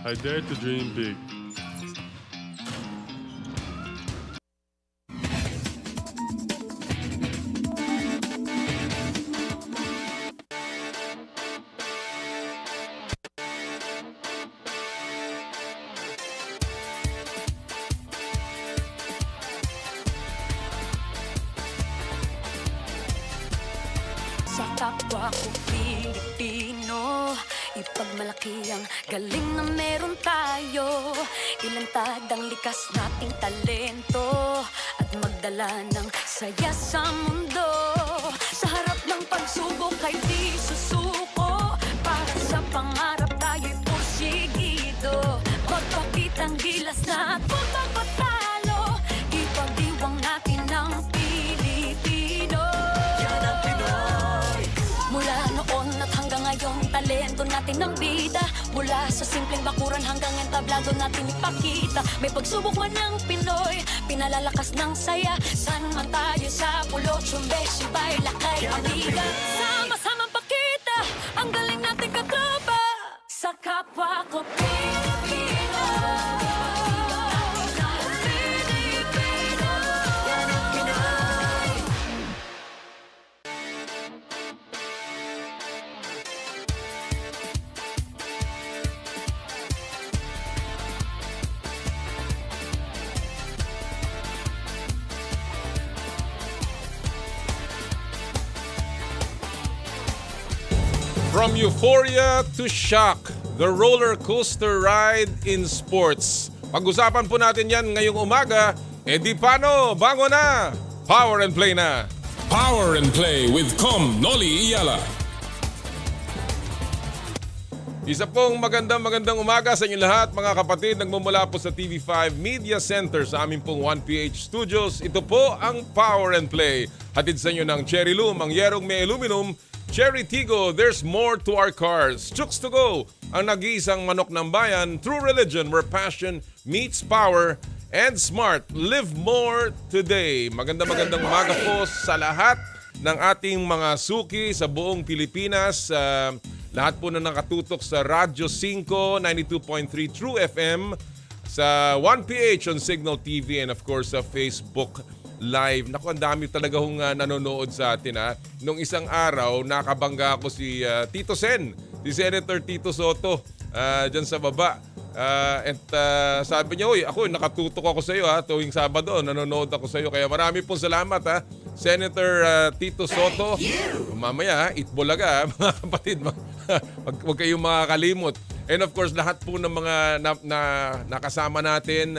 I dare to dream big. Sa kapwa ko Pilipino, ipagmalaki ang galing na meron tayo. Ilantad ang likas nating talento at magdala ng saya sa mundo. Sa harap ng pagsubok ay di susuko, para sa pangarap tayo'y porsigido. Magpakitang gilas na at huwag magpatalo, ipagdiwang natin ang Pilipino. Yan ang Pinoy. Mula noon at hanggang ngayon, talento natin ang bida. Mula sa simpleng bakuran hanggang entablado natin ipakita. May pagsubok man ng Pinoy, pinalalakas ng saya. San man tayo sa pulo, Chumbe, Sibay, Lakay, Amiga. Sama-samang pakita ang galing natin katropa. Sa kapwa ko Pilipino. Pilipino. Yan ang Pinoy. From euphoria to shock, the roller coaster ride in sports. Pag-usapan po natin yan ngayong umaga. Di paano, bango na! Power and play na! Power and Play with Noli, Eala. Isa pong magandang umaga sa inyo lahat, mga kapatid. Nagmumula po sa TV5 Media Center sa aming pong 1PH Studios. Ito po ang Power and Play. Hatid sa inyo ng Cherry Loom, ang yerong may aluminum. Cherry Tigo, there's more to our cars. Chooks to go, ang nag-iisang manok ng bayan. True religion where passion meets power. And smart, live more today. Magandang umaga po sa lahat ng ating mga suki sa buong Pilipinas. Lahat po na nakatutok sa Radyo 5, 92.3 True FM, sa 1PH on Signal TV, and of course sa Facebook Live. Naku, ang dami talaga hong nanonood sa atin. Nung isang araw, nakabangga ako si Tito Sen, si Senator Tito Soto, dyan sa baba. Sabi niya, uy, ako nakatutok ako sa iyo tuwing Sabado, nanonood ako sa iyo. Kaya marami pong salamat Senator Tito Soto. Mamaya, itbulaga mga kapatid. Huwag kayong makakalimot. And of course, lahat po ng mga nakasama natin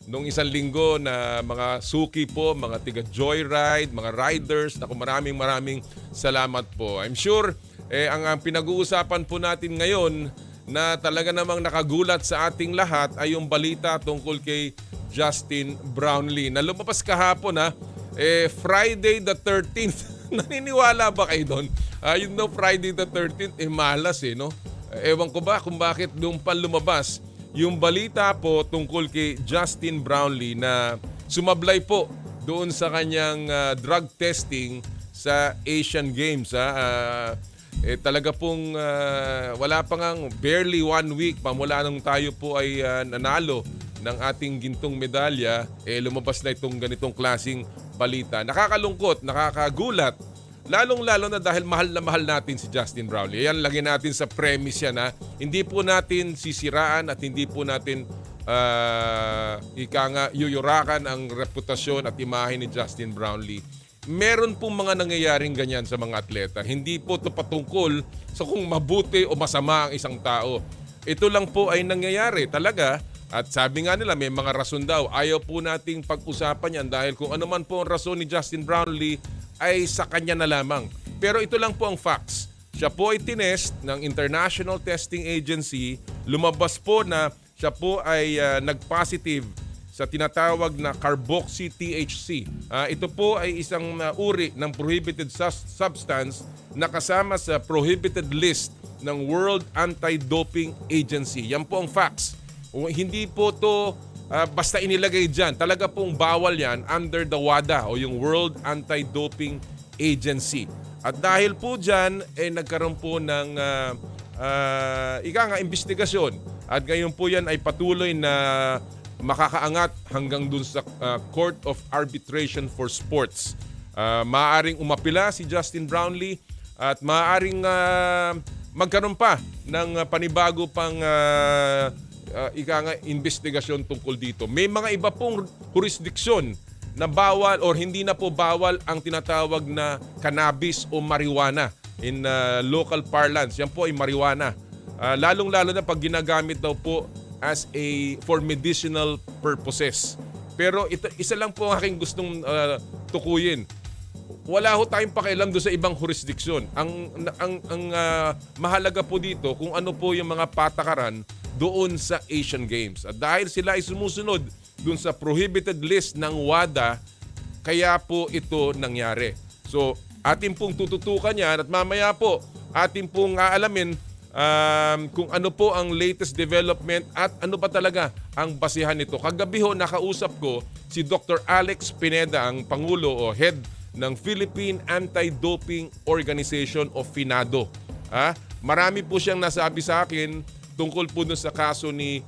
nung isang linggo na mga suki po, mga tiga Joyride, mga riders. Naku, maraming salamat po. I'm sure ang pinag-uusapan po natin ngayon na talaga namang nakagulat sa ating lahat ay yung balita tungkol kay Justin Brownlee na lumabas kahapon Friday the 13th. Naniniwala ba kayo doon? Yun daw Friday the 13th, malas no? Ewan ko ba kung bakit nung lumabas yung balita po tungkol kay Justin Brownlee na sumablay po doon sa kanyang drug testing sa Asian Games. Talaga pong wala pa ngang barely 1 week pa mula nung tayo po ay nanalo ng ating gintong medalya, lumabas na itong ganitong klaseng balita. Nakakalungkot, nakakagulat, lalong-lalo na dahil mahal na mahal natin si Justin Brownlee. Yan, lagyan natin sa premise yan. Hindi po natin sisiraan at hindi po natin yuyurakan ang reputasyon at imahe ni Justin Brownlee. Meron pong mga nangyayaring ganyan sa mga atleta. Hindi po ito patungkol sa kung mabuti o masama ang isang tao. Ito lang po ay nangyayari talaga. At sabi nga nila, may mga rason daw. Ayaw po nating pag-usapan yan dahil kung ano man po ang rason ni Justin Brownlee ay sa kanya na lamang. Pero ito lang po ang facts. Siya po ay tinest ng International Testing Agency. Lumabas po na siya po ay nag-positive sa tinatawag na carboxy-THC. Ito po ay isang uri ng prohibited substance na kasama sa prohibited list ng World Anti-Doping Agency. Yan po ang facts. Hindi po to basta inilagay dyan. Talaga pong bawal yan under the WADA o yung World Anti-Doping Agency. At dahil po dyan, nagkaroon po ng investigasyon At ngayon po yan ay patuloy na makakaangat hanggang dun sa Court of Arbitration for Sports. Maaaring umapila si Justin Brownlee at maaaring magkaroon pa ng panibago pang investigasyon tungkol dito. May mga iba pong jurisdiksyon na bawal or hindi na po bawal ang tinatawag na cannabis o marijuana in local parlance. Yan po ay marijuana. Lalong-lalo na pag ginagamit daw po for medicinal purposes. Pero isa lang po ang aking gustong tukuyin. Wala ho tayong pakialam doon sa ibang jurisdiksyon. Ang mahalaga po dito kung ano po yung mga patakaran doon sa Asian Games. At dahil sila ay sumusunod doon sa prohibited list ng WADA, kaya po ito nangyari. So, atin pong tututukan yan at mamaya po atin pong aalamin kung ano po ang latest development at ano pa talaga ang basihan nito. Kagabi ho nakausap ko si Dr. Alex Pineda, ang Pangulo o Head ng Philippine Anti-Doping Organization o FINADO. Marami po siyang nasabi sa akin tungkol po dun sa kaso ni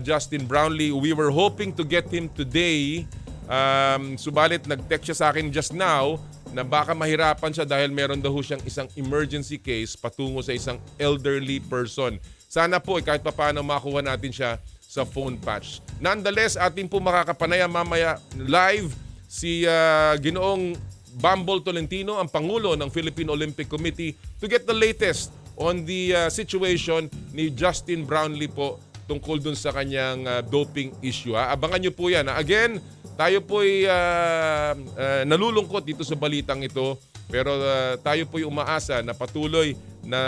Justin Brownlee. We were hoping to get him today. Subalit nag-text siya sa akin just now na baka mahirapan siya dahil meron daw siyang isang emergency case patungo sa isang elderly person. Sana po kahit paano makuha natin siya sa phone patch. Nonetheless, atin po makakapanayam mamaya live si Ginoong Bambol Tolentino, ang Pangulo ng Philippine Olympic Committee, to get the latest on the situation ni Justin Brownlee po tungkol dun sa kanyang doping issue. Abangan nyo po yan. Again, tayo po'y nalulungkot dito sa balitang ito, pero tayo po'y umaasa na patuloy na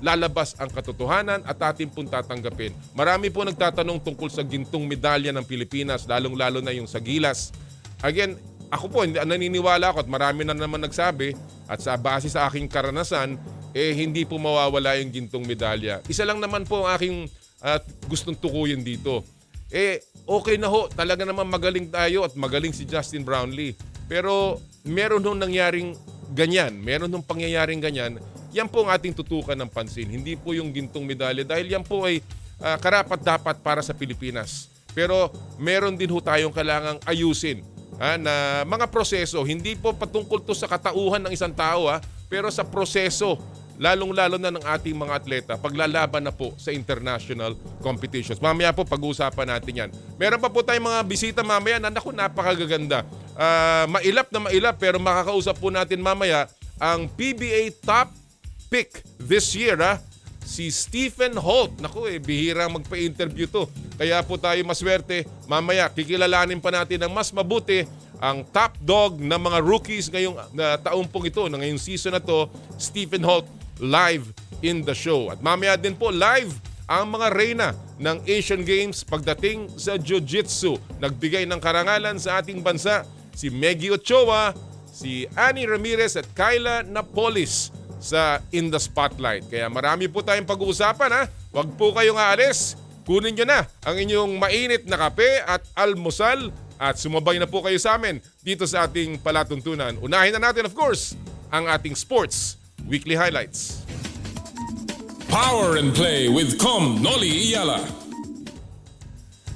lalabas ang katotohanan at atin pong tatanggapin. Marami po nagtatanong tungkol sa gintong medalya ng Pilipinas, lalong-lalo na yung sa gilas. Again, ako po, naniniwala ako at marami na naman nagsabi at sa base sa aking karanasan, hindi po mawawala yung gintong medalya. Isa lang naman po ang aking gustong tukuyin dito. Okay na ho, talaga naman magaling tayo at magaling si Justin Brownlee. Pero meron nung nangyaring ganyan, meron nung pangyayaring ganyan, yan po ang ating tutukan ng pansin. Hindi po yung gintong medalya dahil yan po ay karapat-dapat para sa Pilipinas. Pero meron din ho tayong kailangang ayusin na mga proseso. Hindi po patungkol to sa katauhan ng isang tao, pero sa proseso, lalong-lalo na ng ating mga atleta, paglalaban na po sa international competitions. Mamaya po pag-uusapan natin yan. Meron pa po tayong mga bisita mamaya na naku, napakagaganda. Mailap na mailap pero makakausap po natin mamaya ang PBA top pick this year, si Stephen Holt. Naku, bihira magpa-interview to. Kaya po tayo maswerte. Mamaya, kikilalanin pa natin ng mas mabuti ang top dog ng mga rookies ngayong taong pong ito, na ngayong season na to, Stephen Holt, live in the show. At mamaya din po live ang mga reyna ng Asian Games pagdating sa Jiu-Jitsu. Nagbigay ng karangalan sa ating bansa si Meggy Ochoa, si Annie Ramirez at Kyla Napolis sa In the Spotlight. Kaya marami po tayong pag-uusapan. Huwag po kayong aalis. Kunin nyo na ang inyong mainit na kape at almusal at sumabay na po kayo sa amin dito sa ating palatuntunan. Unahin na natin of course ang ating sports weekly highlights. Power and Play with Noli Eala.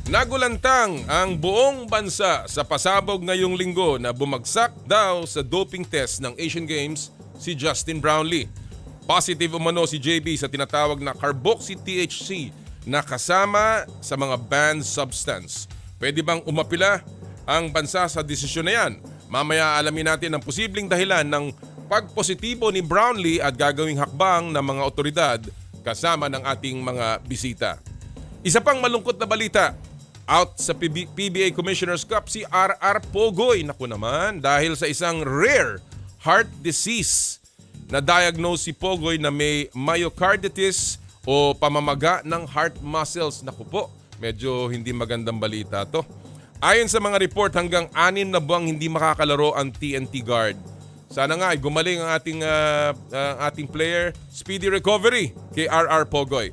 Nagulantang ang buong bansa sa pasabog ngayong linggo na bumagsak daw sa doping test ng Asian Games si Justin Brownlee. Positive umano si JB sa tinatawag na carboxy-THC na kasama sa mga banned substance. Pwede bang umapila ang bansa sa desisyon na yan? Mamaya alamin natin ang posibleng dahilan ng pagpositibo ni Brownlee at gagawing hakbang ng mga otoridad kasama ng ating mga bisita. Isa pang malungkot na balita, out sa PBA Commissioner's Cup si RR Pogoy. Naku naman, dahil sa isang rare heart disease na diagnose si Pogoy na may myocarditis o pamamaga ng heart muscles. Naku po, medyo hindi magandang balita to. Ayon sa mga report, hanggang 6 na buwang hindi makakalaro ang TNT guard. Sana nga ay gumaling ang ating player. Speedy recovery kay RR Pogoy.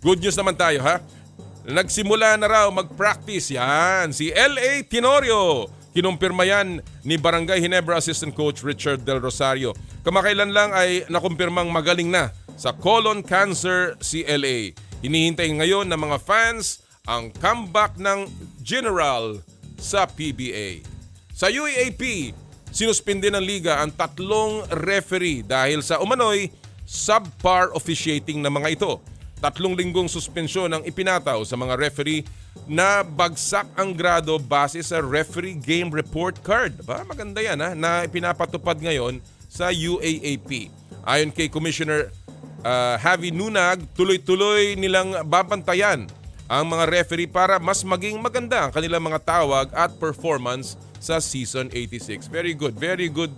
Good news naman tayo Nagsimula na raw mag-practice yan si LA Tenorio. Kinumpirma yan ni Barangay Ginebra Assistant Coach Richard Del Rosario. Kamakailan lang ay nakumpirmang magaling na sa colon cancer si LA. Hinihintay ngayon ng mga fans ang comeback ng General sa PBA. Sa UAAP, sinuspinde ng liga ang 3 referee dahil sa umano'y subpar officiating ng mga ito. 3 linggong suspensyon ang ipinataw sa mga referee na bagsak ang grado base sa referee game report card. Maganda yan na ipinapatupad ngayon sa UAAP. Ayon kay Commissioner Javi Nunag, tuloy-tuloy nilang babantayan ang mga referee para mas maging maganda ang kanilang mga tawag at performance sa Season 86. Very good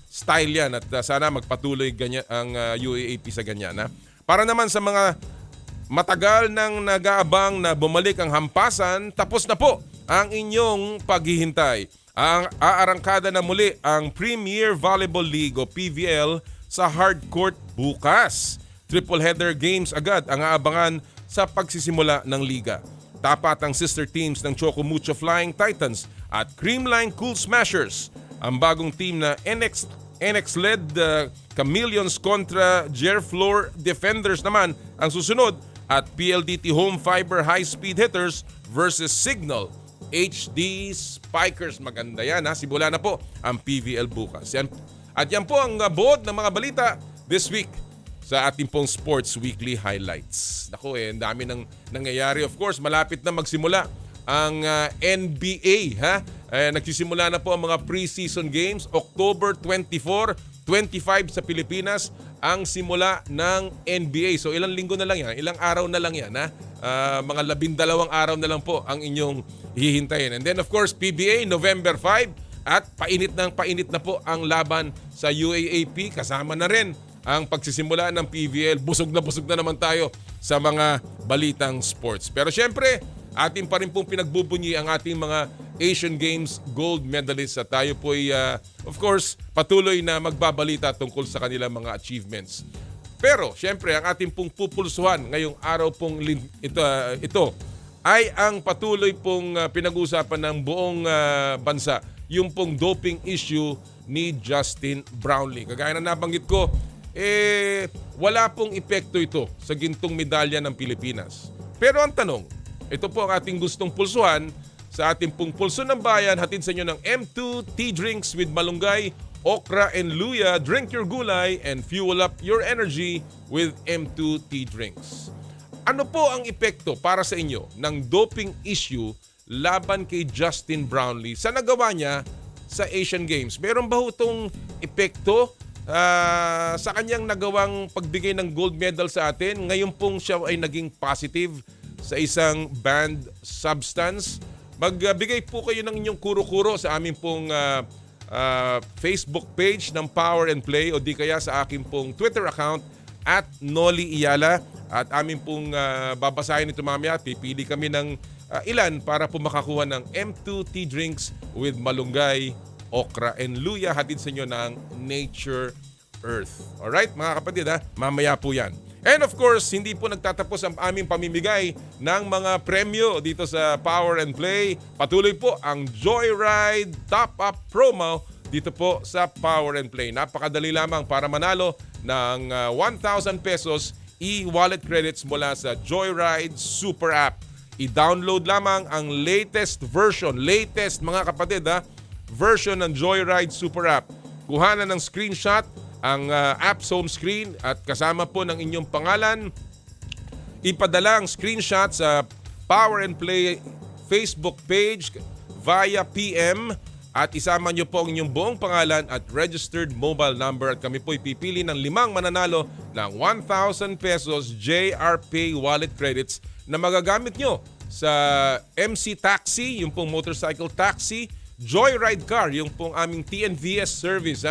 style yan at sana magpatuloy ganyan ang UAAP sa ganyan. Para naman sa mga matagal nang nag-aabang na bumalik ang hampasan, tapos na po ang inyong paghihintay. Ang aarangkada na muli ang Premier Volleyball League o PVL sa hardcourt bukas. Triple header games agad ang aabangan sa pagsisimula ng liga. Tapat ang sister teams ng Choco Mucho Flying Titans at Creamline Cool Smashers. Ang bagong team na NX-led Chameleons kontra Gerflor Defenders naman ang susunod at PLDT Home Fiber High Speed Hitters versus Signal HD Spikers. Maganda yan Simula na po ang PVL bukas. At yan po ang buod ng mga balita this week sa ating pong Sports Weekly Highlights. Naku ang dami nang nangyayari. Of course, malapit na magsimula ang NBA. Nagsisimula na po ang mga preseason games. October 24, 25 sa Pilipinas ang simula ng NBA. So ilang linggo na lang yan, ilang araw na lang yan. Mga 12 araw na lang po ang inyong hihintayin. And then of course, PBA November 5 at painit na po ang laban sa UAAP. Kasama na rin ang pagsisimula ng PVL. Busog na naman tayo sa mga balitang sports. Pero syempre, atin pa rin pong pinagbubunyi ang ating mga Asian Games gold medalists at tayo po ay, of course, patuloy na magbabalita tungkol sa kanilang mga achievements. Pero, syempre, ang ating pong pupulsuhan ngayong araw pong ito ay ang patuloy pong pinag-uusapan ng buong bansa, yung pong doping issue ni Justin Brownlee. Kagaya na nabanggit ko, wala pong epekto ito sa gintong medalya ng Pilipinas. Pero ang tanong, ito po ang ating gustong pulsuhan sa ating pong Pulso ng Bayan. Hatid sa inyo ng M2 Tea Drinks with malunggay, okra and luya. Drink your gulay and fuel up your energy with M2 Tea Drinks. Ano po ang epekto para sa inyo ng doping issue laban kay Justin Brownlee sa nagawa niya sa Asian Games? Meron ba itong epekto sa kanyang nagawang pagbigay ng gold medal sa atin? Ngayon pong siya ay naging positive sa isang banned substance. Magbigay po kayo ng inyong kuro-kuro sa aming pong Facebook page ng Power and Play o di kaya sa aking pong Twitter account at Noli Eala. At aming pong babasahin ito mamaya. Pipili kami ng ilan para po makakuha ng M2 Tea Drinks with malunggay, okra and luya. Hatid sa inyo ng Nature Earth. Alright mga kapatid mamaya po yan. And of course, hindi po nagtatapos ang aming pamimigay ng mga premyo dito sa Power and Play. Patuloy po ang Joyride Top Up Promo dito po sa Power and Play. Napakadali lamang para manalo ng 1,000 pesos e-wallet credits mula sa Joyride Super App. I-download lamang ang latest mga kapatid version ng Joyride Super App. Kuhanan ng screenshot ang app's home screen at kasama po ng inyong pangalan. Ipadala ang screenshot sa Power and Play Facebook page via PM at isama nyo po ang inyong buong pangalan at registered mobile number at kami po ipipili ng 5 mananalo ng 1,000 pesos JR Pay wallet credits na magagamit nyo sa MC Taxi, yung pong motorcycle taxi, Joyride Car, yung pong aming TNVS service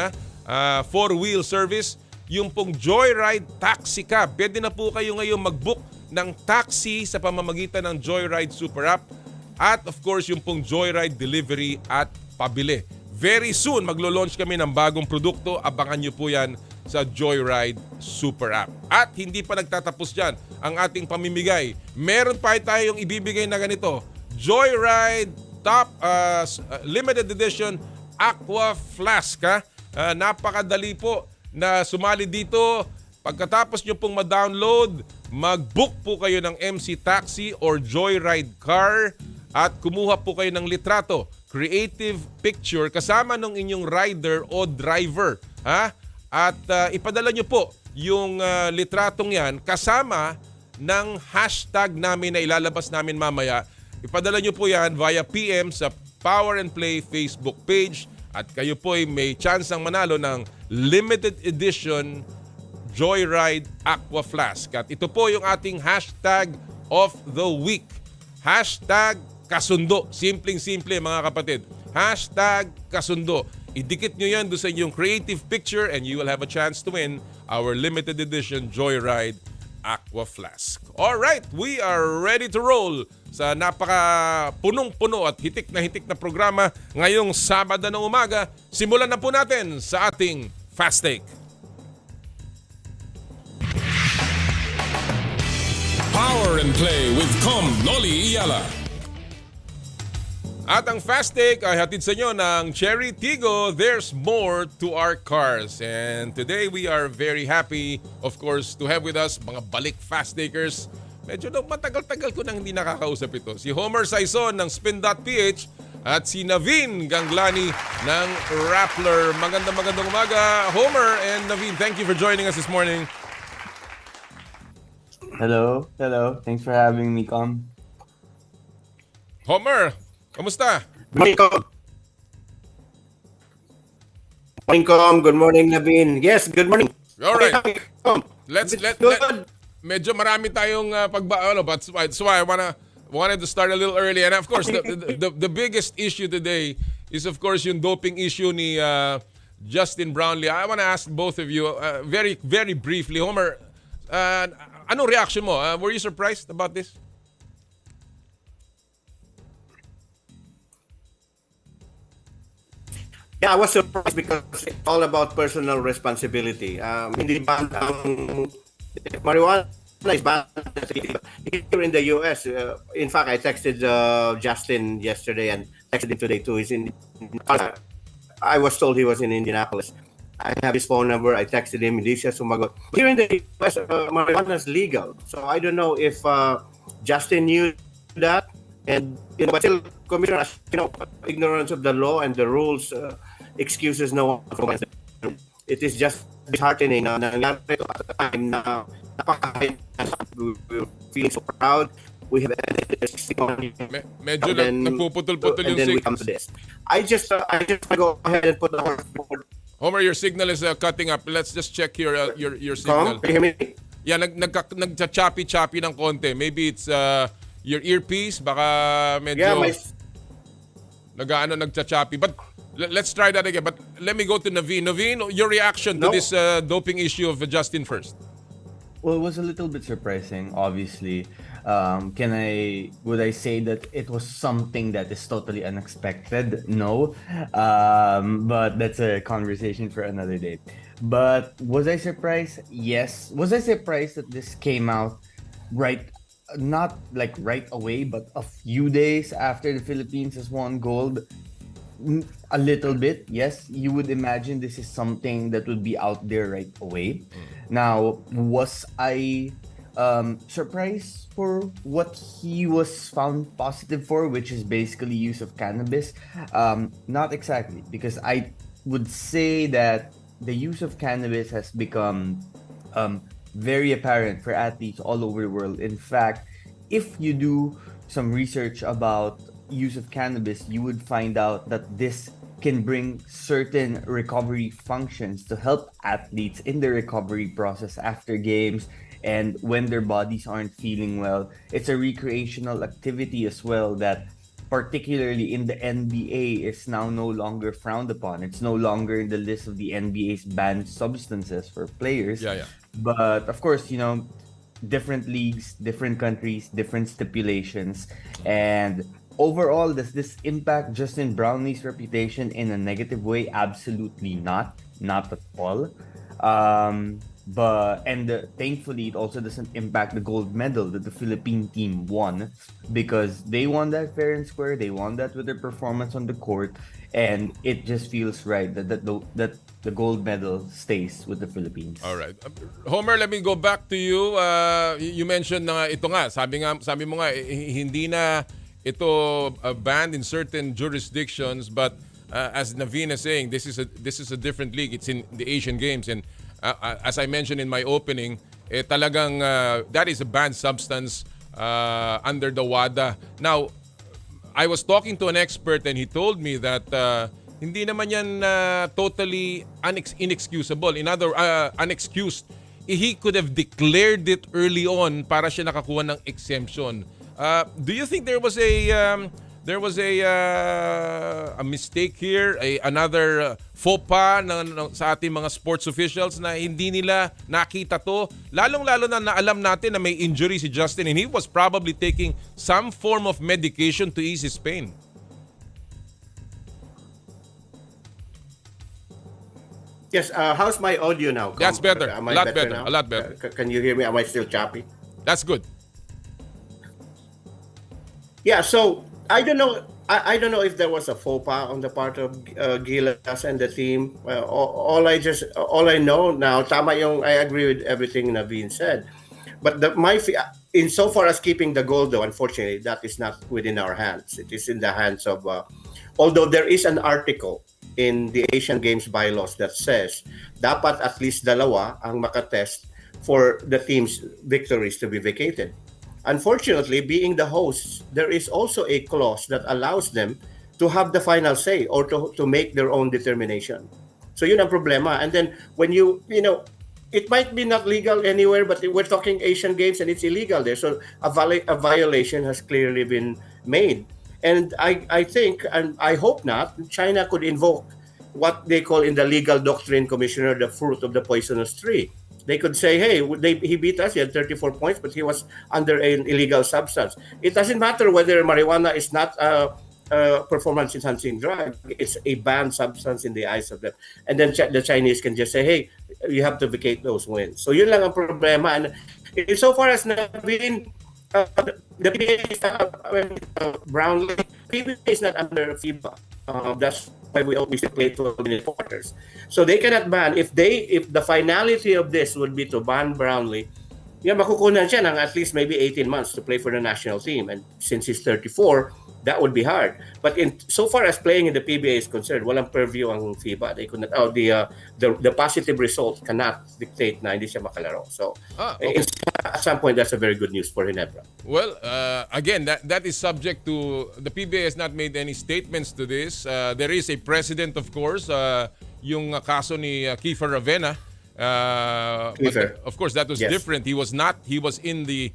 4-wheel service, yung pong Joyride Taxi Cab. Pwede na po kayo ngayon mag-book ng taxi sa pamamagitan ng Joyride Super App at of course yung pong Joyride Delivery at pabili. Very soon maglo-launch kami ng bagong produkto. Abangan nyo po yan sa Joyride Super App. At hindi pa nagtatapos dyan ang ating pamimigay. Meron pa tayong ibibigay na ganito. Joyride Top Limited Edition Aqua Flask. Napakadali po na sumali dito. Pagkatapos nyo pong ma-download, mag-book po kayo ng MC Taxi or Joyride Car at kumuha po kayo ng litrato, creative picture kasama ng inyong rider o driver. Ha? At ipadala nyo po yung litratong yan kasama ng hashtag namin na ilalabas namin mamaya. Ipadala nyo po yan via PM sa Power and Play Facebook page at kayo po ay may chance ang manalo ng limited edition Joyride Aqua Flask. At ito po yung ating hashtag of the week. Hashtag kasundo. Simpleng-simple mga kapatid. Hashtag kasundo. Idikit nyo yan doon sa inyong creative picture and you will have a chance to win our limited edition Joyride Aqua Flask. Alright, we are ready to roll sa napaka punong-puno at hitik na programa ngayong Sabado ng umaga. Simulan na po natin sa ating Fast Take. Power and Play with Noli, Eala. At ang Fast Take ay hatid sa inyo ng Cherry Tigo. There's more to our cars. And today we are very happy, of course, to have with us mga balik Fast Takers. Medyo matagal-tagal ko nang hindi nakakausap ito. Si Homer Saison ng Spin.ph at si Naveen Ganglani ng Rappler. Magandang umaga, Homer and Naveen. Thank you for joining us this morning. Hello. Thanks for having me, Com. Homer, kamusta? Good morning, Com. Morning, Com. Good morning, Naveen. Yes, good morning. All right. Okay, Com. Let's Good. medyo marami tayong but that's why I wanted to start a little early. And of course, the biggest issue today is of course yung doping issue ni Justin Brownlee. I want to ask both of you very briefly. Homer, anong reaction mo? Were you surprised about this? Yeah, I was surprised because it's all about personal responsibility. Hindi ba ang marijuana is banned here in the US. In fact, I texted Justin yesterday and texted him today too. I was told he was in Indianapolis. I have his phone number. I texted him. Hindi siya sumagot. Here in the US, marijuana is legal. So I don't know if Justin knew that. And but still, Commissioner, ignorance of the law and the rules excuses no one. It is just disheartening na nangyari ito at the time na we're feeling so proud. We have Medyo nagpuputol-putol yung and then we come signal. to this. I just want to go ahead and put the horse forward. Homer, your signal is cutting up. Let's just check your signal. Can you hear me? Yeah, nagcha-choppy ng konti. Maybe it's your earpiece. Baka medyo Yeah, nagcha-choppy. But let's try that again. But let me go to Naveen. Naveen, your reaction to this doping issue of Justin first. Well, it was a little bit surprising, obviously. Would I say that it was something that is totally unexpected? No. But that's a conversation for another day. But was I surprised? Yes. Was I surprised that this came out not like right away, but a few days after the Philippines has won gold? A little bit, yes. You would imagine this is something that would be out there right away. Now, was I surprised for what he was found positive for, which is basically use of cannabis? Not exactly, because I would say that the use of cannabis has become very apparent for athletes all over the world. In fact, if you do some research about use of cannabis, you would find out that this can bring certain recovery functions to help athletes in the recovery process after games and when their bodies aren't feeling well. It's a recreational activity as well that particularly in the NBA is now no longer frowned upon. It's no longer in the list of the NBA's banned substances for players. Yeah. But of course, different leagues, different countries, different stipulations. And overall, does this impact Justin Brownlee's reputation in a negative way? Absolutely not. Not at all. Thankfully it also doesn't impact the gold medal that the Philippine team won, because they won that fair and square. They won that with their performance on the court, and it just feels right that the gold medal stays with the Philippines. All right. Homer, let me go back to you. You mentioned na ito nga, sabi mo nga hindi na ito banned in certain jurisdictions, but as Naveen is saying, this is a different league. It's in the Asian Games, and as I mentioned in my opening, talagang that is a banned substance under the WADA. Now, I was talking to an expert and he told me that hindi naman yan totally inexcusable. In other unexcused. He could have declared it early on para siya nakakuha ng exemption. Do you think there was a mistake here, another faux pas sa ating mga sports officials na hindi nila nakita to? Lalong-lalo na alam natin na may injury si Justin and he was probably taking some form of medication to ease his pain. Yes, how's my audio now? That's better. Am A I lot better. now? A lot better. Can you hear me? Am I still choppy? That's good. Yeah, so I don't know. I don't know if there was a faux pas on the part of Gilas and the team. All I know now, I agree with everything Naveen said. But insofar as keeping the gold, though, unfortunately, that is not within our hands. It is in the hands of. Although there is an article in the Asian Games bylaws that says dapat at least dalawa ang makatest for the team's victories to be vacated. Unfortunately, being the hosts, there is also a clause that allows them to have the final say or to make their own determination. So yun ang problema. And then when it might be not legal anywhere, but we're talking Asian Games and it's illegal there. So a violation has clearly been made. And I think, and I hope not, China could invoke what they call in the legal doctrine, Commissioner, the fruit of the poisonous tree. They could say, hey, he beat us, he had 34 points, but he was under an illegal substance. It doesn't matter whether marijuana is not a performance-enhancing drug. It's a banned substance in the eyes of them. And then the Chinese can just say, hey, you have to vacate those wins. So yun lang ang problema. And insofar as Naveen, the PBA is Brownlee. PBA is not under FIBA. That's why we always play 12-minute quarters. So they cannot ban. If the finality of this would be to ban Brownlee, makukunan siya ng at least maybe 18 months to play for the national team. And since he's 34, that would be hard. But so far as playing in the PBA is concerned, walang purview ang FIBA. They could not. The positive result cannot dictate na hindi siya makalaro. So at some point, that's a very good news for Ginebra. Well, again, that is subject to the PBA has not made any statements to this. There is a precedent, of course, yung kaso ni Kiefer Ravena. But of course, that was different. He was in the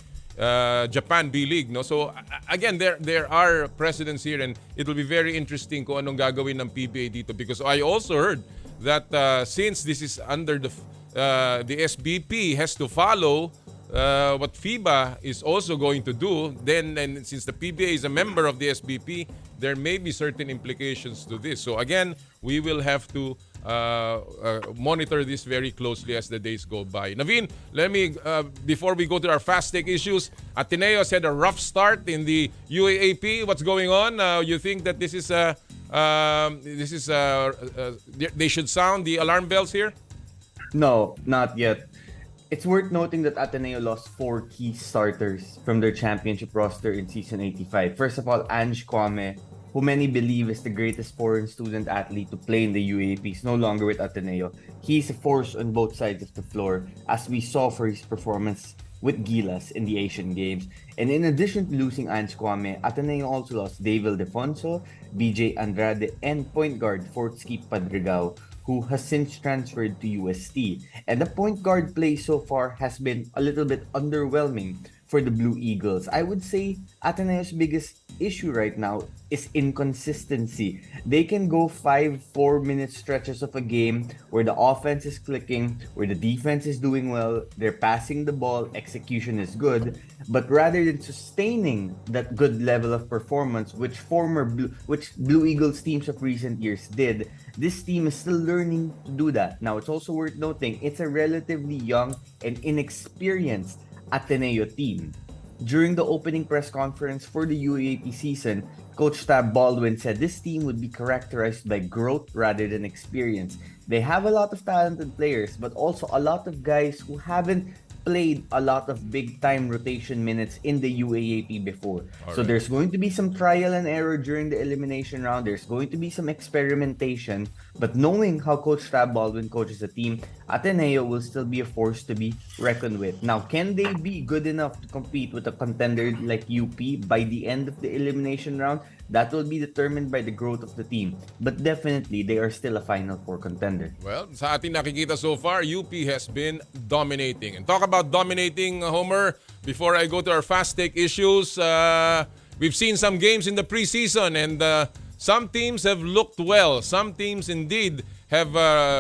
Japan B-League, no? So again, there are precedents here, and it will be very interesting kung anong gagawin ng PBA dito, because I also heard that since this is under the SBP has to follow what FIBA is also going to do, then and since the PBA is a member of the SBP, there may be certain implications to this. So again, we will have to monitor this very closely as the days go by. Naveen, let me before we go to our fast take issues, Ateneo has had a rough start in the UAAP. What's going on? You think that this is they should sound the alarm bells here? No, not yet. It's worth noting that Ateneo lost 4 key starters from their championship roster in season 85. First of all, Ange Kwame, who many believe is the greatest foreign student athlete to play in the UAAP, is no longer with Ateneo. He's a force on both sides of the floor, as we saw for his performance with Gilas in the Asian Games. And in addition to losing Ange Kwame, Ateneo also lost Dave Ildefonso, BJ Andrade, and point guard Fortsky Padrigao, who has since transferred to UST. And the point guard play so far has been a little bit underwhelming for the Blue Eagles. I would say Ateneo's biggest issue right now is inconsistency. They can go 5 4-minute stretches of a game where the offense is clicking, where the defense is doing well, they're passing the ball, execution is good, but rather than sustaining that good level of performance, which Blue Eagles teams of recent years did, this team is still learning to do that. Now, it's also worth noting it's a relatively young and inexperienced Ateneo team. During the opening press conference for the UAAP season, Coach Tab Baldwin said this team would be characterized by growth rather than experience. They have a lot of talented players, but also a lot of guys who haven't played a lot of big-time rotation minutes in the UAAP before. So there's going to be some trial and error during the elimination round. There's going to be some experimentation. But knowing how Coach Tab Baldwin coaches the team, Ateneo will still be a force to be reckoned with. Now, can they be good enough to compete with a contender like UP by the end of the elimination round? That will be determined by the growth of the team. But definitely, they are still a Final Four contender. Well, sa ating nakikita so far, UP has been dominating. And talk about dominating, Homer, before I go to our fast take issues, we've seen some games in the preseason and some teams have looked well. Some teams indeed have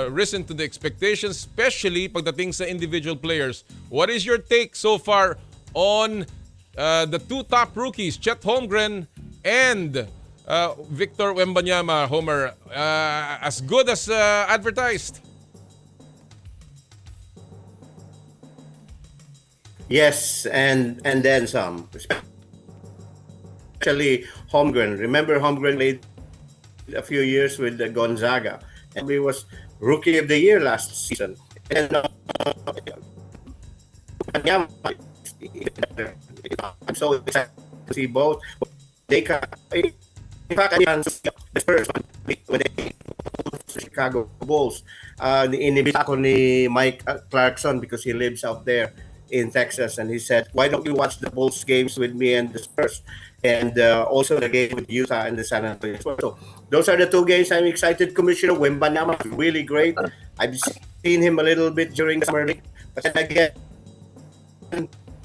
risen to the expectations, especially pagdating sa individual players. What is your take so far on the two top rookies, Chet Holmgren and Victor Wembanyama, Homer, as good as advertised? Yes, and then some. Especially Holmgren. Remember, Holmgren played a few years with Gonzaga, and he was Rookie of the Year last season. And I'm so excited to see both. They can, in fact, I can see the first one when they the Chicago Bulls. Inibita ko ni Mike Clarkson because he lives out there in Texas, and he said, "Why don't you watch the Bulls games with me and the Spurs?" And also the game with Utah and the San Antonio Spurs. So those are the two games I'm excited. Commissioner Wembanyama is really great. I've seen him a little bit during the summer league, but then again,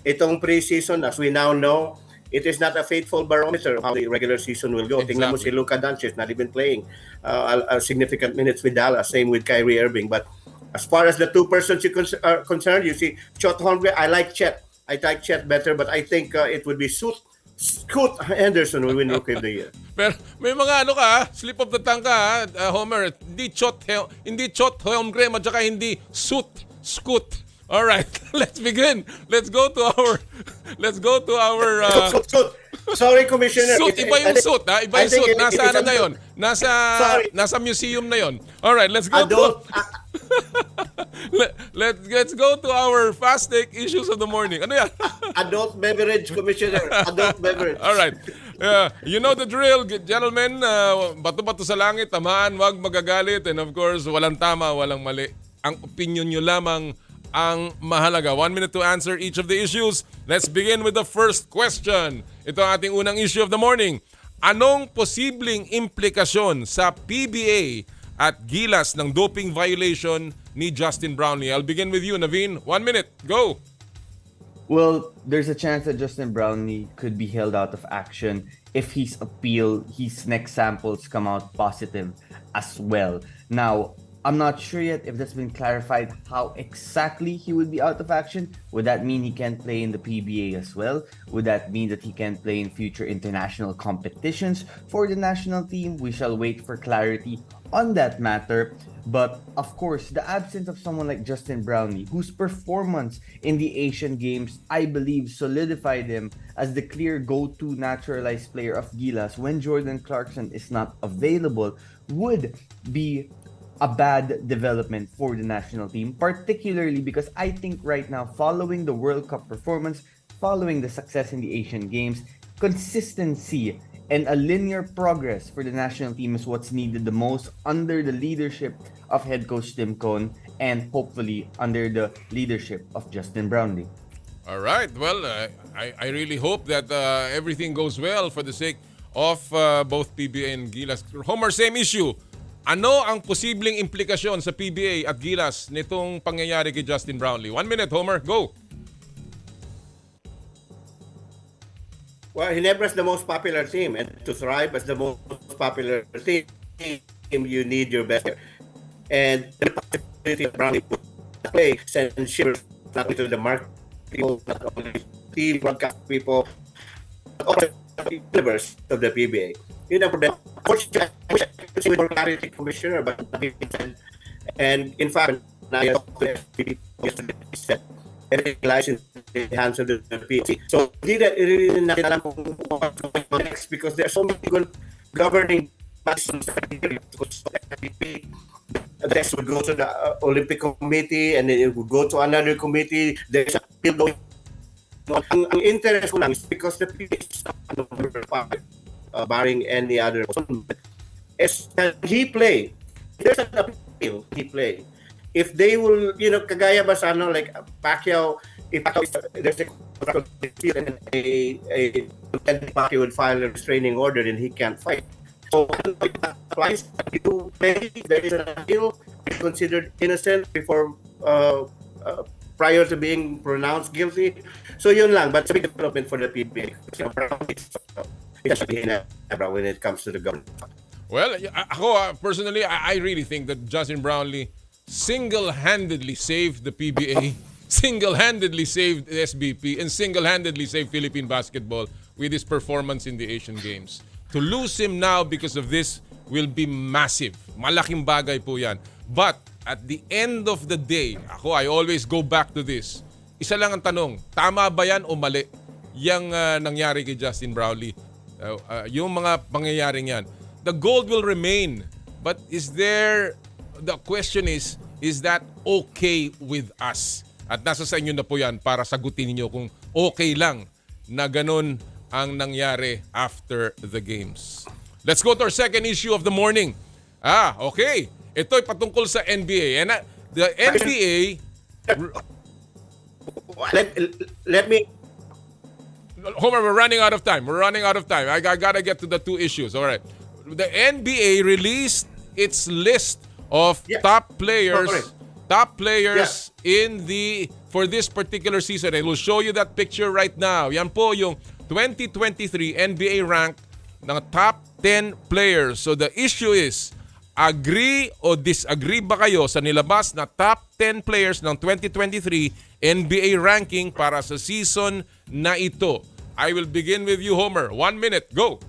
itong preseason, as we now know, it is not a faithful barometer of how the regular season will go. Exactly. Tingnan mo si Luka Doncic, not even playing a significant minutes with Dallas. Same with Kyrie Irving. But as far as the two persons are concerned, you see, Chet Holmgren, I like Chet. I like Chet better, but I think it would be Scoot Henderson will win Rookie of the Year. Pero may mga slip of the tongue ka, Homer. Hindi Chet Holmgren at saka hindi Scoot. All right, let's begin. Let's go to our Suit. Sorry, Commissioner. suit. Iba yung suit, ha? Iba yung suit. Nasa ano na yun? Nasa museum na yun. All right, let's go let's go to our fast take issues of the morning. Ano yan? Adult beverage, Commissioner. Adult beverage. All right. You know the drill, gentlemen. Bato-bato sa langit, tamaan, wag magagalit. And of course, walang tama, walang mali. Ang opinion nyo lamang ang mahalaga. 1 minute to answer each of the issues. Let's begin with the first question. Ito ang ating unang issue of the morning. Anong posibleng implikasyon sa PBA at Gilas ng doping violation ni Justin Brownlee? I'll begin with you, Naveen. 1 minute. Go! Well, there's a chance that Justin Brownlee could be held out of action if his next samples come out positive as well. Now, I'm not sure yet if that's been clarified how exactly he would be out of action. Would that mean he can't play in the PBA as well? Would that mean that he can't play in future international competitions for the national team? We shall wait for clarity on that matter. But of course, the absence of someone like Justin Brownlee, whose performance in the Asian Games, I believe, solidified him as the clear go-to naturalized player of Gilas when Jordan Clarkson is not available, would be a bad development for the national team, particularly because I think right now, following the World Cup performance, following the success in the Asian Games, consistency and a linear progress for the national team is what's needed the most under the leadership of head coach Tim Cohn and hopefully under the leadership of Justin Brownlee. All right. Well, I really hope that everything goes well for the sake of both PBA and Gilas. Homer, same issue. Ano ang posibleng implikasyon sa PBA at Gilas nitong pangyayari kay Justin Brownlee? 1 minute, Homer. Go! Well, Ginebra is the most popular team, and to thrive as the most popular team, you need your best player. And the possibility of Brownlee would play send shivers not only to the market people, not only team broadcast people, but also the universe of the PBA. Yun ang problema. Unfortunately, I wish I could see more clarity, Commissioner, but nothing said. And in fact, I talked to FPP yesterday, he said everything lies in the hands of the PBA. So, really natin alam kung what's going on next because there are so many good governing bodies. The next would go to the Olympic Committee and then it would go to another committee. There's a bill going on. Ang interest ko lang is because the PBA is number 5, barring any other. Is can he play? There's an appeal. He play. If they will, kagaya ba sa like Pacquiao, if Pacquiao is, there's a field and a Pacquiao would file a restraining order and he can't fight. So it applies to play. There is an appeal. Considered innocent before prior to being pronounced guilty. So yun lang. But it's a big development for the PBA. When it comes to the government. Well, ako personally, I really think that Justin Brownlee single-handedly saved the PBA, single-handedly saved the SBP, and single-handedly saved Philippine basketball with his performance in the Asian Games. To lose him now because of this will be massive. Malaking bagay po yan. But at the end of the day, I always go back to this. Isa lang ang tanong, tama ba yan o mali? Yang nangyari kay Justin Brownlee. Yung mga pangyayaring yan. The gold will remain. But the question is that okay with us? At nasa sa inyo na po yan para sagutin niyo kung okay lang na ganun ang nangyari after the games. Let's go to our second issue of the morning. Okay. Ito'y patungkol sa NBA. And the NBA... Let me... Homer, we're running out of time. I gotta get to the two issues. All right. The NBA released its list of top players in for this particular season. And we'll show you that picture right now. Yan po yung 2023 NBA rank ng top 10 players. So the issue is, agree o disagree ba kayo sa nilabas na top 10 players ng 2023 NBA ranking para sa season na ito? I will begin with you, Homer. 1 minute, go!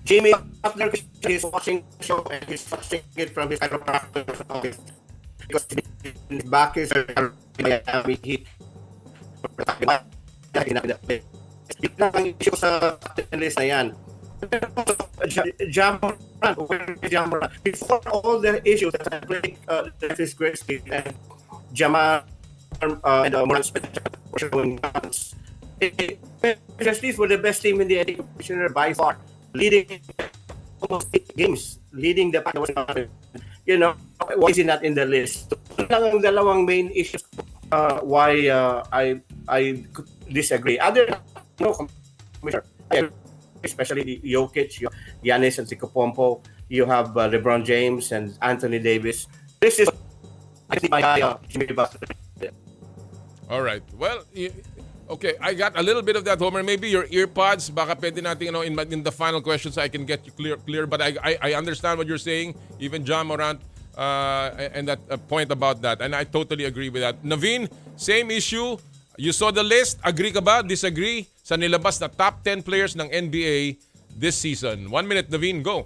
Jimmy Butler is watching the show and he's watching it from his chiropractor's office because his back is Miami Heat. Biglang ang issue sa list na yan. Jamorant. Before all the issues that I played, this great speed and Jamal and Morant were showing guns. These were the best team in the NBA Commissioner by far. Leading almost 8 games, leading the pack. Why is he not in the list? Lang ang dalawang main issues why I disagree. Other Commissioner, especially Jokic, Giannis and Antetokounmpo, you have LeBron James and Anthony Davis. This is I think my Jimmy Butler. All right. Well, okay, I got a little bit of that, Homer. Maybe your earpods, baka pwede natin, in the final questions I can get you clear. But I understand what you're saying. Even John Morant and that point about that. And I totally agree with that. Naveen, same issue. You saw the list. Agree ka ba? Disagree sa nilabas na top 10 players ng NBA this season? 1 minute, Naveen, go.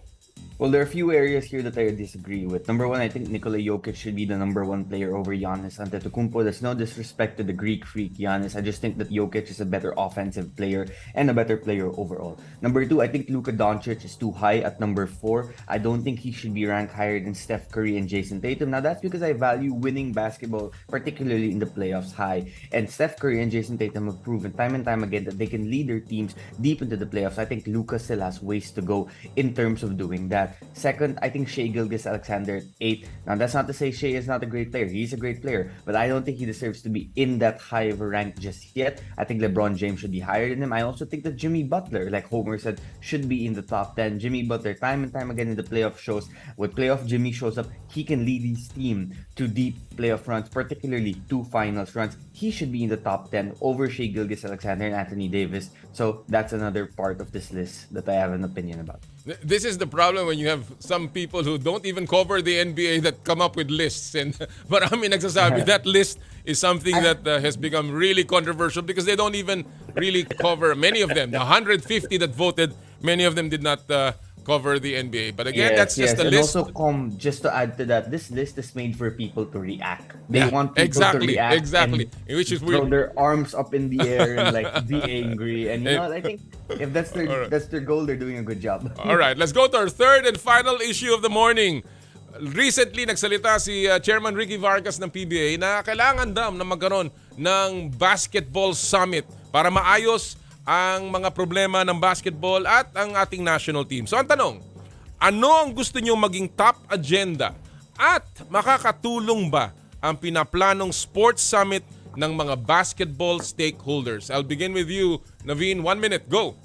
Well, there are a few areas here that I disagree with. Number one, I think Nikola Jokic should be the number one player over Giannis Antetokounmpo. There's no disrespect to the Greek freak Giannis. I just think that Jokic is a better offensive player and a better player overall. Number two, I think Luka Doncic is too high at number 4. I don't think he should be ranked higher than Steph Curry and Jason Tatum. Now, that's because I value winning basketball, particularly in the playoffs, high. And Steph Curry and Jason Tatum have proven time and time again that they can lead their teams deep into the playoffs. I think Luka still has ways to go in terms of doing that. that. Second, I think Shea Gilgeous-Alexander at 8. Now, that's not to say Shea is not a great player. He's a great player, but I don't think he deserves to be in that high of a rank just yet. I think LeBron James should be higher than him. I also think that Jimmy Butler, like Homer said, should be in the top 10. Jimmy Butler, time and time again in the playoff shows, when playoff Jimmy shows up, he can lead his team to deep playoff runs, particularly 2 finals runs. He should be in the top 10 over Shea Gilgeous-Alexander and Anthony Davis. So that's another part of this list that I have an opinion about. This is the problem when you have some people who don't even cover the NBA that come up with lists. And marami nagsasabi that list is something that has become really controversial because they don't even really cover many of them. The 150 that voted, many of them did not cover the NBA. But again, that's just a list. And also, just to add to that, this list is made for people to react. They want people to react. Exactly. Which is throw weird. their arms up in the air and like be angry. And you know, I think if that's their goal, they're doing a good job. All right, let's go to our third and final issue of the morning. Recently, nagsalita si Chairman Ricky Vargas ng PBA na kailangan daw na magkaroon ng basketball summit para maayos ang mga problema ng basketball at ang ating national team. So ang tanong, ano ang gusto niyo maging top agenda at makakatulong ba ang pinaplanong sports summit ng mga basketball stakeholders? I'll begin with you, Naveen. 1 minute, go.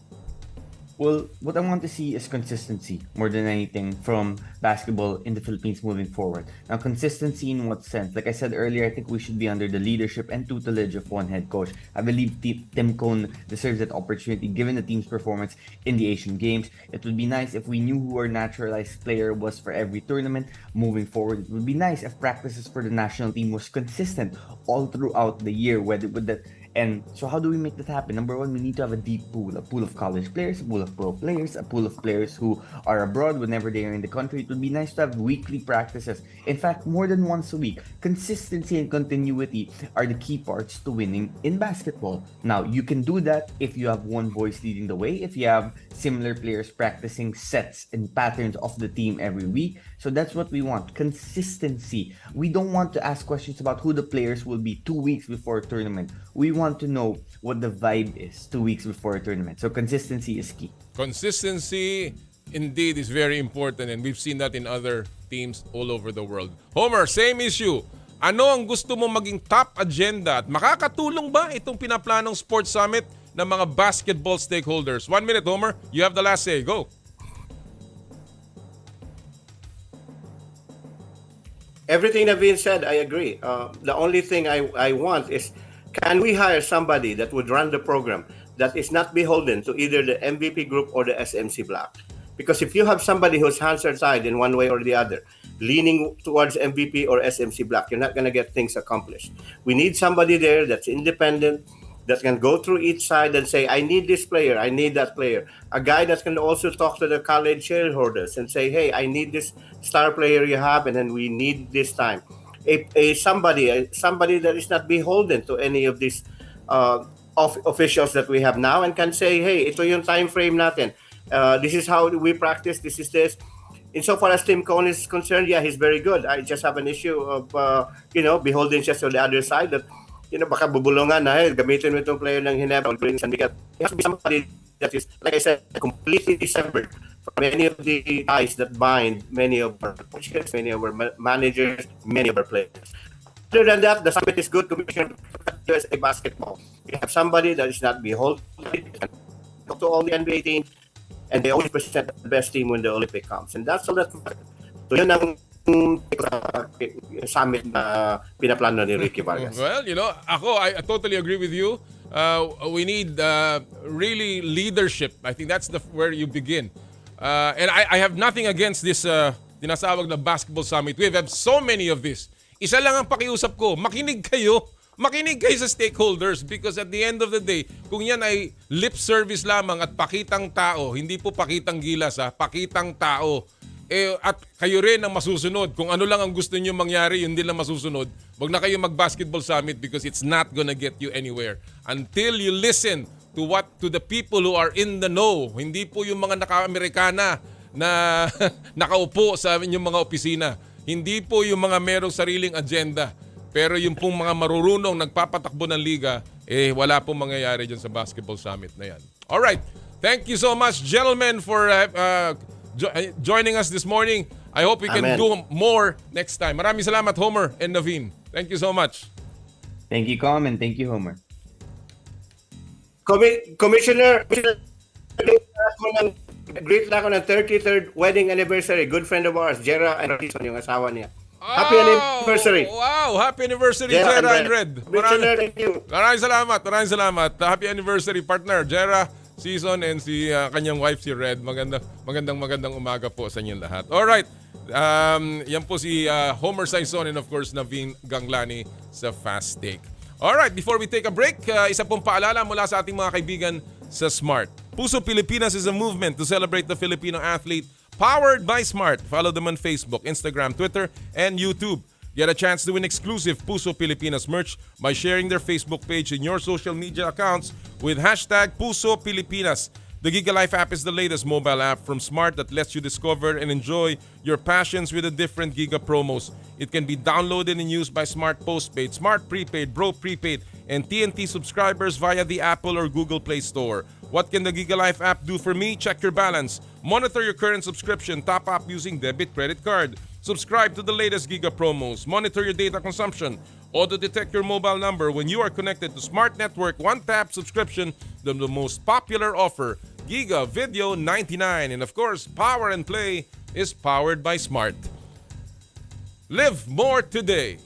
Well, what I want to see is consistency more than anything from basketball in the Philippines moving forward. Now, consistency in what sense? Like I said earlier, I think we should be under the leadership and tutelage of one head coach. I believe Tim Cone deserves that opportunity given the team's performance in the Asian Games. It would be nice if we knew who our naturalized player was for every tournament moving forward. It would be nice if practices for the national team was consistent all throughout the year, and so how do we make that happen? Number one, we need to have a deep pool, a pool of college players, a pool of pro players, a pool of players who are abroad whenever they are in the country. It would be nice to have weekly practices. In fact, more than once a week. Consistency and continuity are the key parts to winning in basketball. Now, you can do that if you have one voice leading the way, if you have similar players practicing sets and patterns of the team every week. So that's what we want, consistency. We don't want to ask questions about who the players will be 2 weeks before a tournament. We want to know what the vibe is 2 weeks before a tournament. So consistency is key. Consistency indeed is very important and we've seen that in other teams all over the world. Homer, same issue. Ano ang gusto mo maging top agenda at makakatulong ba itong pinaplanong sports summit ng mga basketball stakeholders? 1 minute, Homer. You have the last say. Go. Everything Naveen said, I agree. The only thing I want is, can we hire somebody that would run the program that is not beholden to either the MVP group or the SMC block? Because if you have somebody whose hands are tied in one way or the other, leaning towards MVP or SMC block, you're not going to get things accomplished. We need somebody there that's independent, that can go through each side and say, I need this player, I need that player. A guy that can also talk to the college shareholders and say, hey, I need this star player you have, and then we need this time. Somebody that is not beholden to any of these officials that we have now and can say, hey, ito yung time frame natin. This is how we practice, this is this. Insofar as Tim Cone is concerned, yeah, he's very good. I just have an issue of, beholden just to the other side that, baka bubulungan na, gamitin mo itong player ng Ginebra or San Miguel. It has to be somebody that is, like I said, completely severed from many of the ties that bind many of our coaches, many of our managers, many of our players. Other than that, the summit is good. Commission USA Basketball. You have somebody that is not beholden to all the NBA teams, and they always present the best team when the Olympic comes. And that's all that matters. So yun ang summit na pinaplano ni Ricky Vargas. Well, I totally agree with you. We need really leadership. I think that's where you begin. And I have nothing against this tinasawag na basketball summit. We have so many of this. Isa lang ang pakiusap ko, makinig kayo sa stakeholders because at the end of the day, kung yan ay lip service lamang at pakitang tao, hindi po pakitang gilas, pakitang tao, at kayo rin ang masusunod. Kung ano lang ang gusto niyo mangyari, yun din lang masusunod. Wag na kayo mag-basketball summit because it's not gonna get you anywhere. Until you listen to the people who are in the know. Hindi po yung mga naka-Amerikana na nakaupo sa inyong mga opisina. Hindi po yung mga merong sariling agenda. Pero yung pong mga marurunong nagpapatakbo ng liga, wala pong mangyayari dyan sa basketball summit na yan. Alright, thank you so much gentlemen for joining us this morning. I hope we can Amen. do more next time. Maraming salamat, Homer and Naveen. Thank you so much. Thank you, Com, and thank you, Homer. Commissioner, greet lang ako ng 33rd wedding anniversary. Good friend of ours, Jera and Rison, yung asawa niya. Happy anniversary. Wow, happy anniversary, Jera Jera and and Red. Commissioner, thank you. Maraming salamat. Happy anniversary, partner. Jera, Season, and si kanyang wife, si Red. Magandang umaga po sa inyong lahat. Alright, yan po si Homer Saison and of course, Naveen Ganglani sa Fast Take. Alright, before we take a break, isa pong paalala mula sa ating mga kaibigan sa Smart. Puso Pilipinas is a movement to celebrate the Filipino athlete powered by Smart. Follow them on Facebook, Instagram, Twitter, and YouTube. Get a chance to win exclusive Puso Pilipinas merch by sharing their Facebook page in your social media accounts with hashtag Puso Pilipinas. The Giga Life app is the latest mobile app from Smart that lets you discover and enjoy your passions with the different Giga promos. It can be downloaded and used by Smart Postpaid, Smart Prepaid, Bro Prepaid, and TNT subscribers via the Apple or Google Play Store. What can the Giga Life app do for me? Check your balance, monitor your current subscription, top up using debit credit card, subscribe to the latest Giga promos, monitor your data consumption, auto-detect your mobile number when you are connected to Smart Network, one-tap subscription, the most popular offer, Giga Video 99. And of course, Power and Play is powered by Smart. Live more today.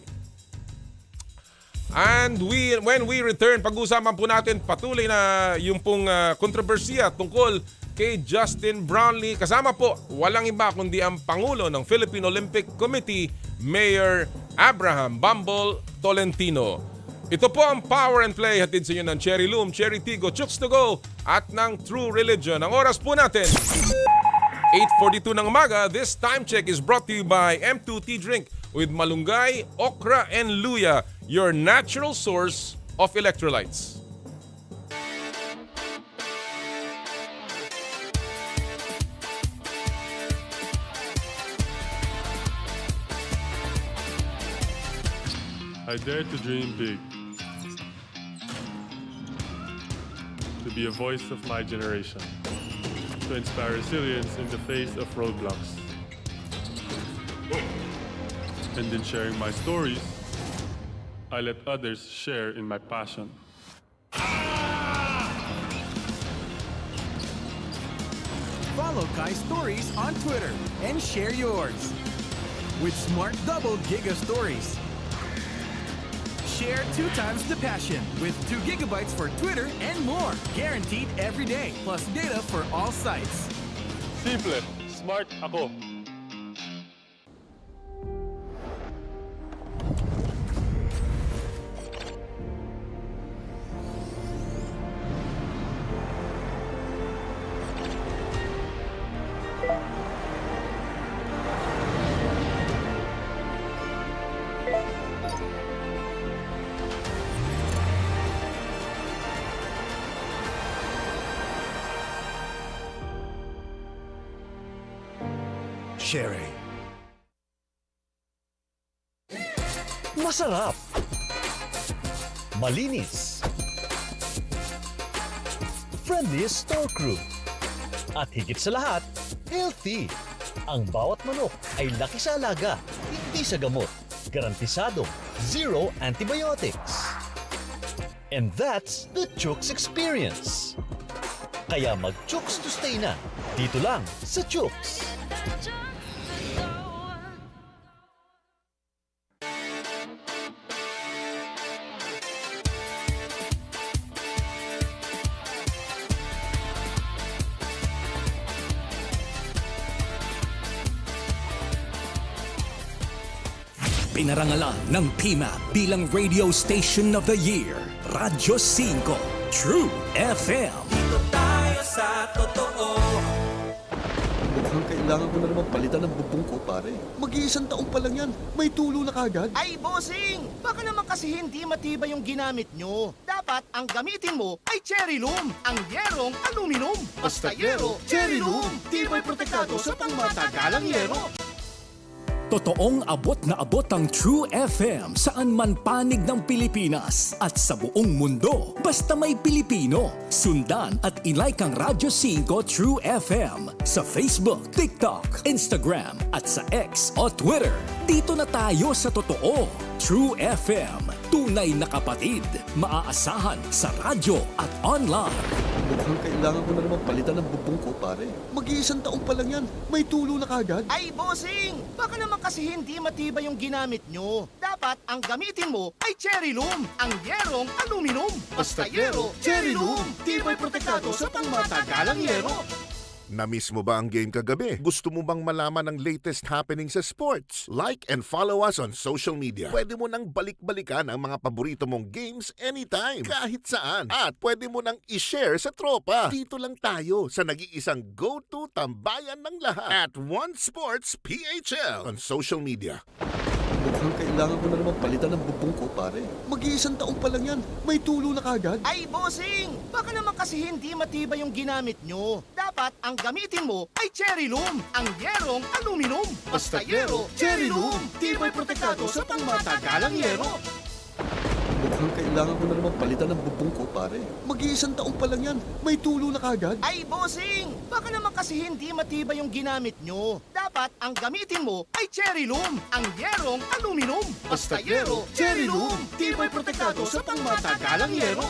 And when we return, pag-usapan po natin patuloy na yung pong kontrobersiya tungkol kay Justin Brownlee. Kasama po, walang iba kundi ang Pangulo ng Philippine Olympic Committee, Mayor Abraham Bumble Tolentino. Ito po ang Power and Play, hatid sa inyo ng Cherry Loom, Cherry Tigo, Chooks to Go at ng True Religion. Ang oras po natin, 8:42 ng umaga. This time check is brought to you by M2T Drink with malunggay, okra, and luya, your natural source of electrolytes. I dare to dream big, to be a voice of my generation, to inspire resilience in the face of roadblocks. And in sharing my stories, I let others share in my passion. Follow Kai's stories on Twitter and share yours. With Smart Double Giga Stories. Share 2 times the passion with 2 gigabytes for Twitter and more. Guaranteed every day, plus data for all sites. Simple, smart ako. Sharing. Masarap. Malinis. Friendly store crew. At higit sa lahat, healthy. Ang bawat manok ay laki sa alaga, hindi sa gamot. Garantisadong zero antibiotics. And that's the Chooks experience. Kaya mag-Chooks to stay na. Dito lang sa Chooks. Pinarangalan ng PMAP bilang Radio Station of the Year. Radyo 5, True FM. Dito tayo sa totoo. Mukhang kailangan ko na naman palitan ng bubong ko, pare. Mag-iisang taon pa lang yan. May tulo na kagad. Ay, bossing! Baka naman kasi hindi matibay yung ginamit nyo. Dapat ang gamitin mo ay Cherry Loom, ang yerong aluminum. Basta yero, Cherry Loom. Tibay protektado sa pangmatagalang yero. Totoong abot na abot ang True FM saan man panig ng Pilipinas at sa buong mundo. Basta may Pilipino. Sundan at ilike ang Radyo 5 True FM sa Facebook, TikTok, Instagram at sa X o Twitter. Dito na tayo sa totoo. True FM. Tunay na kapatid. Maaasahan sa radyo at online. Mukhang kailangan ko na naman palitan ng bubong ko, pare. Mag-iisang taong pa lang yan. May tulo na kagad. Ay, bossing! Baka naman kasi hindi matibay yung ginamit nyo. Dapat ang gamitin mo ay cherry loom, ang yerong aluminum. Basta yero, cherry loom. Tibay protektado sa pangmatagalang yero. Na-miss mo ba ang game kagabi? Gusto mo bang malaman ang latest happening sa sports? Like and follow us on social media. Pwede mo nang balik-balikan ang mga paborito mong games anytime, kahit saan. At pwede mo nang i-share sa tropa. Dito lang tayo sa nag-iisang go-to tambayan ng lahat at One Sports PHL on social media. Mukhang kailangan ko na naman palitan ng bubong ko, pare. Mag-iisang taong pa lang yan. May tulo na kagad. Ay, bossing! Baka naman kasi hindi matibay yung ginamit nyo. Dapat ang gamitin mo ay cherry loom, ang yerong aluminum. Basta yero, cherry loom. Tibay protektado sa pangmatagalang yero. Mukhang kailangan ko na naman palitan ng bubong ko, pare. Mag-iisang taong pa lang yan. May tulo na kagad. Ay, bossing! Baka naman kasi hindi matibay yung ginamit nyo. Dapat ang gamitin mo ay cherry loom, ang yerong aluminum. Basta yero, cherry loom. Tibay protektado sa pangmatagalang yero.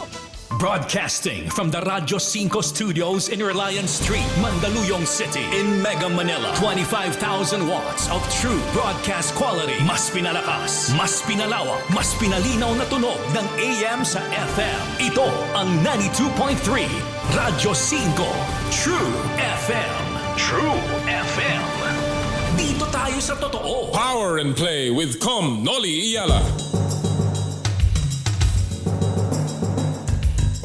Broadcasting from the Radyo 5 studios in Reliance Street, Mandaluyong City, in Mega Manila. 25,000 watts of true broadcast quality. Mas pinalakas, mas pinalawak, mas pinalinaw na tunog ng AM sa FM. Ito ang 92.3 Radyo 5 True FM. True FM. Dito tayo sa totoo. Power and Play with Noli, Eala.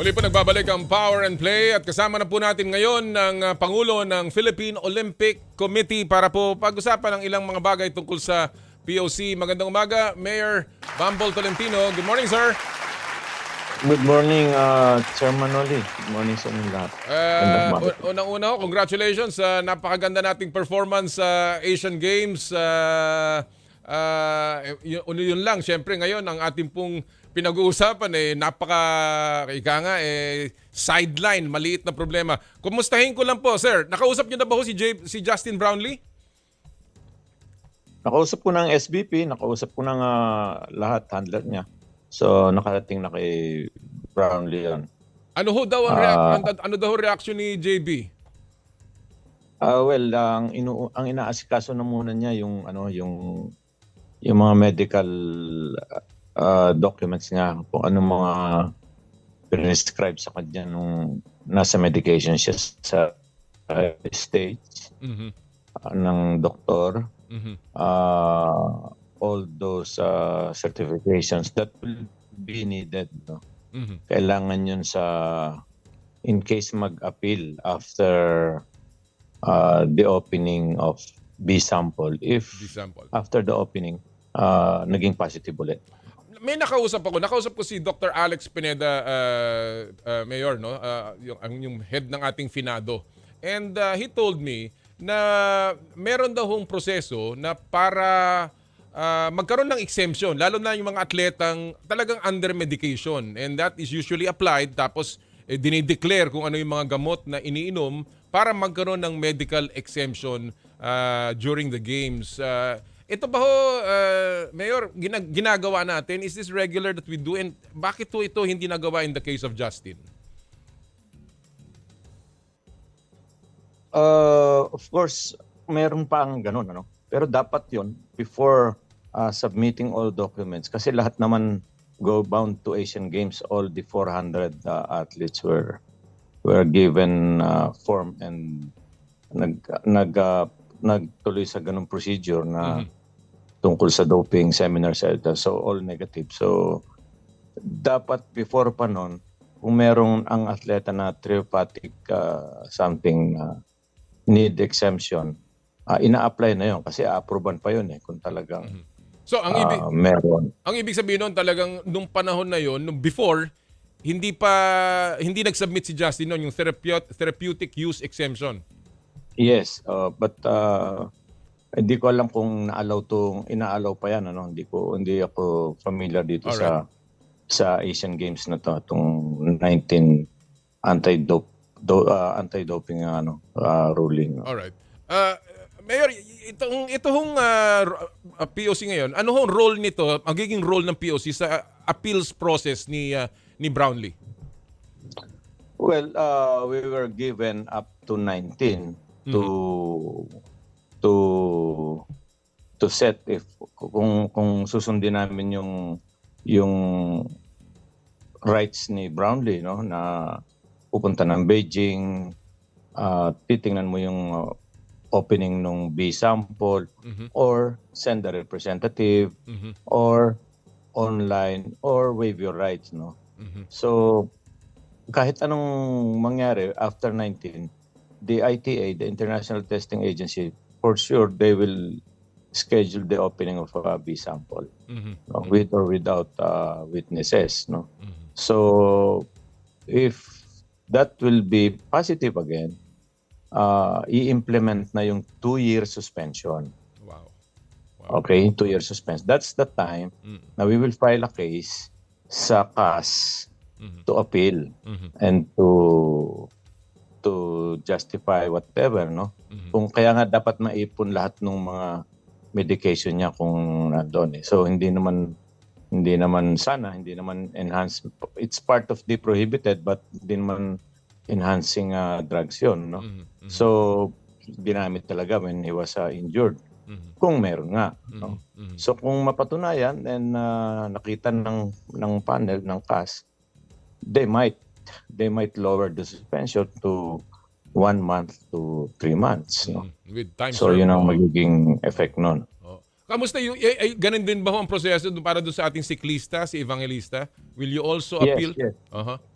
Muli po nagbabalik ang Power and Play at kasama na po natin ngayon ng Pangulo ng Philippine Olympic Committee para po pag-usapan ng ilang mga bagay tungkol sa POC. Magandang umaga, Mayor Bambol Tolentino. Good morning, sir. Good morning, Chairman Noli. Good morning sa inyo lahat. Unang-una, congratulations sa napakaganda nating performance sa Asian Games. Yun lang, syempre ngayon ang ating pong pinag-uusapan sideline, maliit na problema. Kumustahin ko lang po, sir. Nakausap niyo na ba si Justin Brownlee? Nakausap ko ng SBP, nakausap ko ng lahat, handler niya. So, nakarating na kay Brownlee yan. Ano daw ang reaction ni JB? Ang inaasikaso na muna niya yung mga medical documents nga, kung ano mga prescribe sa kanya nung nasa medication siya sa stage ng doktor. All those certifications that will be needed. No? Kailangan yun in case mag-appeal after the opening of B sample. If after the opening, naging positive ulit. May nakausap ko si Dr. Alex Pineda, Mayor, no? Yung head ng ating Finado. And he told me na meron daw hong proseso na para magkaroon ng exemption, lalo na yung mga atletang talagang under medication. And that is usually applied, tapos dinideclare kung ano yung mga gamot na iniinom para magkaroon ng medical exemption during the games. Ito ba ho, Mayor, ginagawa natin? Is this regular that we do? And bakit ito hindi nagawa in the case of Justin? Of course, meron pa ang ganun. Ano? Pero dapat yon before submitting all documents. Kasi lahat naman go bound to Asian Games. All the 400 athletes were given form and nagtuloy sa ganung procedure na tungkol sa doping seminars. So all negative. So dapat before pa nun, kung merong ang atleta na therapeutic something need exemption, ina-apply na yun kasi a-approvean pa yun kung talagang so meron. Ang ibig sabihin nun talagang nung panahon na yun, nung before, hindi nag-submit si Justin nun yung therapeutic use exemption. Yes, but Hindi ko alam kung inaalaw pa yan, ano. Hindi ako familiar dito Alright. sa Asian Games na to, itong 19 anti-doping ruling. Alright. Mayor, itong POC ngayon, ano hong role nito, magiging role ng POC sa appeals process ni Brownlee? Well, we were given up to 19 to set if kung susundin namin yung rights ni Brownlee, no, na pupunta ng Beijing, titingnan mo yung opening ng B sample, or send a representative, or online, or waive your rights, no. So kahit anong mangyari after 19, the ITA, the International Testing Agency, for sure they will schedule the opening of a B sample, no, with or without witnesses, no. So if that will be positive again, i-implement na yung 2-year suspension. Wow. Okay, 2-year suspension. That's the time na we will file a case sa CAS to appeal and to justify whatever, no. Kung kaya nga dapat maipon lahat ng mga medication niya kung nandoon eh. So hindi naman enhance. It's part of the prohibited, but hindi naman enhancing drugs yun, no. So ginamit talaga when he was injured, kung meron nga, no. So kung mapatunayan and nakita ng panel ng CAS, they might lower the suspension to 1 month to 3 months, no. With time So yun ang magiging effect nun. Kamusta yung ganun din ba ang proseso para doon sa ating siklista, si Evangelista? Will you also appeal? Yes.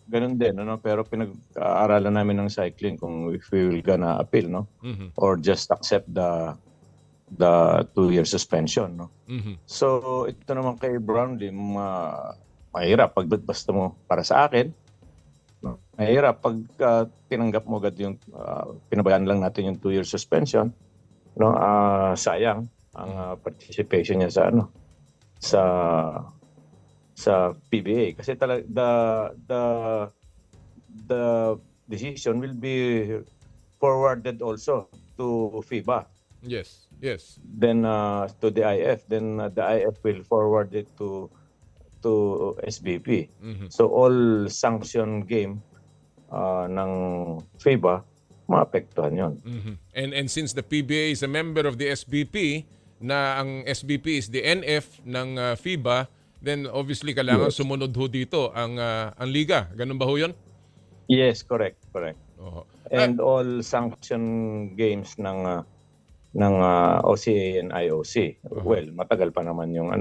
Ganun din, ano, pero pinag-aaralan namin ng cycling kung if we will gonna appeal, no, or just accept the 2-year suspension, no. So ito naman kay Brownlee, mahirap pag basta mo para sa akin, no? Mahirap pag tinanggap mo agad yung pinabayaan lang natin yung 2-year suspension, no. Sayang ang participation niya sa PBA kasi the decision will be forwarded also to FIBA. Yes. Then to the IF, then the IF will forward it to SBP. So all sanction game ng FIBA maapektuhan yon. And since the PBA is a member of the SBP, na ang SBP is the NF ng FIBA, then obviously kailangan sumunod ho dito ang liga. Ganun ba ho yun? Yes, correct. And all sanction games ng OCA and IOC. Well, matagal pa naman yung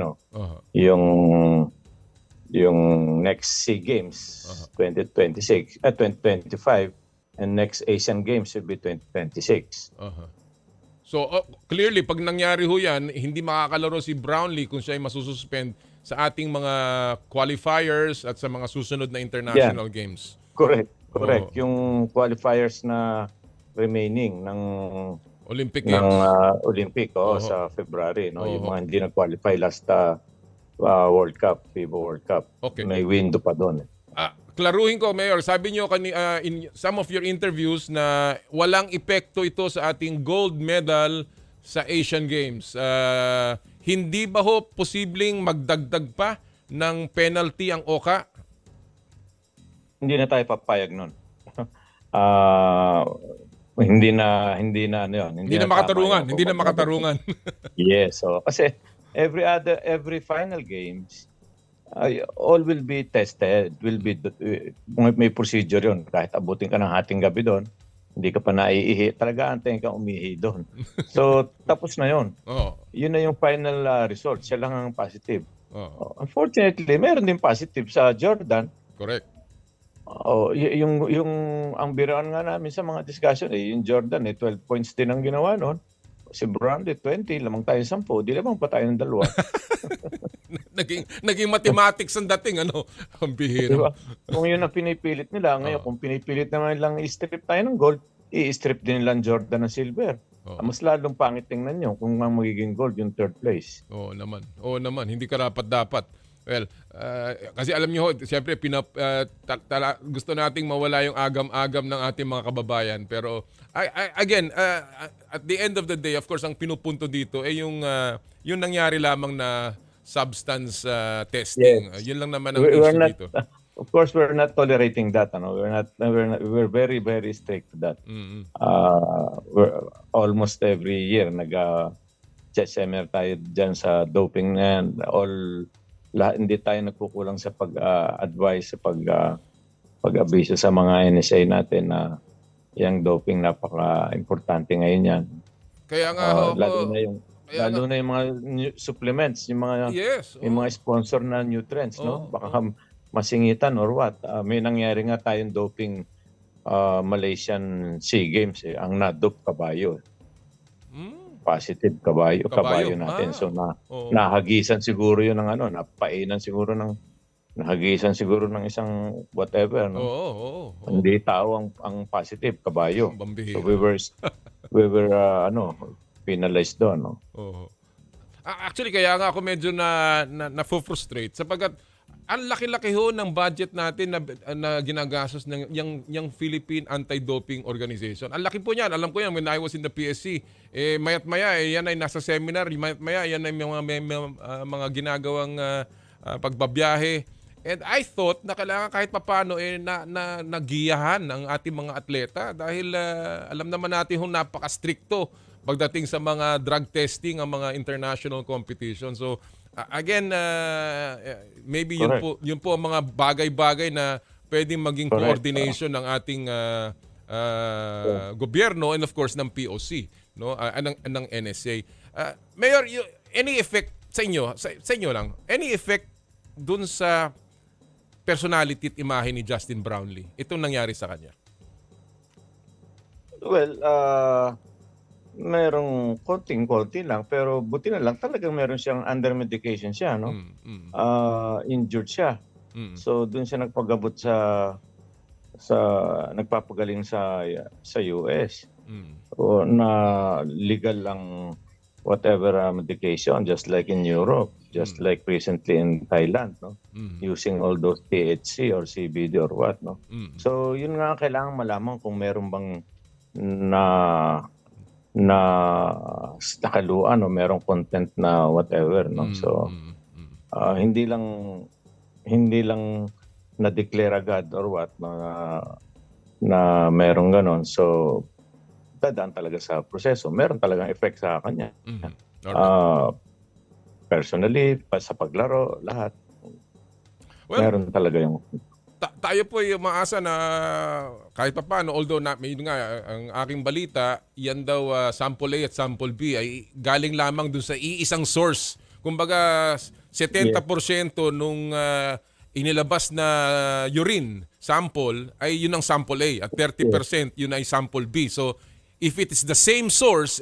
yung next SEA Games 2025 and next Asian Games will be 2026. So clearly pag nangyari ho yan, hindi makakalaro si Brownlee kung siya ay masususpend sa ating mga qualifiers at sa mga susunod na international games. Correct. Yung qualifiers na remaining ng Olympic Games. Olympic sa February, no. Yung mga hindi nag-qualify last World Cup, FIBA World Cup. Okay. May window pa doon. Klaruhin ko, Mayor, sabi niyo in some of your interviews na walang epekto ito sa ating gold medal sa Asian Games. Hindi ba ho posibleng magdagdag pa ng penalty ang OCA? Hindi na tayo papayag nun. Hindi na ano yun. Hindi na makatarungan. Yes, so kasi every final games all will be tested, may procedure yun. Kahit abutin ka ng hating gabi doon, hindi ka pa naiihi, talaga antayin ka umihi doon. So tapos na yun. Yun na yung final result, siya lang ang positive. Unfortunately, meron din positive sa Jordan. Correct. Yung ang biruan nga namin sa mga discussion, yung Jordan 12 points din ang ginawa noon. Si Brownlee 20, lamang tayo 10, di lamang pa tayo ng 2. naging mathematics ang dating, ang bihira. Diba? Kung yun ang pinipilit nila, ngayon kung pinipilit naman lang i-strip tayo ng gold, i-strip din nilang Jordan ng silver. Mas lalong pangit tingnan nyo kung ang magiging gold yung third place. Oo naman. Hindi karapat-dapat. Well, kasi alam niyo, siyempre, gusto nating mawala yung agam-agam ng ating mga kababayan. Pero, again, at the end of the day, of course, ang pinupunto dito ay yung nangyari lamang na substance testing. Yes. Yun lang naman ang issue dito. Of course, we're not tolerating that. We're very, very strict to that. We're almost every year nag-seminar tayo dyan sa doping na yan. Hindi tayo nagkukulang sa pag-advise, sa pag-abiso sa mga NSA natin na yung doping napaka-importante ngayon yan. Kaya nga, lalo na yung mga supplements, yung mga sponsor na nutrients, no? Baka masingitan or what. May nangyari nga tayong doping Malaysian SEA Games. Ang na-dope kabayo. Positive kabayo natin. So nahagisan siguro yun ng napainan siguro ng isang whatever. No? Hindi tao ang positive kabayo. So we were penalized doon. No? Actually, kaya nga ako medyo na-frustrate sapagkat ang laki-laki ho ng budget natin na ginagastos ng yung Philippine Anti-Doping Organization. Ang laki po niyan. Alam ko yan when I was in the PSC. Mayat-maya, yan ay nasa seminar. Mayat-maya, yan ay mga ginagawang pagbabiyahe. And I thought na kailangan kahit papano nagiyahan ang ating mga atleta dahil alam naman natin kung napaka-stricto pagdating sa mga drug testing, ang mga international competition. So, again, maybe yun po ang mga bagay-bagay na pwedeng maging coordination ng ating gobyerno and of course ng POC, no? Ng NSA. Mayor, any effect sa inyo lang, any effect dun sa personality at imahe ni Justin Brownlee itong nangyari sa kanya? Well, merong konting-konti lang pero buti na lang talagang meron siyang under medication siya, no? Injured siya. So doon siya nagpagabot sa nagpapagaling sa US. O na legal lang whatever medication just like in Europe, just like recently in Thailand, no? Using all those THC or CBD or what, no? So yun nga kailangan malaman kung meron bang nakaluan o merong content na whatever, no? So hindi lang na-declare agad or what na merong ganon. So dadaan talaga sa proseso. Meron talagang effect sa kanya. Personally, sa paglaro, lahat. Meron talaga yung tayo po ay umaasa na kahit pa paano, although may nga ang aking balita, yan daw sample A at sample B ay galing lamang dun sa iisang source. Kumbaga 70% nung inilabas na urine sample ay yun ang sample A at 30% yun ay sample B. So if it is the same source,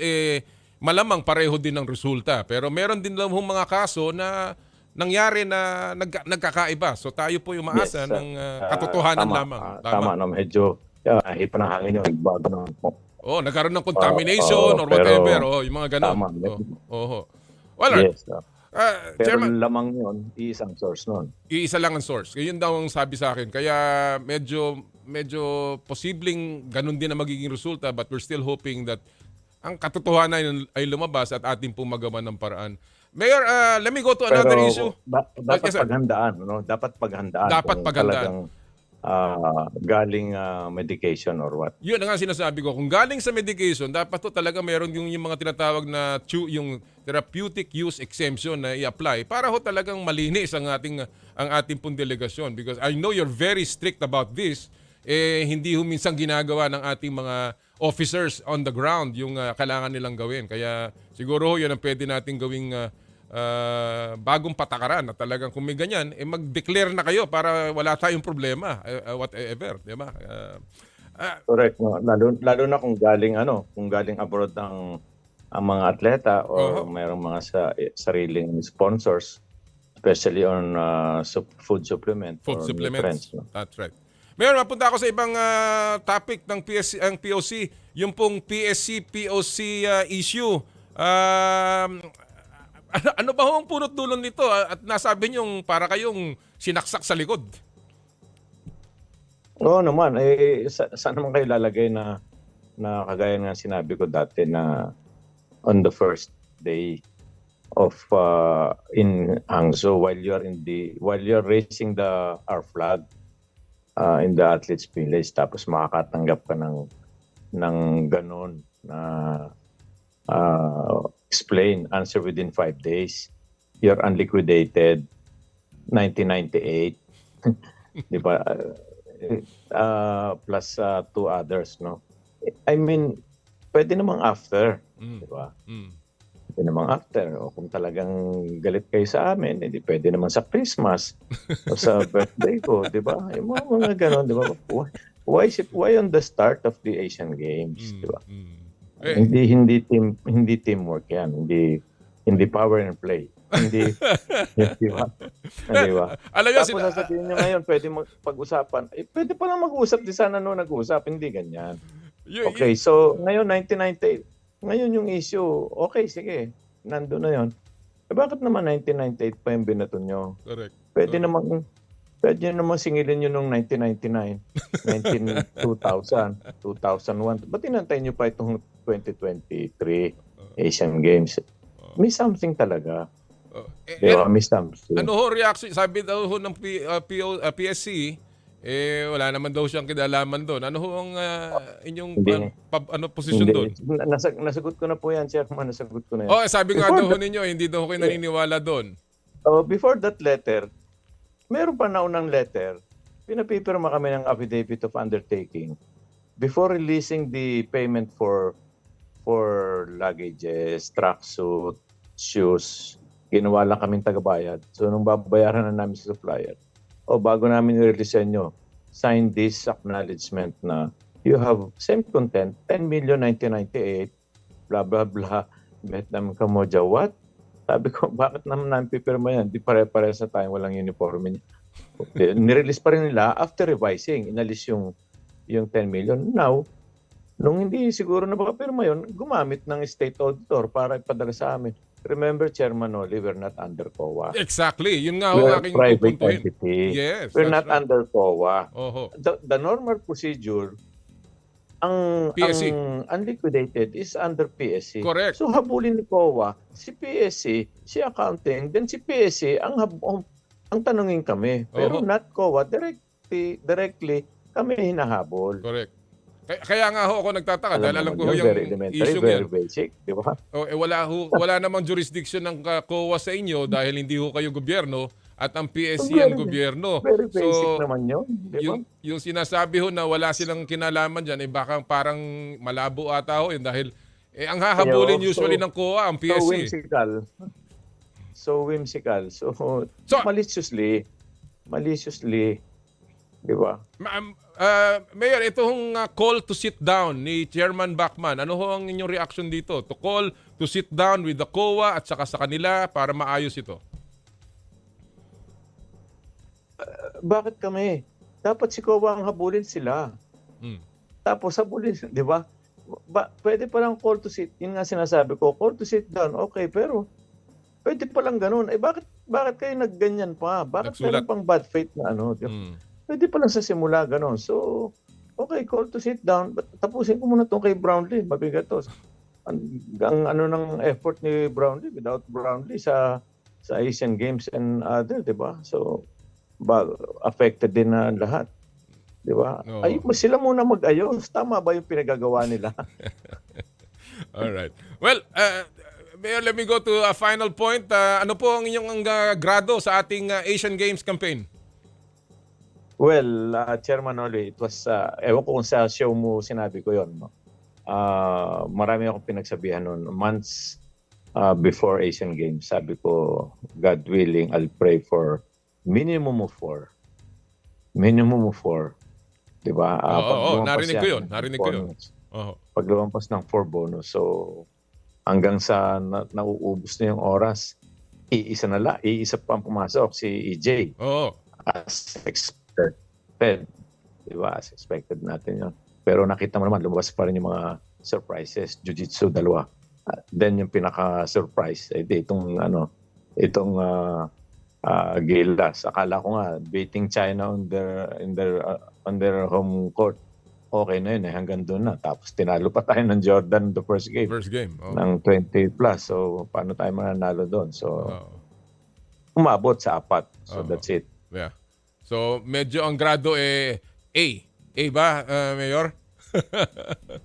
malamang pareho din ang resulta. Pero meron din lang mga kaso na nangyari na nagkakaiba. So tayo po yung maasa ng katotohanan lamang. Tama, no, medyo ipanahangin yung nagbago ng nagkaroon ng contamination or whatever. Yung mga ganun. Tama. Well, yes, pero Chairman, lamang yun, iisang source nun. Iisa lang ang source. Yun daw ang sabi sa akin. Kaya medyo posibleng ganun din ang magiging resulta but we're still hoping that ang katotohanan ay lumabas at ating pong magawa ng paraan. Mayor, let me go to another issue. Dapat paghandaan, no? Dapat paghandaan. Talagang galing medication or what. Yun ang sinasabi ko. Kung galing sa medication, dapat to talaga meron yung mga tinatawag na yung therapeutic use exemption na i-apply para ho talagang malinis ang ating pong delegasyon. Because I know you're very strict about this. Hindi ho minsan ginagawa ng ating mga officers on the ground yung kailangan nilang gawin. Kaya siguro ho yun ang pwede nating gawing bagong patakaran na talagang kung may ganyan, mag-declare na kayo para wala tayong problema, whatever, di ba? Correct. No? Lalo na kung galing abroad ang mga atleta o mayroong mga sariling sponsors, especially on food supplement. Food supplements. No? That's right. Mayor, mapunta ako sa ibang topic ng ang POC, yung pong PSC-POC issue. Ano ba ho ang punot dulo nito? At nasabi niyong para kayong sinaksak sa likod. Oo naman, saan naman kayo lalagay na kagaya nga sinabi ko dati na on the first day of in Hangzhou while you're raising our flag in the athletes village, tapos makakatanggap ka ng ganon na explain, answer within 5 days. You're unliquidated, 1998. Di ba? Plus 2 others, no? I mean, pwede namang after. Di ba? Pwede namang after. O kung talagang galit kayo sa amin, hindi pwede naman sa Christmas o sa birthday ko, di ba? Yung mga ganon, di ba? Why on the start of the Asian Games, di ba? Hindi teamwork yan. Hindi power and play. Hindi, di ba? Di ba? Tapos sasabihin nyo ngayon, pwede pag-usapan. Pwede pa lang mag-usap, di sana nag-usap. Hindi ganyan. Okay, so ngayon 1998. Ngayon yung issue, okay, sige, nandun na yon. Bakit naman 1998 pa yung binato nyo? Correct. Pwede naman singilin nyo nung 1999, 2000, 2001. Ba't inantay nyo pa itong 2023 Asian Games? May something talaga. Diba? May something. Ano ho reaction? Sabi daw ho ng PSC, wala naman daw siyang kinalaman doon. Ano ho ang inyong posisyon doon? Nasagot ko na po yan, Chairman. Nasagot ko na yan. Sabi nga daw ninyo, hindi daw kayo naniniwala doon. Before that letter, meron pa naunang letter. Pinapipirma kami ng affidavit of undertaking before releasing the payment for luggages, tracksuit, shoes. Ginawa lang kaming tagabayad. So nung babayaran na namin sa supplier, bago namin i-release nyo, sign this acknowledgement na you have same content, 10,1998, blah, blah, blah, Vietnam Cambodia. What? Sabi ko, bakit naman namin pipirma yan? Di pare-pares na tayo, walang uniforme niya. Nirelease pa rin nila after revising. Inalis yung 10 million. Now, nung hindi siguro na makapirma yun, gumamit ng state auditor para ipadala sa amin. Remember, Chairman Noli, we're not under COA. Exactly. Yun nga ho We're aking a private pupuntuhin. entity. Yes, we're not right. under COA. Oho. The normal procedure, ang PSC. unliquidated is under PSC. Correct. So habulin ni COA, si PSC, si accounting, then si PSC, ang tanungin kami. Pero not COA, directly kami hinahabol. Correct. Kaya nga ho ako nagtataka dahil alam ko yung issue very yan. basic, di ba? Wala namang jurisdiction ng COA sa inyo dahil hindi ho kayo gobyerno at ang PSC ang gobyerno. Very basic naman yun, di ba? Yung sinasabi ho na wala silang kinalaman dyan, baka parang malabo ata ho yun dahil ang hahabulin usually ng COA ang PSC. So whimsical. So maliciously, di ba? Mayor, itong call to sit down ni Chairman Bachman, ano ho ang inyong reaction dito? To call to sit down with the COA at saka sa kanila para maayos ito? Bakit kami? Dapat si COA ang habulin sila. Tapos habulin, di ba? Pwede palang call to sit, yun nga sinasabi ko, call to sit down, okay, pero pwede palang ganun. Bakit kayo nagganyan pa? Bakit kayo pang bad faith na ano? Pwede pa lang sa simula, gano'n. So, okay, call to sit down. But tapusin ko muna itong kay Brownlee. Mabigat to. Ang ano ng effort ni Brownlee, without Brownlee sa Asian Games and other, di ba? So, affected din na lahat. Di ba? Sila muna mag-ayos. Tama ba yung pinagagawa nila? Alright. Well, Mayor, let me go to a final point. Ano po ang inyong grado sa ating Asian Games campaign? Well, Chairman Noli, it was, ewan ko kung sa show mo sinabi ko yon. No? Marami akong pinagsabihan noon. Months before Asian Games, sabi ko, God willing, I'll pray for minimum of 4. Minimum of 4. Diba? Narinig ko yun. Pag lumampas ng 4 bonus. So, hanggang sa nauubos na yung oras, iisa pa ang pumasok, si EJ. Oo. As expected. di ba? As expected natin yun. Pero nakita mo naman, lumabas pa rin yung mga surprises. Jiu-jitsu, dalawa. Then yung pinaka-surprise, itong Gilas. Akala ko nga, beating China on their home court. Okay na yun hanggang doon na. Tapos tinalo pa tayo ng Jordan the first game. Ng 20 plus. So, paano tayo mananalo doon? So, umabot sa 4. So, that's it. Yeah. So, medyo ang grado A. A ba, Mayor?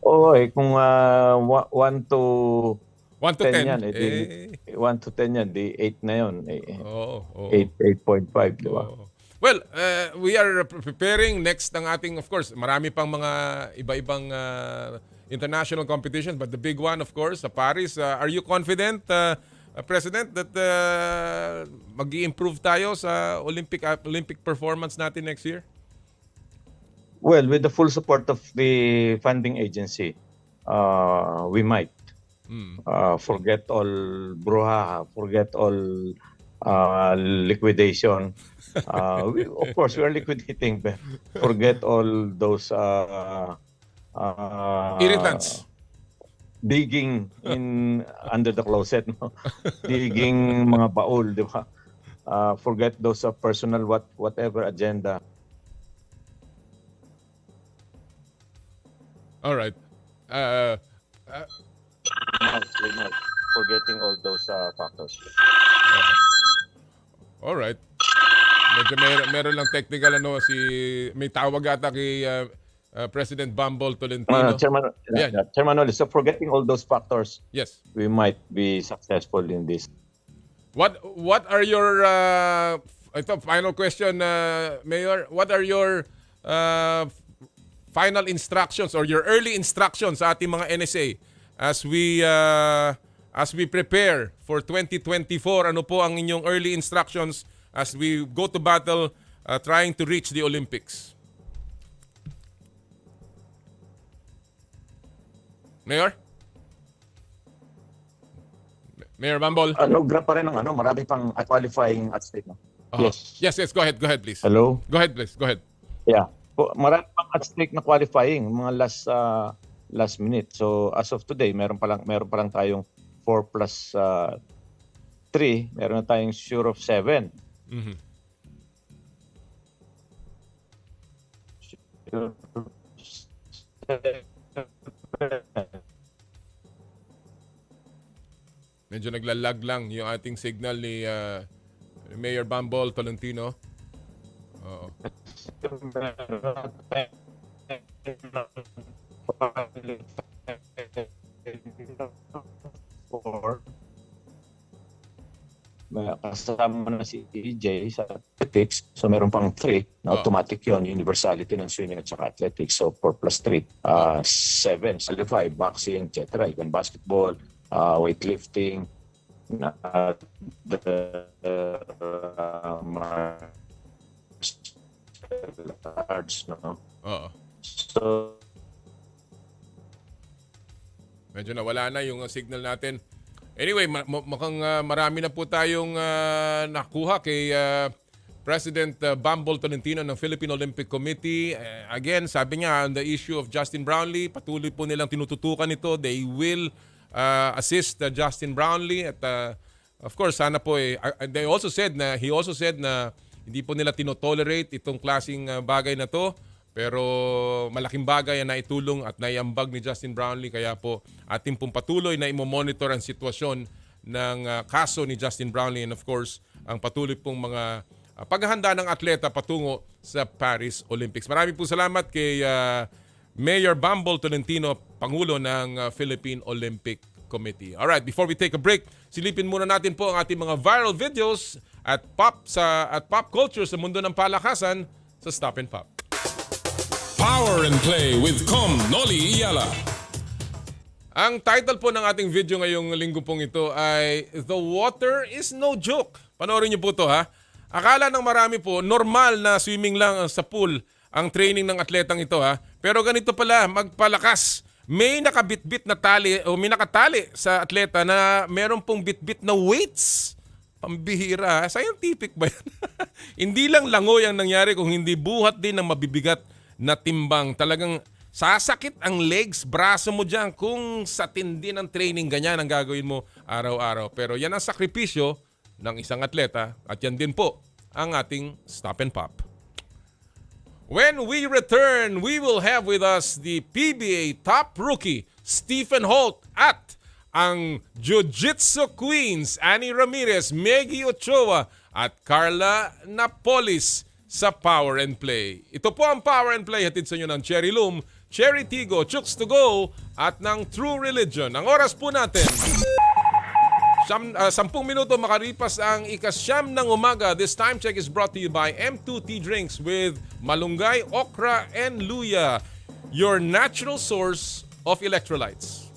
Oo, kung 1 to 10 yan, 1 to 10 yan, di 8 na yun. 8.5, di ba? Well, we are preparing next ang ating, of course, marami pang mga iba-ibang international competitions, but the big one, of course, sa Paris. Are you confident, President, that mag-i-improve tayo sa Olympic performance natin next year? Well, with the full support of the funding agency, we might. Forget all brouhaha, forget all liquidation. Of course, we are liquidating, but forget all those irritants. Digging in under the closet, no? Digging mga baul, di ba? Forget those personal whatever agenda. All right. Forgetting all those factors. All right. Medyo meron lang technical may tawag ata kay President Bumble Tolentino. Chairman Noli, so forgetting all those factors, yes, we might be successful in this. What are your final question, Mayor? What are your final instructions or your early instructions sa ating mga NSA as we prepare for 2024? Ano po ang inyong early instructions as we go to battle trying to reach the Olympics? Mayor? Mayor Bambol? Grab pa rin ng marami pang qualifying at stake. No? Yes. Yes, go ahead please. Hello? Go ahead please, go ahead. Yeah. Marami pang at stake na qualifying, mga last minute. So as of today, meron pa lang tayong 4 plus 3, meron na tayong sure of 7. Mm-hmm. Medyo naglalag lang yung ating signal ni Mayor Bumble Tolentino. Oo. Kasama na si EJ sa athletics. So meron pang 3 na automatic yon, universality ng swimming at saka athletics. So 4 plus 3, 7, 5, boxing, etc. Even basketball, weightlifting, arts, no? Oo. So medyo nawala na yung signal natin. Anyway, mukhang marami na po tayong nakuha kay President Bumble Tolentino ng Philippine Olympic Committee. Again, sabi niya on the issue of Justin Brownlee, patuloy po nilang tinututukan ito. They will assist Justin Brownlee at of course, sana po he also said na hindi po nila tinotolerate itong klaseng bagay na to. Pero malaking bagay ang naitulong at naiambag ni Justin Brownlee. Kaya po ating pong patuloy na imomonitor ang sitwasyon ng kaso ni Justin Brownlee and of course ang patuloy pong mga paghahanda ng atleta patungo sa Paris Olympics. Maraming po salamat kay Mayor Bumble Tolentino, Pangulo ng Philippine Olympic Committee. Alright, before we take a break, silipin muna natin po ang ating mga viral videos at pop culture sa mundo ng palakasan sa Stop and Pop. Power and Play with Noli, Eala. Ang title po ng ating video ngayong linggo pong ito ay The Water is No Joke. Panoorin niyo po ito ha. Akala ng marami po, normal na swimming lang sa pool ang training ng atletang ito ha. Pero ganito pala, magpalakas. May nakabitbit na tali o may nakatali sa atleta na meron pong bitbit na weights. Pambihira. Scientific ba yan? Hindi lang langoy ang nangyari kung hindi buhat din ng mabibigat na timbang. Talagang sasakit ang legs, braso mo dyan kung sa tindi ng training ganyan ang gagawin mo araw-araw. Pero yan ang sakripisyo ng isang atleta at yan din po ang ating Stop and Pop. When we return, we will have with us the PBA top rookie, Stephen Holt, at ang Jiu-Jitsu Queens, Annie Ramirez, Meggy Ochoa, at Carla Napolis sa Power and Play. Ito po ang Power and Play, hatid sa inyo ng Cherry Loom, Cherry Tigo, Chooks to Go, at ng True Religion. Ang oras po natin, 10 minuto makaripas ang ikasyam ng umaga. This time check is brought to you by M2T Drinks with malunggay, okra, and luya, your natural source of electrolytes.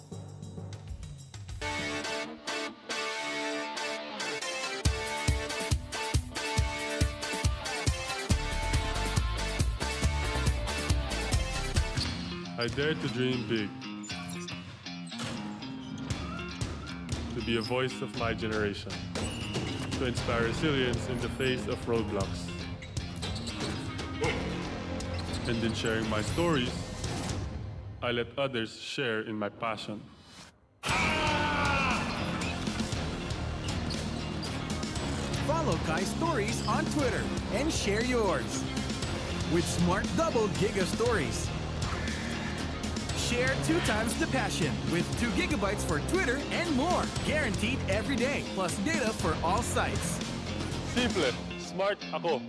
I dare to dream big. To be a voice of my generation. To inspire resilience in the face of roadblocks. And in sharing my stories, I let others share in my passion. Follow Kai's stories on Twitter and share yours. With Smart Double Giga Stories. Share 2 times the passion with 2 gigabytes for Twitter and more. Guaranteed every day, plus data for all sites. Simple, smart ako.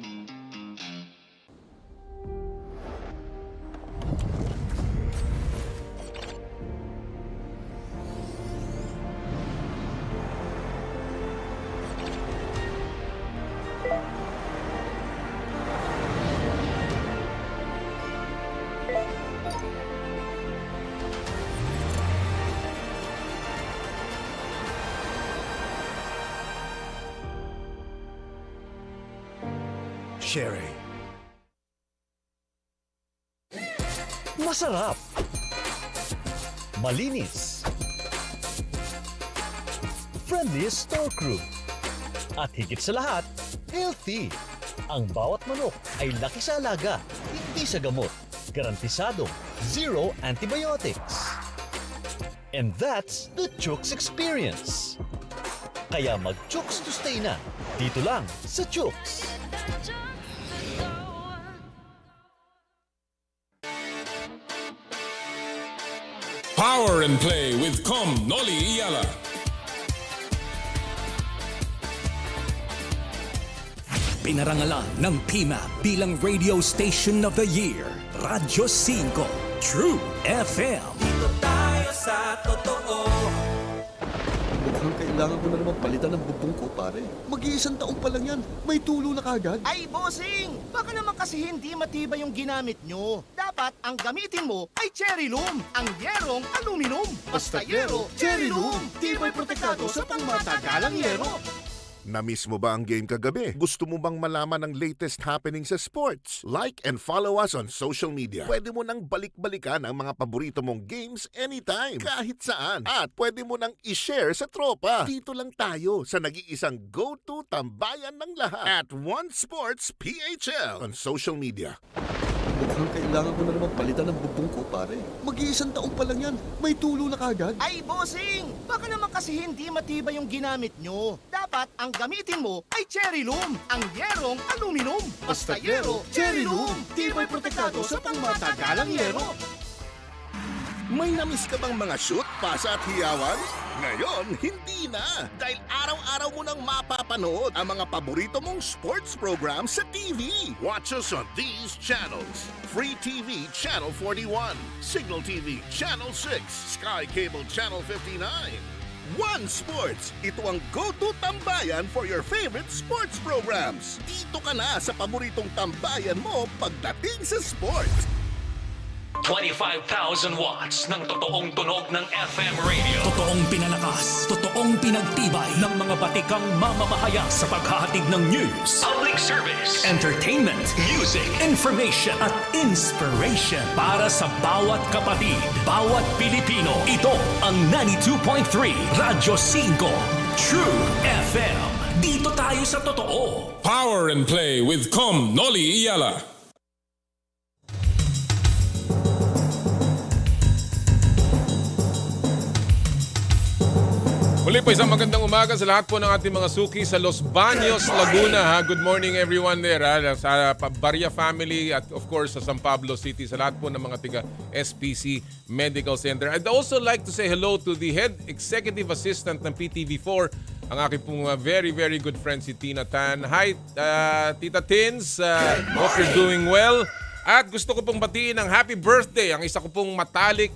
Sherry. Masarap. Malinis. Friendliest store crew. At higit sa lahat, healthy. Ang bawat manok ay laki sa alaga, hindi sa gamot. Garantisado, zero antibiotics. And that's the Chooks experience. Kaya mag-Chooks to stay na. Dito lang sa Chooks. Power and Play with Noli, Eala. Pinarangalan ng PMAP bilang Radio Station of the Year, Radyo 5, True FM. Dito tayo sa totoo. Mukhang kailangan ko na naman palitan ng bubong ko, pare. Mag-iisang taon pa lang yan. May tulo na kagad. Ay, bossing! Baka naman kasi hindi matibay yung ginamit nyo. Dapat ang gamitin mo ay Cherry Loom, ang yerong aluminum. Basta yero, Cherry Loom. Tibay protektado sa pangmatagalang yero. Na-miss mo ba ang game kagabi? Gusto mo bang malaman ang latest happening sa sports? Like and follow us on social media. Pwede mo nang balik-balikan ang mga paborito mong games anytime, kahit saan. At pwede mo nang i-share sa tropa. Dito lang tayo sa nag-iisang go-to tambayan ng lahat at One Sports PHL on social media. Mukhang kailangan ko na naman palitan ng bubong ko, pare. Mag-iisang taon pa lang yan. May tulo na kagad. Ay, bossing! Baka naman kasi hindi matibay yung ginamit nyo. Dapat ang gamitin mo ay Cherry Loom, ang yerong aluminum. Basta yero, Cherry Loom. Tibay protektado sa pangmatagalang yero. May namiss ka bang mga shoot, pasa at hiyawan? Ngayon, hindi na! Dahil araw-araw mo nang mapapanood ang mga paborito mong sports program sa TV. Watch us on these channels. Free TV Channel 41, Signal TV Channel 6, Sky Cable Channel 59. One Sports! Ito ang go-to tambayan for your favorite sports programs. Dito ka na sa paboritong tambayan mo pagdating sa sports. 25,000 watts ng totoong tunog ng FM radio. Totoong pinalakas, totoong pinagtibay ng mga batikang mamamahaya sa paghahatid ng news, public service, entertainment, music, information at inspiration para sa bawat kapatid, bawat Pilipino. Ito ang 92.3 Radyo 5 True FM. Dito tayo sa totoo. Power and Play with Noli, Eala. Muli po isang magandang umaga sa lahat po ng ating mga suki sa Los Baños, Laguna. Ha? Good morning everyone there. Ha? Sa Barya family at of course sa San Pablo City. Sa lahat po ng mga tiga SPC Medical Center. I'd also like to say hello to the Head Executive Assistant ng PTV4, ang aking pong very, very good friend si Tina Tan. Hi, Tita Tins. Hope you're doing well. At gusto ko pong batiin ng happy birthday ang isa ko pong matalik.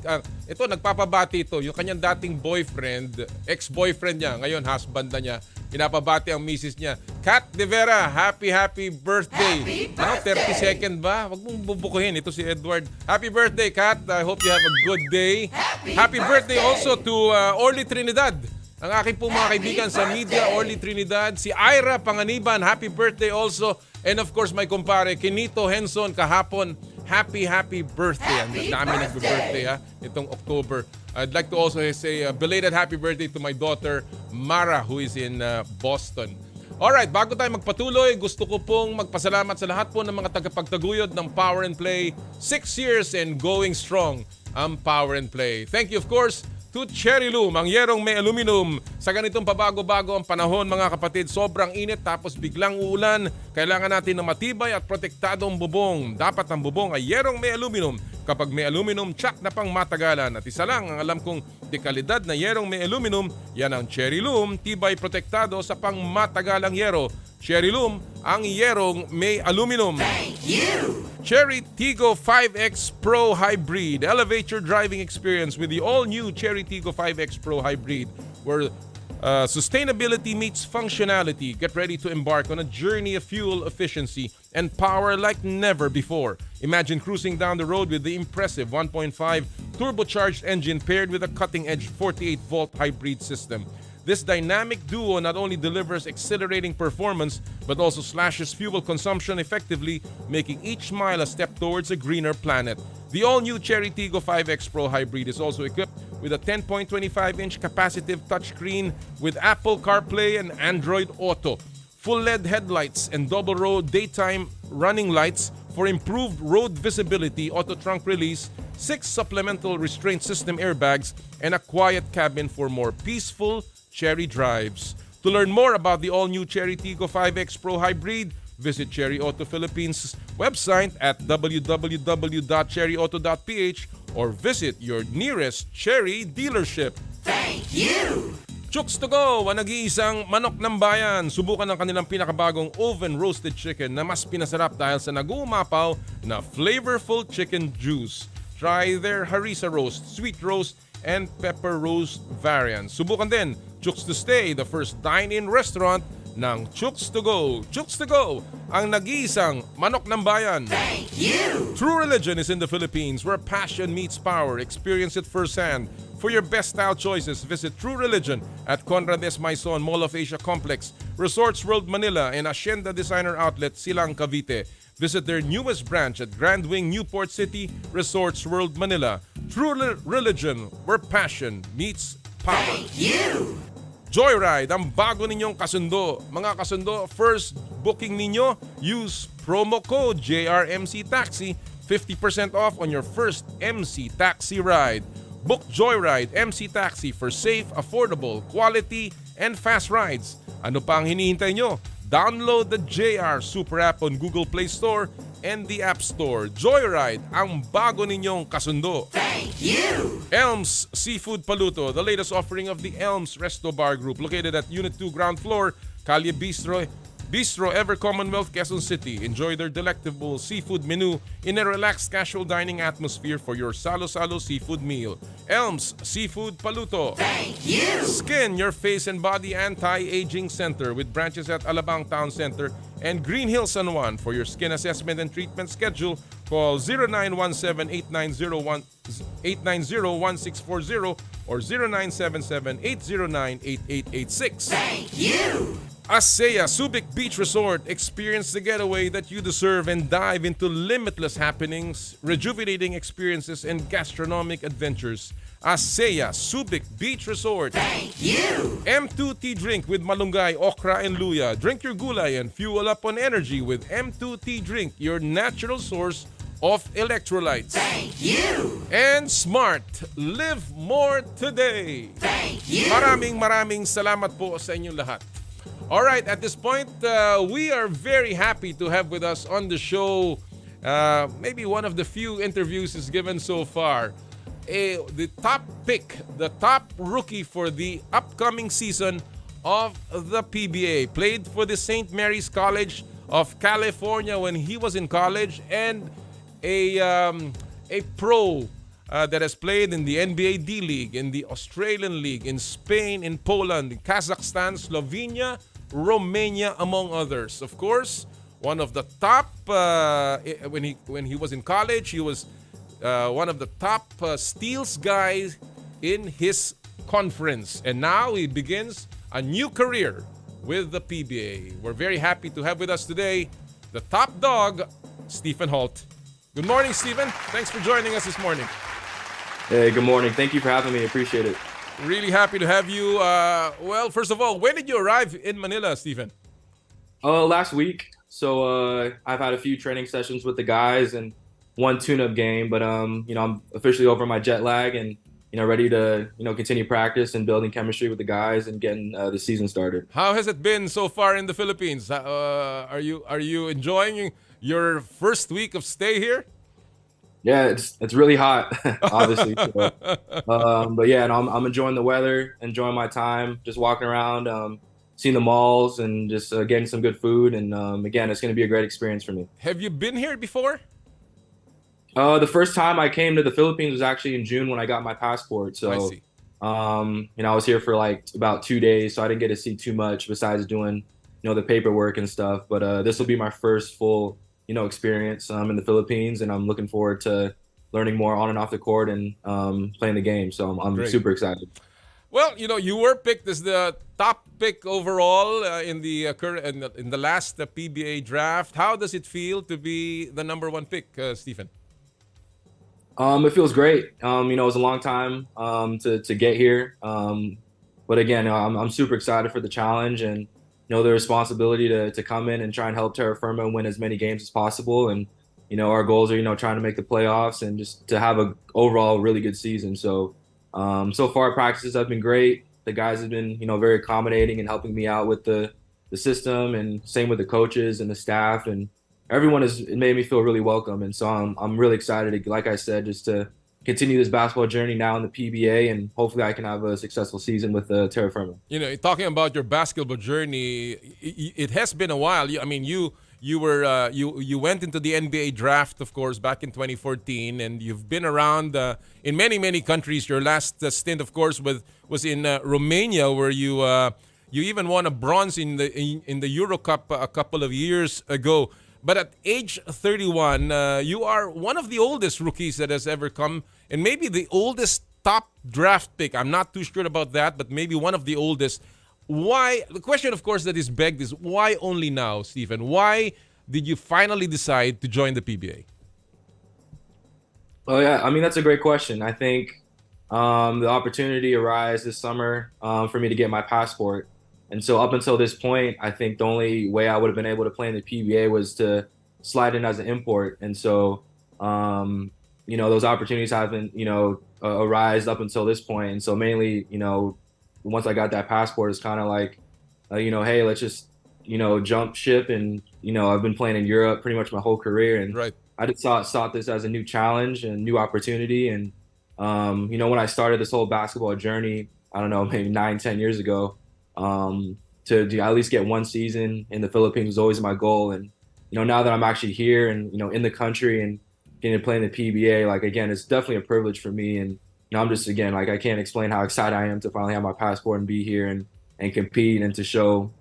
Ito, nagpapabati ito. Yung kanyang dating boyfriend, ex-boyfriend niya, ngayon husband na niya, pinapabati ang misis niya. Kat De Vera, happy birthday. Now, 30-second ba? Huwag mong bubukuhin. Ito si Edward. Happy birthday, Kat. I hope you have a good day. Happy birthday also to Orly Trinidad. Ang aking pong mga kaibigan sa media, Orly Trinidad. Si Ira Panganiban, happy birthday also. And of course, my kumpare, Kinito Henson, kahapon, happy birthday. Ang dami nag-birthday itong October. I'd like to also say a belated happy birthday to my daughter, Mara, who is in Boston. Alright, bago tayo magpatuloy, gusto ko pong magpasalamat sa lahat po ng mga tagapagtaguyod ng Power and Play. 6 years and going strong ang Power and Play. Thank you, of course, to Cherry Loom, ang yerong may aluminum. Sa ganitong pabago-bago ang panahon, mga kapatid, sobrang init tapos biglang uulan. Kailangan natin ng matibay at protektadong bubong. Dapat ang bubong ay yerong may aluminum. Kapag may aluminum, tsak na pang matagalan. At isa lang ang alam kong dekalidad na yerong may aluminum, yan ang Cherry Loom, tibay protektado sa pang matagalang yero. Cherry Loom, ang yerong may aluminum. Thank you! Cherry Tiggo 5X Pro Hybrid. Elevate your driving experience with the all-new Cherry Tiggo 5X Pro Hybrid, where sustainability meets functionality. Get ready to embark on a journey of fuel efficiency and power like never before. Imagine cruising down the road with the impressive 1.5 turbocharged engine paired with a cutting-edge 48-volt hybrid system. This dynamic duo not only delivers exhilarating performance, but also slashes fuel consumption effectively, making each mile a step towards a greener planet. The all-new Cherry Tiggo 5X Pro Hybrid is also equipped with a 10.25-inch capacitive touchscreen with Apple CarPlay and Android Auto, full LED headlights and double-row daytime running lights for improved road visibility, auto trunk release, 6 supplemental restraint system airbags, and a quiet cabin for more peaceful Cherry drives. To learn more about the all-new Cherry Tiggo 5X Pro Hybrid, visit Cherry Auto Philippines website at www.cherryauto.ph or visit your nearest Cherry dealership. Thank you! Chooks to Go, ang nag-iisang manok ng bayan. Subukan ng kanilang pinakabagong oven-roasted chicken na mas pinasarap dahil sa nag-uumapaw na flavorful chicken juice. Try their harissa roast, sweet roast, and pepper roast variants. Subukan din Chooks to Stay, the first dine-in restaurant ng Chooks to Go. Chooks to Go, ang nag-iisang manok ng bayan. Thank you! True Religion is in the Philippines, where passion meets power. Experience it firsthand. For your best style choices, visit True Religion at Conrad S. Maison Mall of Asia Complex, Resorts World Manila, and Hacienda Designer Outlet, Silang, Cavite. Visit their newest branch at Grand Wing, Newport City, Resorts World Manila. True Religion, where passion meets power. Thank you! Joyride, ang bago ninyong kasundo. Mga kasundo, first booking ninyo, use promo code JRMC Taxi, 50% off on your first MC Taxi ride. Book Joyride MC Taxi for safe, affordable, quality, and fast rides. Ano pa ang hinihintay nyo? Download the JR Super App on Google Play Store and the App Store. Joyride, ang bago ninyong kasundo. Thank you! Elms Seafood Paluto, the latest offering of the Elms Resto Bar Group, located at Unit 2 Ground Floor, Calle Bistro, Ever Commonwealth, Quezon City. Enjoy their delectable seafood menu in a relaxed casual dining atmosphere for your salo-salo seafood meal. Elms Seafood Paluto. Thank you! Skin Your Face and Body Anti-Aging Center with branches at Alabang Town Center and Green Hill San Juan. For your skin assessment and treatment schedule, call 0917-890-1640 or 0977-809-8886. Thank you! ASEA Subic Beach Resort. Experience the getaway that you deserve and dive into limitless happenings, rejuvenating experiences, and gastronomic adventures. ASEA Subic Beach Resort. Thank you! M2T Drink with malunggay, okra, and luya. Drink your gulay and fuel up on energy with M2T Drink, your natural source of electrolytes. Thank you! And Smart, live more today. Thank you! Maraming salamat po sa inyong lahat. Alright, at this point, we are very happy to have with us on the show, maybe one of the few interviews is given so far, the top pick, the top rookie for the upcoming season of the PBA. Played for the St. Mary's College of California when he was in college, and a pro that has played in the NBA D-League, in the Australian League, in Spain, in Poland, in Kazakhstan, Slovenia, Romania, among others. Of course, one of the top, when he was in college, he was one of the top steals guys in his conference. And now he begins a new career with the PBA. We're very happy to have with us today the top dog, Stephen Holt. Good morning, Stephen. Thanks for joining us this morning. Hey, good morning. Thank you for having me. Appreciate it. Really happy to have you. Well, first of all, when did you arrive in Manila, Stephen? Last week. So I've had a few training sessions with the guys and one tune-up game, but I'm officially over my jet lag and ready to continue practice and building chemistry with the guys and getting the season started. How has it been so far in the Philippines? Are you enjoying your first week of stay here? Yeah, it's really hot, obviously. But yeah, I'm enjoying the weather, enjoying my time, just walking around, seeing the malls, and just getting some good food. And again, it's going to be a great experience for me. Have you been here before? The first time I came to the Philippines was actually in June when I got my passport. So, I see. I was here for like about 2 days, so I didn't get to see too much besides doing, the paperwork and stuff. But this will be my first full experience in the Philippines, and I'm looking forward to learning more on and off the court and playing the game. So I'm super excited. Well, you were picked as the top pick overall in the last PBA draft. How does it feel to be the number one pick, Stephen? It feels great. It was a long time to get here, but again, I'm super excited for the challenge and the responsibility to come in and try and help Terra Firma win as many games as possible. And, our goals are, trying to make the playoffs and just to have a overall really good season. So, so far practices have been great. The guys have been, very accommodating and helping me out with the system, and same with the coaches and the staff, and everyone has made me feel really welcome. And so I'm really excited, like I said, just to continue this basketball journey now in the PBA, and hopefully I can have a successful season with Terra Firma. Talking about your basketball journey, it has been a while. You went into the NBA draft, of course, back in 2014, and you've been around in many countries. Your last stint, of course, was in Romania, where you even won a bronze in the Euro Cup a couple of years ago. But at age 31, you are one of the oldest rookies that has ever come, and maybe the oldest top draft pick. I'm not too sure about that, but maybe one of the oldest. Why? The question, of course, that is begged is, why only now, Stephen? Why did you finally decide to join the PBA? Oh, yeah. That's a great question. I think the opportunity arose this summer for me to get my passport. And so up until this point, I think the only way I would have been able to play in the PBA was to slide in as an import. And so, those opportunities haven't, arise up until this point. And so mainly, once I got that passport, it's kind of like, hey, let's just, jump ship. And, I've been playing in Europe pretty much my whole career. And right. I just sought this as a new challenge and new opportunity. And, when I started this whole basketball journey, I don't know, maybe 9-10 years ago, to at least get one season in the Philippines was always my goal. And, now that I'm actually here and, in the country and getting to play in the PBA, like, again, it's definitely a privilege for me. And, I'm just, again, like, I can't explain how excited I am to finally have my passport and be here and compete and to show,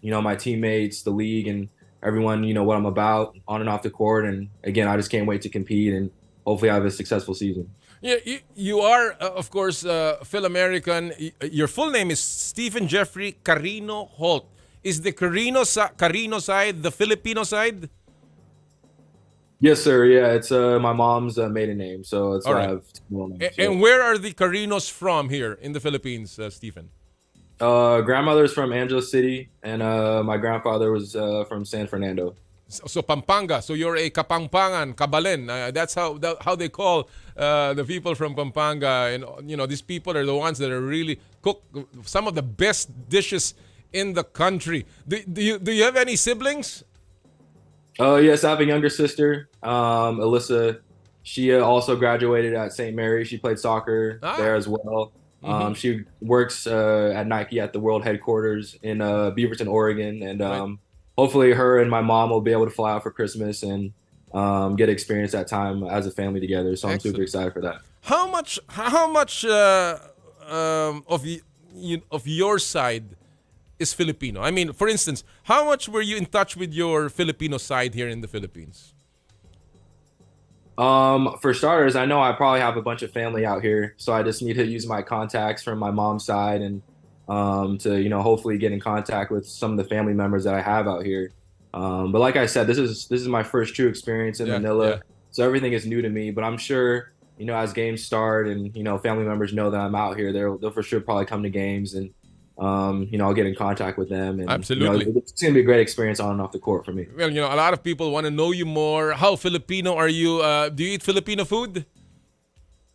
my teammates, the league, and everyone, what I'm about on and off the court. And again, I just can't wait to compete and hopefully have a successful season. Yeah, you are, of course, Phil-American. Your full name is Stephen Jeffrey Carino Holt. Is the Carino side the Filipino side? Yes, sir. Yeah, it's my mom's maiden name, so it's right. I have two names. And where are the Carinos from here in the Philippines, Stephen? Grandmother's from Angeles City, and my grandfather was from San Fernando. So Pampanga. So you're a Kapampangan, Kabalen. That's how they call the people from Pampanga. And these people are the ones that are really cook some of the best dishes in the country. Do you have any siblings? Yes, I have a younger sister, Alyssa. She also graduated at St. Mary's. She played soccer there as well. She works at Nike at the world headquarters in Beaverton, Oregon, and hopefully her and my mom will be able to fly out for Christmas and get experience that time as a family together. So I'm super excited for that. How much of your side is Filipino? I mean, for instance, how much were you in touch with your Filipino side here in the Philippines? For starters, I know I probably have a bunch of family out here, so I just need to use my contacts from my mom's side and to hopefully get in contact with some of the family members that I have out here. But like I said, this is my first true experience in Manila, so everything is new to me. But I'm sure as games start and family members know that I'm out here, they'll for sure probably come to games and I'll get in contact with them. And, absolutely, it's going to be a great experience on and off the court for me. Well, a lot of people want to know you more. How Filipino are you? Do you eat Filipino food?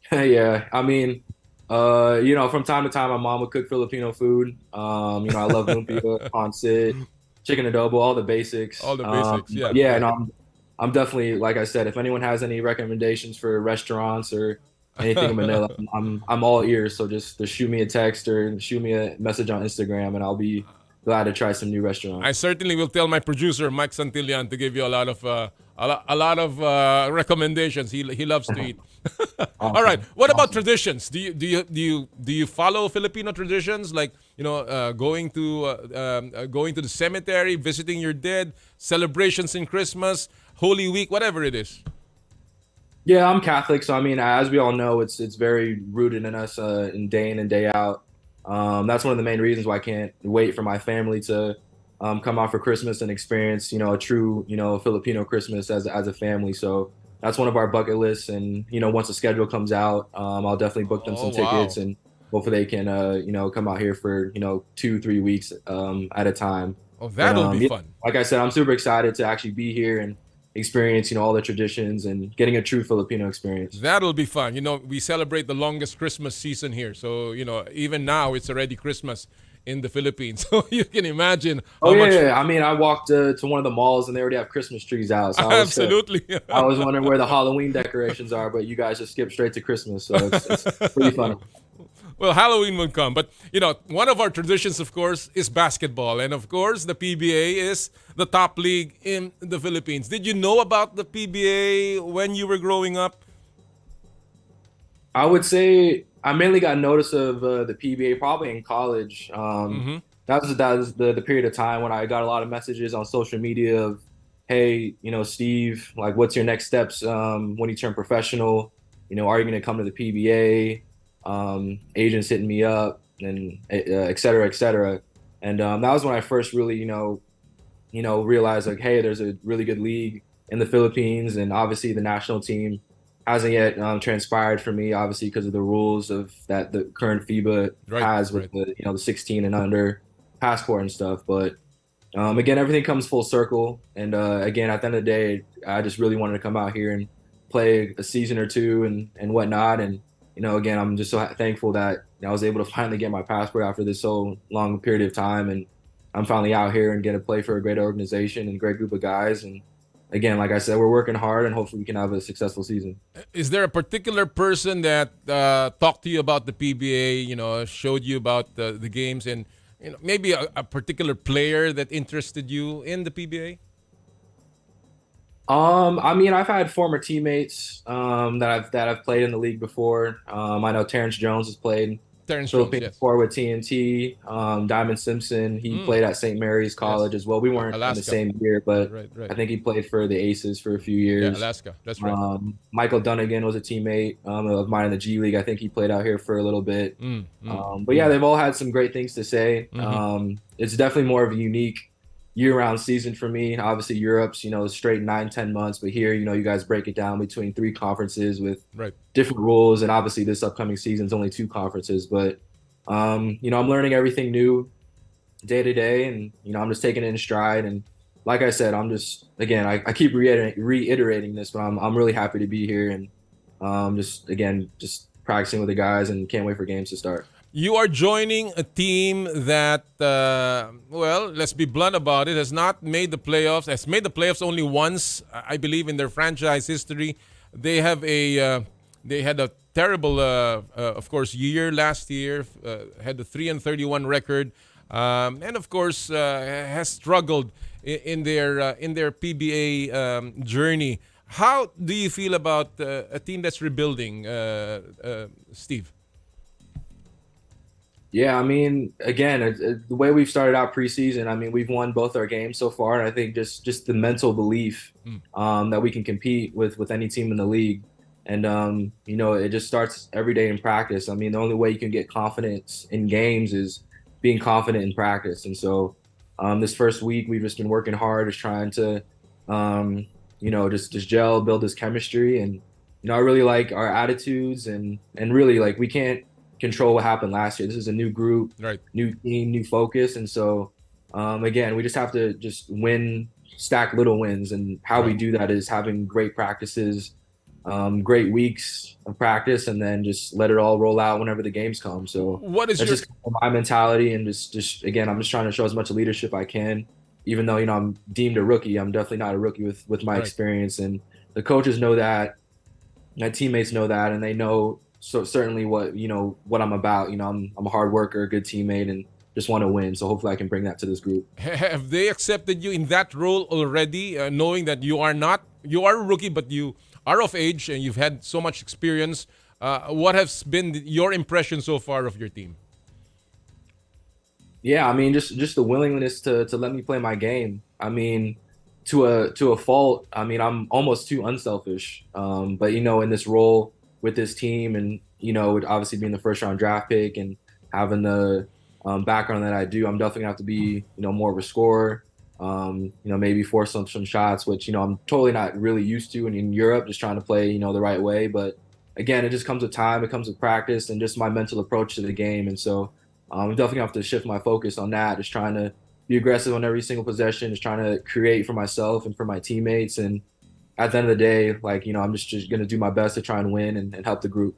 Yeah, I mean, from time to time, my mom would cook Filipino food. I love lumpia, pancit, chicken adobo, all the basics. All the basics, yeah. And I'm definitely, like I said, if anyone has any recommendations for restaurants or anything in Manila, I'm all ears. So just shoot me a text or shoot me a message on Instagram, and I'll be glad to try some new restaurants. I certainly will tell my producer Mike Santillan to give you a lot of recommendations. He loves to eat. Awesome. All right. What about traditions? Do you follow Filipino traditions like going to the cemetery, visiting your dead, celebrations in Christmas, Holy Week, whatever it is? Yeah, I'm Catholic, so I mean, as we all know, it's very rooted in us in day in and day out. That's one of the main reasons why I can't wait for my family to come out for Christmas and experience, a true, Filipino Christmas as a family. So that's one of our bucket lists. And once the schedule comes out, I'll definitely book them some tickets, and hopefully they can, come out here for 2-3 weeks at a time. Oh, that'll be fun. Like I said, I'm super excited to actually be here and experience, all the traditions and getting a true Filipino experience. That'll be fun. We celebrate the longest Christmas season here. So, even now it's already Christmas in the Philippines. So you can imagine how much. I mean, I walked to one of the malls and they already have Christmas trees out. So absolutely. I was wondering where the Halloween decorations are, but you guys just skip straight to Christmas. So it's pretty funny. Well, Halloween will come. But, one of our traditions, of course, is basketball. And, of course, the PBA is the top league in the Philippines. Did you know about the PBA when you were growing up? I would say I mainly got notice of the PBA probably in college. That was the period of time when I got a lot of messages on social media of, hey, Steve, like, what's your next steps when you turn professional? Are you going to come to the PBA? Agents hitting me up and et cetera, et cetera. And that was when I first really, realized like, hey, there's a really good league in the Philippines. And obviously the national team hasn't yet transpired for me, obviously because of the rules of that the current FIBA has with the 16 and under passport and stuff. But again, everything comes full circle. And again, at the end of the day, I just really wanted to come out here and play a season or two and whatnot. And again, I'm just so thankful that I was able to finally get my passport after this so long period of time. And I'm finally out here and get to play for a great organization and a great group of guys. And again, like I said, we're working hard and hopefully we can have a successful season. Is there a particular person that talked to you about the PBA, showed you about the games and maybe a particular player that interested you in the PBA? I mean, I've had former teammates that I've played in the league before. I know Terrence Jones has played Philippines before with TNT. Diamond Simpson, he played at St. Mary's College as well. We weren't in the same year, but I think he played for the Aces for a few years. Yeah, Alaska, that's right. Michael Dunnigan was a teammate of mine in the G League. I think he played out here for a little bit. But yeah, they've all had some great things to say. It's definitely more of a unique year-round season for me. Obviously, Europe's, straight 9-10 months, but here, you guys break it down between 3 conferences with different rules, and obviously this upcoming season's only 2 conferences. But, I'm learning everything new day to day, and, I'm just taking it in stride and like I said, I'm just again I keep reiterating this, but I'm really happy to be here and just practicing with the guys and can't wait for games to start. You are joining a team that, well, let's be blunt about it, has not made the playoffs. Has made the playoffs only once, I believe, in their franchise history. They have they had a terrible, of course, year last year. Had a 3-31 record, and of course has struggled in their PBA journey. How do you feel about a team that's rebuilding, Steve? Yeah, I mean, again, the way we've started out preseason, I mean, we've won both our games so far, and I think just the mental belief that we can compete with any team in the league, and it just starts every day in practice. I mean, the only way you can get confidence in games is being confident in practice, and so this first week we've just been working hard, just trying to just gel, build this chemistry, and I really like our attitudes, and really like we can't control what happened last year. This is a new group, right? New team, new focus, and so again, we just have to just stack little wins, and how we do that is having great practices, great weeks of practice, and then just let it all roll out whenever the games come. So what is that's just my mentality, and just again, I'm just trying to show as much leadership I can, even though I'm deemed a rookie. I'm definitely not a rookie with my experience, and the coaches know that, my teammates know that, and they know. So certainly what I'm about. I'm a hard worker, a good teammate, and just want to win. So hopefully I can bring that to this group. Have they accepted you in that role already, knowing that you are a rookie, but you are of age and you've had so much experience? What has been your impression so far of your team? Yeah, I mean, just the willingness to let me play my game. I mean, to a fault. I mean, I'm almost too unselfish. But in this role with this team, and obviously being the first round draft pick and having the background that I do, I'm definitely gonna have to be more of a scorer. Maybe force some shots, which I'm totally not really used to in Europe, just trying to play the right way. But again, it just comes with time, it comes with practice, and just my mental approach to the game. And so I'm definitely gonna have to shift my focus on that, just trying to be aggressive on every single possession, just trying to create for myself and for my teammates. And at the end of the day, I'm just going to do my best to try and win and help the group.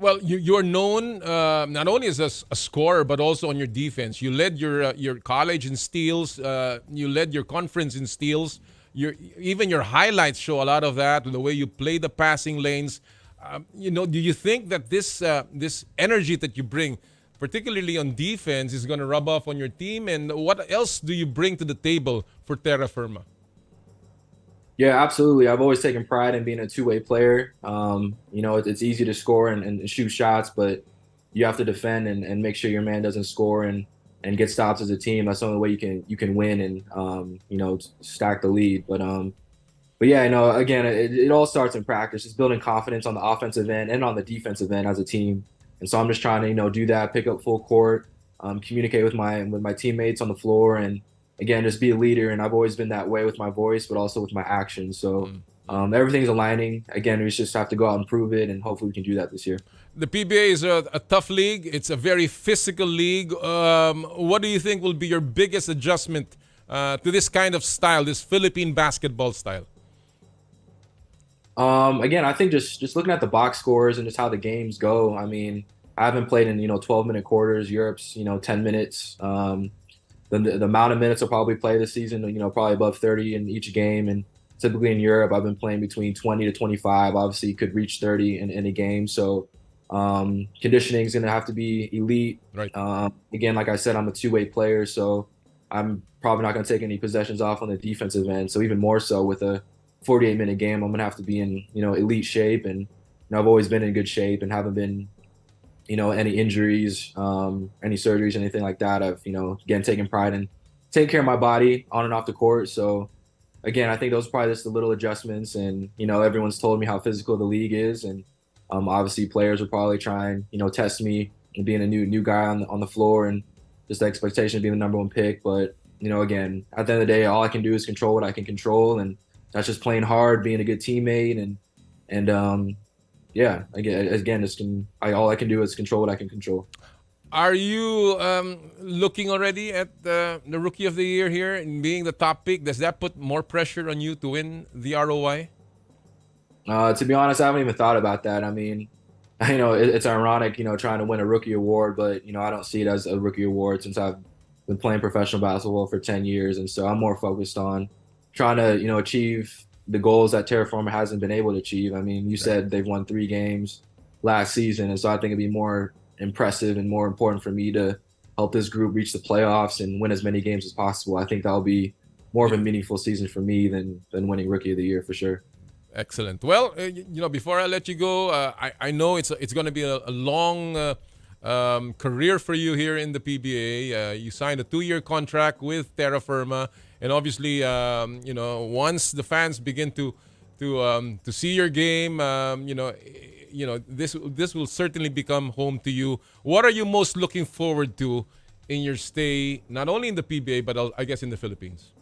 Well, you're known not only as a scorer, but also on your defense. You led your college in steals. You led your conference in steals. Even your highlights show a lot of that, the way you play the passing lanes. Do you think that this energy that you bring, particularly on defense, is going to rub off on your team? And what else do you bring to the table for Terra Firma? Yeah, absolutely. I've always taken pride in being a two-way player. It's easy to score and shoot shots, but you have to defend and make sure your man doesn't score and get stops as a team. That's the only way you can win and stack the lead. But yeah, again, it all starts in practice. It's building confidence on the offensive end and on the defensive end as a team. And so I'm just trying to do that, pick up full court, communicate with my teammates on the floor, and again, just be a leader. And I've always been that way with my voice, but also with my actions. So everything's aligning. Again, we just have to go out and prove it, and hopefully we can do that this year. The PBA is a tough league. It's a very physical league. What do you think will be your biggest adjustment to this kind of style, this Philippine basketball style? Again, I think just looking at the box scores and just how the games go. I mean, I haven't played in 12-minute quarters. Europe's 10 minutes. The amount of minutes I'll probably play this season, probably above 30 in each game. And typically in Europe, I've been playing between 20 to 25. Obviously, could reach 30 in a game. So conditioning is going to have to be elite. Right. Again, like I said, I'm a two-way player, so I'm probably not going to take any possessions off on the defensive end. So even more so with a 48-minute game, I'm going to have to be in elite shape. And I've always been in good shape and haven't been any injuries, any surgeries, anything like that. I've, again, taken pride in taking care of my body on and off the court. So again, I think those are probably just the little adjustments. And, everyone's told me how physical the league is. And obviously players will probably try and, test me and being a new guy on the floor and just the expectation of being the number one pick. But, again, at the end of the day, all I can do is control what I can control. And that's just playing hard, being a good teammate, and yeah, again, all I can do is control what I can control. Are you looking already at the Rookie of the Year here and being the top pick? Does that put more pressure on you to win the ROI? To be honest, I haven't even thought about that. I mean, it's ironic, trying to win a rookie award, but, I don't see it as a rookie award since I've been playing professional basketball for 10 years. And so I'm more focused on trying to, achieve the goals that Terraformer hasn't been able to achieve. I mean, you said they've won 3 games last season. And so I think it'd be more impressive and more important for me to help this group reach the playoffs and win as many games as possible. I think that'll be more of a meaningful season for me than winning Rookie of the Year for sure. Excellent. Well, before I let you go, I know it's going to be a long career for you here in the PBA. You signed a 2-year contract with Terra Firma, and obviously, once the fans begin to see your game, this will certainly become home to you. What are you most looking forward to in your stay, not only in the PBA but I guess in the Philippines?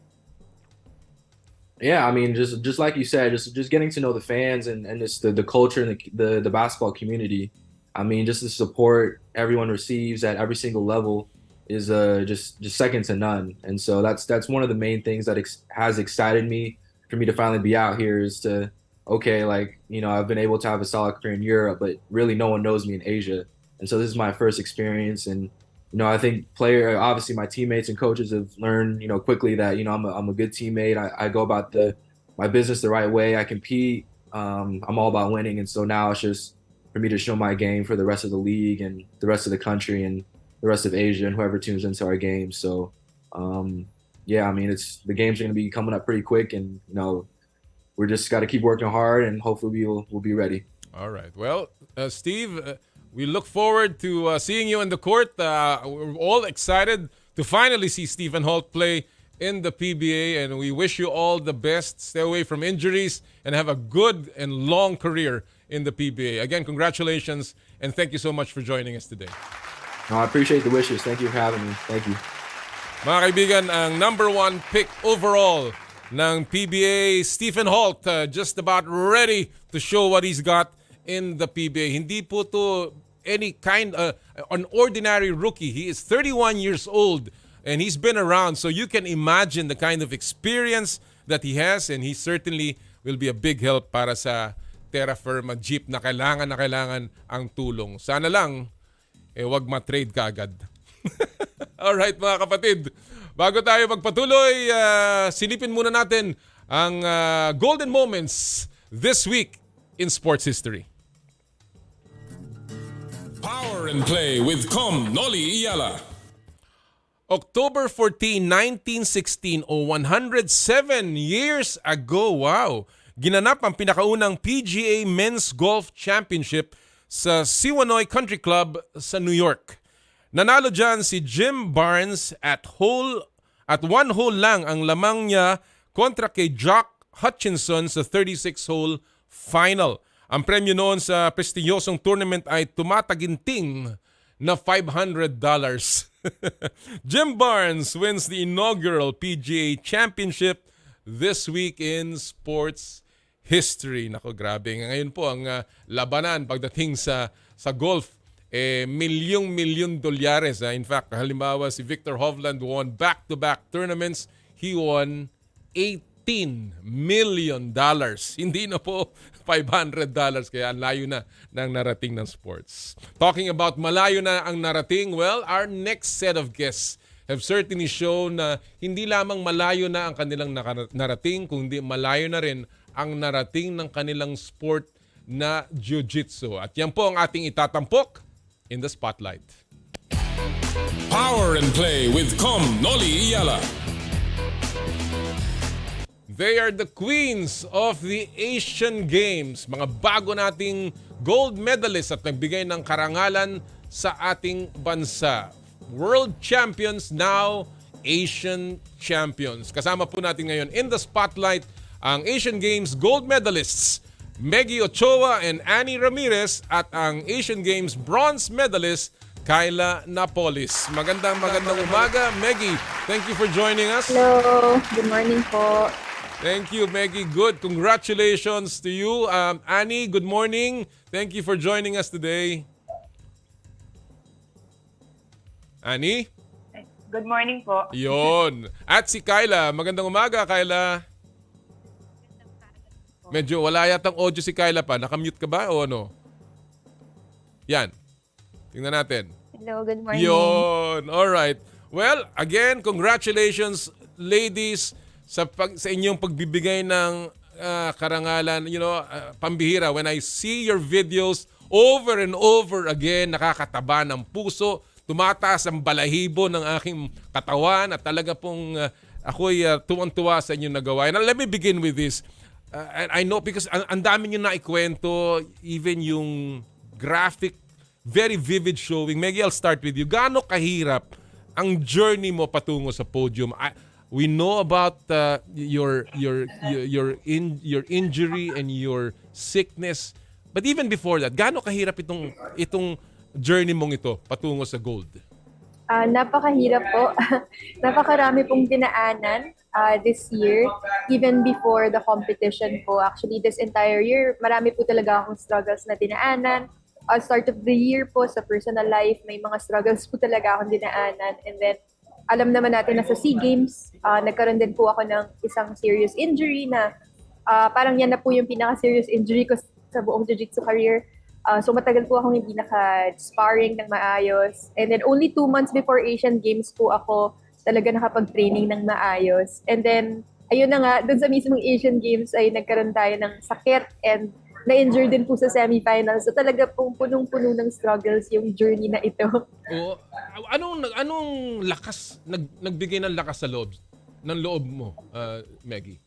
Yeah, I mean, just like you said, just getting to know the fans and just the culture and the basketball community. I mean, just the support everyone receives at every single level is just second to none. And so that's one of the main things that has excited me for me to finally be out here is to, okay, like, I've been able to have a solid career in Europe, but really no one knows me in Asia. And so this is my first experience. And, I think obviously my teammates and coaches have learned, quickly that, I'm a good teammate. I go about my business the right way. I compete. I'm all about winning. And so now it's just for me to show my game for the rest of the league and the rest of the country and the rest of Asia and whoever tunes into our game. So, yeah, I mean, the games are going to be coming up pretty quick, and, we're just got to keep working hard, and hopefully we'll be ready. All right. Well, Steve, we look forward to seeing you in the court. We're all excited to finally see Stephen Holt play in the PBA, and we wish you all the best. Stay away from injuries and have a good and long career in the PBA. Again, congratulations, and thank you so much for joining us today. No, I appreciate the wishes. Thank you for having me. Thank you. Mga kaibigan, ang number 1 pick overall ng PBA, Stephen Holt, just about ready to show what he's got in the PBA. Hindi po to any kind an ordinary rookie. He is 31 years old and he's been around, so you can imagine the kind of experience that he has, and he certainly will be a big help para sa Terra Firma Jeep na kailangan ang tulong. Sana lang wag ma-trade kaagad. Alright mga kapatid, bago tayo magpatuloy, silipin muna natin ang golden moments this week in sports history. Power and Play with Noli Eala. October 14, 1916 o 107 years ago, wow, ginanap ang pinakaunang PGA Men's Golf Championship sa Siwanoy Country Club sa New York. Nanalo dyan si Jim Barnes at 1 hole lang ang lamang niya kontra kay Jock Hutchinson sa 36-hole final. Ang premyo noon sa prestiyosong tournament ay tumataginting na $500. Jim Barnes wins the inaugural PGA Championship this week in sports history. Nako, grabe. Ngayon po ang labanan pagdating sa golf, milyong dolyares. In fact, halimbawa si Victor Hovland won back-to-back tournaments. He won $18 million. Hindi na po $500, kaya layo na ng narating ng sports. Talking about malayo na ang narating, well, our next set of guests have certainly shown na hindi lamang malayo na ang kanilang narating, kundi malayo na rin ang narating ng kanilang sport na jiu-jitsu. At yan po ang ating itatampok in the spotlight. Power and Play with Noli Eala. They are the queens of the Asian Games. Mga bago nating gold medalists at nagbigay ng karangalan sa ating bansa. World champions, now Asian champions. Kasama po natin ngayon in the spotlight ang Asian Games gold medalists Meggy Ochoa and Annie Ramirez at ang Asian Games bronze medalist Kyla Napolis. Magandang umaga, Meggy. Thank you for joining us. Hello. Good morning po. Thank you, Meggy. Good. Congratulations to you. Annie, good morning. Thank you for joining us today. Ani? Good morning po. Yon. At si Kyla. Magandang umaga, Kyla. Medyo wala yatang audio si Kyla pa. Nakamute ka ba o ano? Yan. Tingnan natin. Hello, good morning. Yon. Alright. Well, again, congratulations, ladies, sa inyong pagbibigay ng karangalan, pambihira. When I see your videos over and over again, nakakataba ng puso, tumataas ang balahibo ng aking katawan at talaga pong ako'y tuwang-tuwa sa inyong nagawa. And let me begin with this. And I know because ang dami nyo naikwento, even yung graphic, very vivid showing. Maggie, I'll start with you. Gaano kahirap ang journey mo patungo sa podium? We know about your injury and your sickness. But even before that, gaano kahirap itong journey mong ito patungo sa gold? Napakahirap po. Napakarami pong dinaanan this year. Even before the competition po. Actually, this entire year, marami po talaga akong struggles na dinaanan. Start of the year po, sa personal life, may mga struggles po talaga akong dinaanan. And then, alam naman natin na sa SEA Games, nagkaroon din po ako ng isang serious injury na parang yan na po yung pinaka-serious injury ko sa buong jiu-jitsu career. So matagal po akong hindi naka-sparring ng maayos. And then only 2 months before Asian Games po ako talaga nakapag-training ng maayos. And then, ayun na nga, dun sa mismong Asian Games ay nagkaroon tayo ng sakit and na-injure din po sa semifinals. So talaga pong punong-puno ng struggles yung journey na ito. Oo. Anong lakas, nagbigay ng lakas sa loob, ng loob mo, Maggie?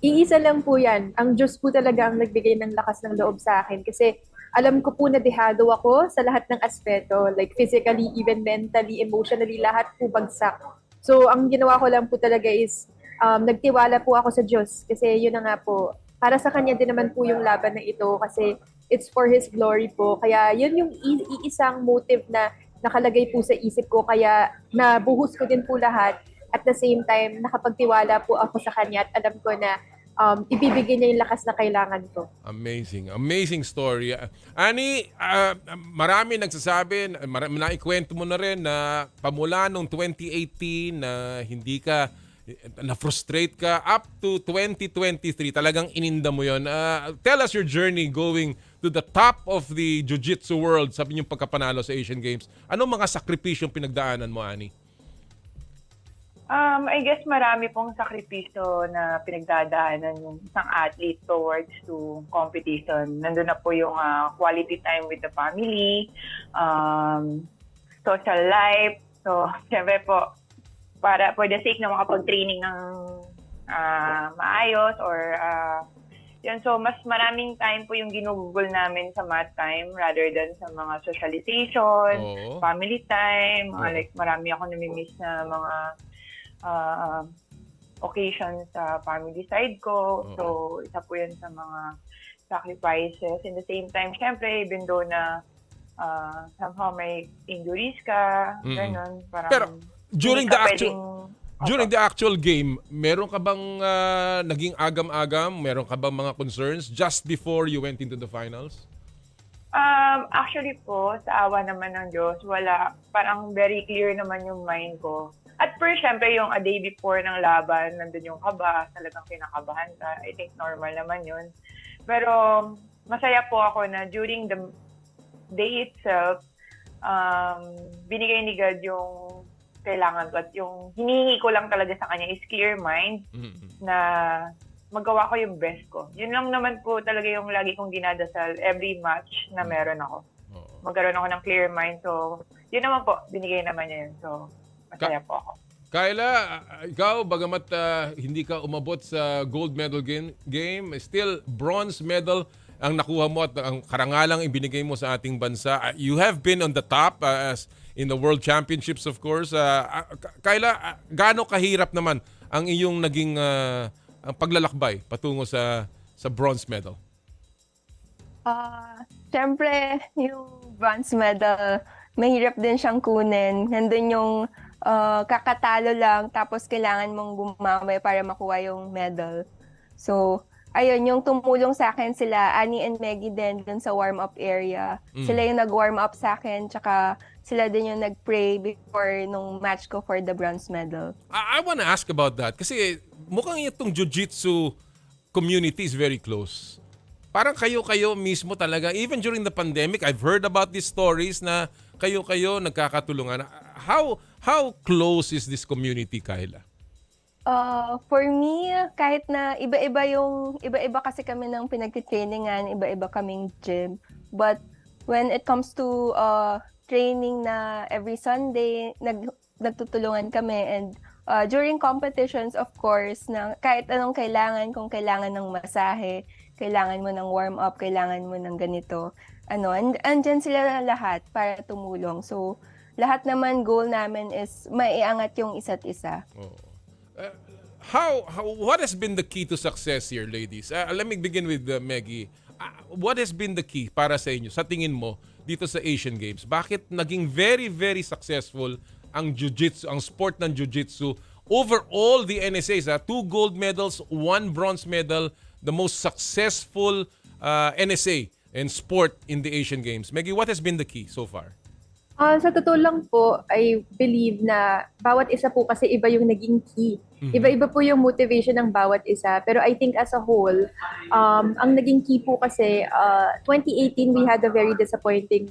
Iisa lang po yan. Ang Diyos po talaga ang nagbigay ng lakas ng loob sa akin. Kasi alam ko po na dehado ako sa lahat ng aspeto. Like physically, even mentally, emotionally, lahat po bagsak. So ang ginawa ko lang po talaga is nagtiwala po ako sa Diyos. Kasi yun na nga po, para sa Kanya din naman po yung laban na ito. Kasi it's for His glory po. Kaya yun yung iisang motive na nakalagay po sa isip ko. Kaya nabuhos ko din po lahat. At the same time, nakapagtiwala po ako sa Kanya at alam ko na ibibigay niya yung lakas na kailangan ko. Amazing. Amazing story. Ani, marami nagsasabi, naikwento mo na rin na pamula noong 2018 na hindi ka, na-frustrate ka, up to 2023, talagang ininda mo yun. Tell us your journey going to the top of the jiu-jitsu world, sabi niyong pagkapanalo sa Asian Games. Anong mga sakripisyong pinagdaanan mo, Ani? I guess marami pong sakripisyo na pinagdadaanan yung isang athlete towards to competition. Nandun na po yung quality time with the family, social life. So, syempre po, for the sake na makapag-training ng maayos or yun. So, mas maraming time po yung ginugugol namin sa mat time rather than sa mga socialization, family time, like marami ako namimiss na mga occasions sa family side ko. So, isa po yun sa mga sacrifices. In the same time, syempre, even though na somehow may injuries ka, ganun. Parang, pero, during the actual game, meron ka bang naging agam-agam? Meron ka bang mga concerns just before you went into the finals? Actually po, sa awa naman ng Diyos, wala. Parang very clear naman yung mind ko. At first, syempre, yung a day before ng laban, nandun yung kaba, talagang kinakabahan ka. I think normal naman yun. Pero masaya po ako na during the day itself, binigay ni God yung kailangan ko. At yung hinihingi ko lang talaga sa Kanya is clear mind na magawa ko yung best ko. Yun lang naman po talaga yung lagi kong dinadasal every match na meron ako. Magkaroon ako ng clear mind. So, yun naman po, binigay naman niya yun. So, masaya po ako. Kyla, ikaw, bagamat hindi ka umabot sa gold medal game, still bronze medal ang nakuha mo at ang karangalang ibinigay mo sa ating bansa. You have been on the top as in the World Championships, of course. Kyla, gaano kahirap naman ang iyong naging ang paglalakbay patungo sa bronze medal? Siyempre, yung bronze medal, mahirap din siyang kunin. Nandun yung kakatalo lang, tapos kailangan mong bumawi para makuha yung medal. So, ayun, yung tumulong sa akin sila, Annie and Maggie din dun sa warm-up area. Sila yung nag-warm up sa akin, tsaka sila din yung nag-pray before nung match ko for the bronze medal. I wanna ask about that kasi mukhang itong jiu-jitsu community is very close. Parang kayo-kayo mismo talaga. Even during the pandemic, I've heard about these stories na kayo-kayo nagkakatulungan. How close is this community, Kyla? For me, kahit na iba-iba kasi kami ng pinagtitrainingan, iba-iba kaming gym. But when it comes to training na every Sunday, nagtutulungan kami, and during competitions, of course, na kahit anong kailangan, kung kailangan ng masahe, kailangan mo ng warm-up, kailangan mo ng ganito, andyan sila lahat para tumulong. So, lahat naman goal namin is maiangat yung isa't isa. What has been the key to success here, ladies? Let me begin with Maggie. What has been the key para sa inyo, sa tingin mo, dito sa Asian Games? Bakit naging very, very successful ang jiu-jitsu, ang sport ng jiu-jitsu over all the NSAs? 2 gold medals, 1 bronze medal, the most successful NSA and sport in the Asian Games. Maggie, what has been the key so far? Sa totoo lang po, I believe na bawat isa po kasi iba yung naging key. Iba-iba po yung motivation ng bawat isa. Pero I think as a whole, ang naging key po kasi 2018 we had a very disappointing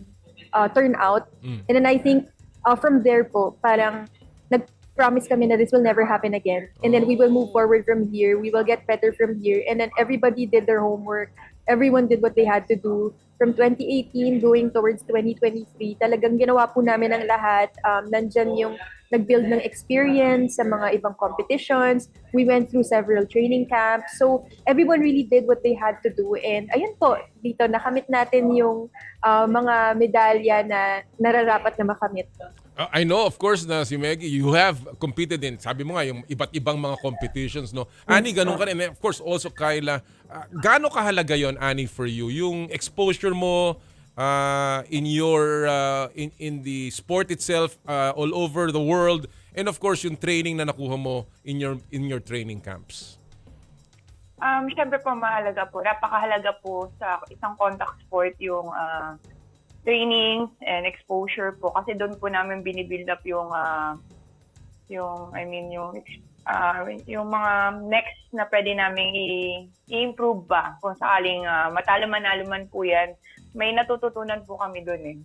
turnout. And then I think from there po, parang nag-promise kami na this will never happen again. And then we will move forward from here. We will get better from here. And then everybody did their homework. Everyone did what they had to do. From 2018 going towards 2023, talagang ginawa po namin ang lahat. Nandyan yung nag-build ng experience sa mga ibang competitions. We went through several training camps. So everyone really did what they had to do. And ayun po, dito nakamit natin yung mga medalya na nararapat na makamit. I know, of course, na si Maggie, you have competed in, sabi mo nga, yung iba't ibang mga competitions, no? Annie, ganun ka rin. And of course, also Kyla, gaano kahalaga yon, Annie, for you? Yung exposure mo in your, in the sport itself, all over the world, and of course, yung training na nakuha mo in your training camps. Siyempre po, napakahalaga po sa isang contact sport yung training and exposure po kasi doon po namin binibuild up yung mga next na pwede namin i-improve ba kung sakaling matalo-manalo man po yan, may natututunan po kami doon eh.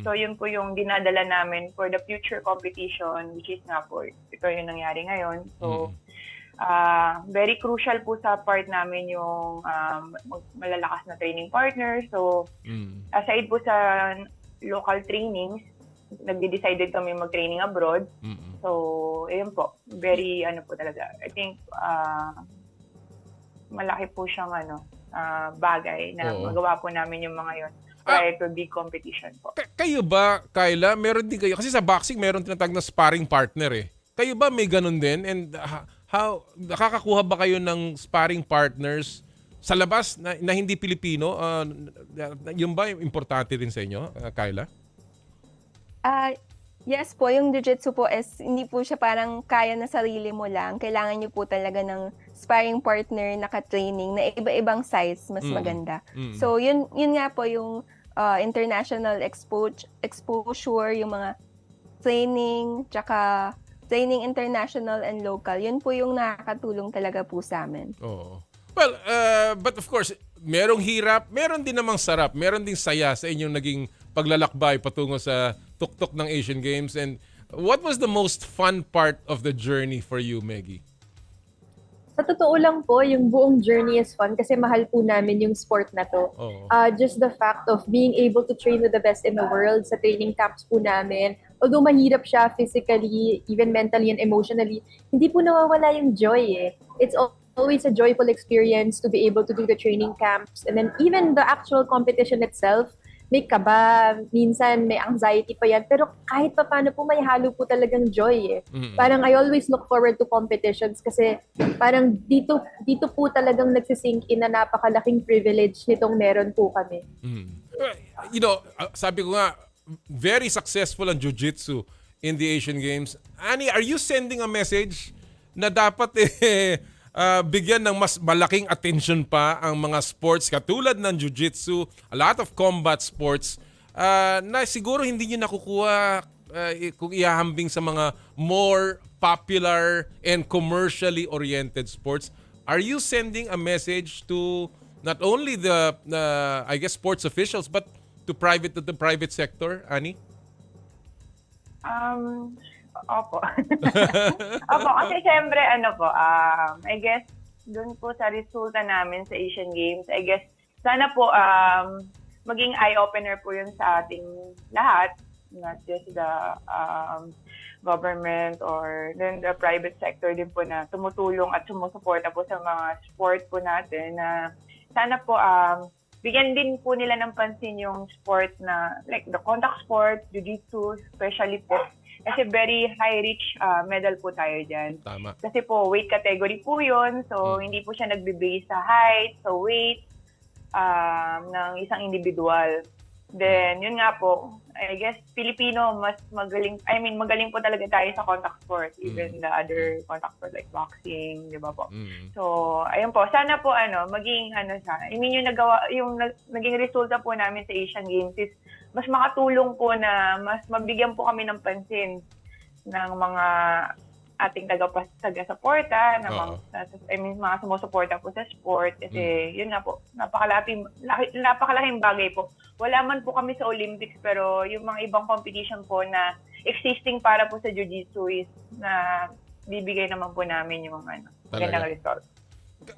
So yun po yung dinadala namin for the future competition, which is nga po ito yung nangyari ngayon. So very crucial po sa part namin yung malalakas na training partner. So, aside po sa local trainings, nagde-decided kami mag-training abroad. So, ayun po. Very, po talaga. I think, malaki po siyang, bagay na magawa po namin yung mga yon prior to big competition po. Kayo ba, Kyla, meron din kayo, kasi sa boxing, meron tinatag na sparring partner eh. Kayo ba may ganun din? And nakakakuha ba kayo ng sparring partners sa labas na hindi Pilipino? Yung ba importante rin sa inyo, Kyla? Yes po, yung jiu-jitsu po is hindi po siya parang kaya na sarili mo lang. Kailangan niyo po talaga ng sparring partner na ka-training na iba-ibang size, mas maganda. So yun nga po yung international exposure, yung mga training, tsaka training international and local. Yun po yung nakakatulong talaga po sa amin. Oo. Well, but of course, merong hirap, meron din namang sarap, meron ding saya sa inyong naging paglalakbay patungo sa tuktok ng Asian Games. And what was the most fun part of the journey for you, Maggie? Sa totoo lang po, yung buong journey is fun kasi mahal po namin yung sport na to. Just the fact of being able to train with the best in the world sa training camps po namin, although mahirap siya physically, even mentally and emotionally, hindi po nawawala yung joy eh. It's always a joyful experience to be able to do the training camps. And then even the actual competition itself, may kaba, minsan may anxiety pa yan. Pero kahit pa paano po, may halo po talagang joy eh. Parang I always look forward to competitions kasi parang dito po talagang nagsisink in na napakalaking privilege nitong meron po kami. Sabi ko nga, very successful ang jiu-jitsu in the Asian Games. Annie, are you sending a message na dapat bigyan ng mas malaking attention pa ang mga sports katulad ng jiu-jitsu, a lot of combat sports na siguro hindi nyo nakukuha kung ihahambing sa mga more popular and commercially oriented sports. Are you sending a message to not only the I guess sports officials but to the private sector, Ani? Opo. Opo, kasi syempre, I guess, dun po sa resulta namin sa Asian Games, I guess, sana po maging eye-opener po yun sa ating lahat, not just the government or then the private sector din po na tumutulong at sumusuporta po sa mga sport po natin na sana po bigyan din po nila ng pansin yung sport na like the contact sport, jiu-jitsu, especially po. Kasi very high-reach medal po tayo dyan. Tama. Kasi po weight category po yun. So hindi po siya nagbe-base sa height, sa weight ng isang individual. Then, yun nga po, I guess Filipino mas magaling, magaling po talaga tayo sa contact sport, even the other contact sport like boxing, di ba po? So, ayun po, sana po maging yung naging resulta po namin sa Asian Games is mas makatulong po na mas mabigyan po kami ng pansin ng mga ating taga-suporta, mga sumusuporta po sa sport. Kasi yun nga po, napakalaking bagay po. Wala man po kami sa Olympics, pero yung mga ibang competition po na existing para po sa Jiu-Jitsu is na bibigay naman po namin yung magandang result.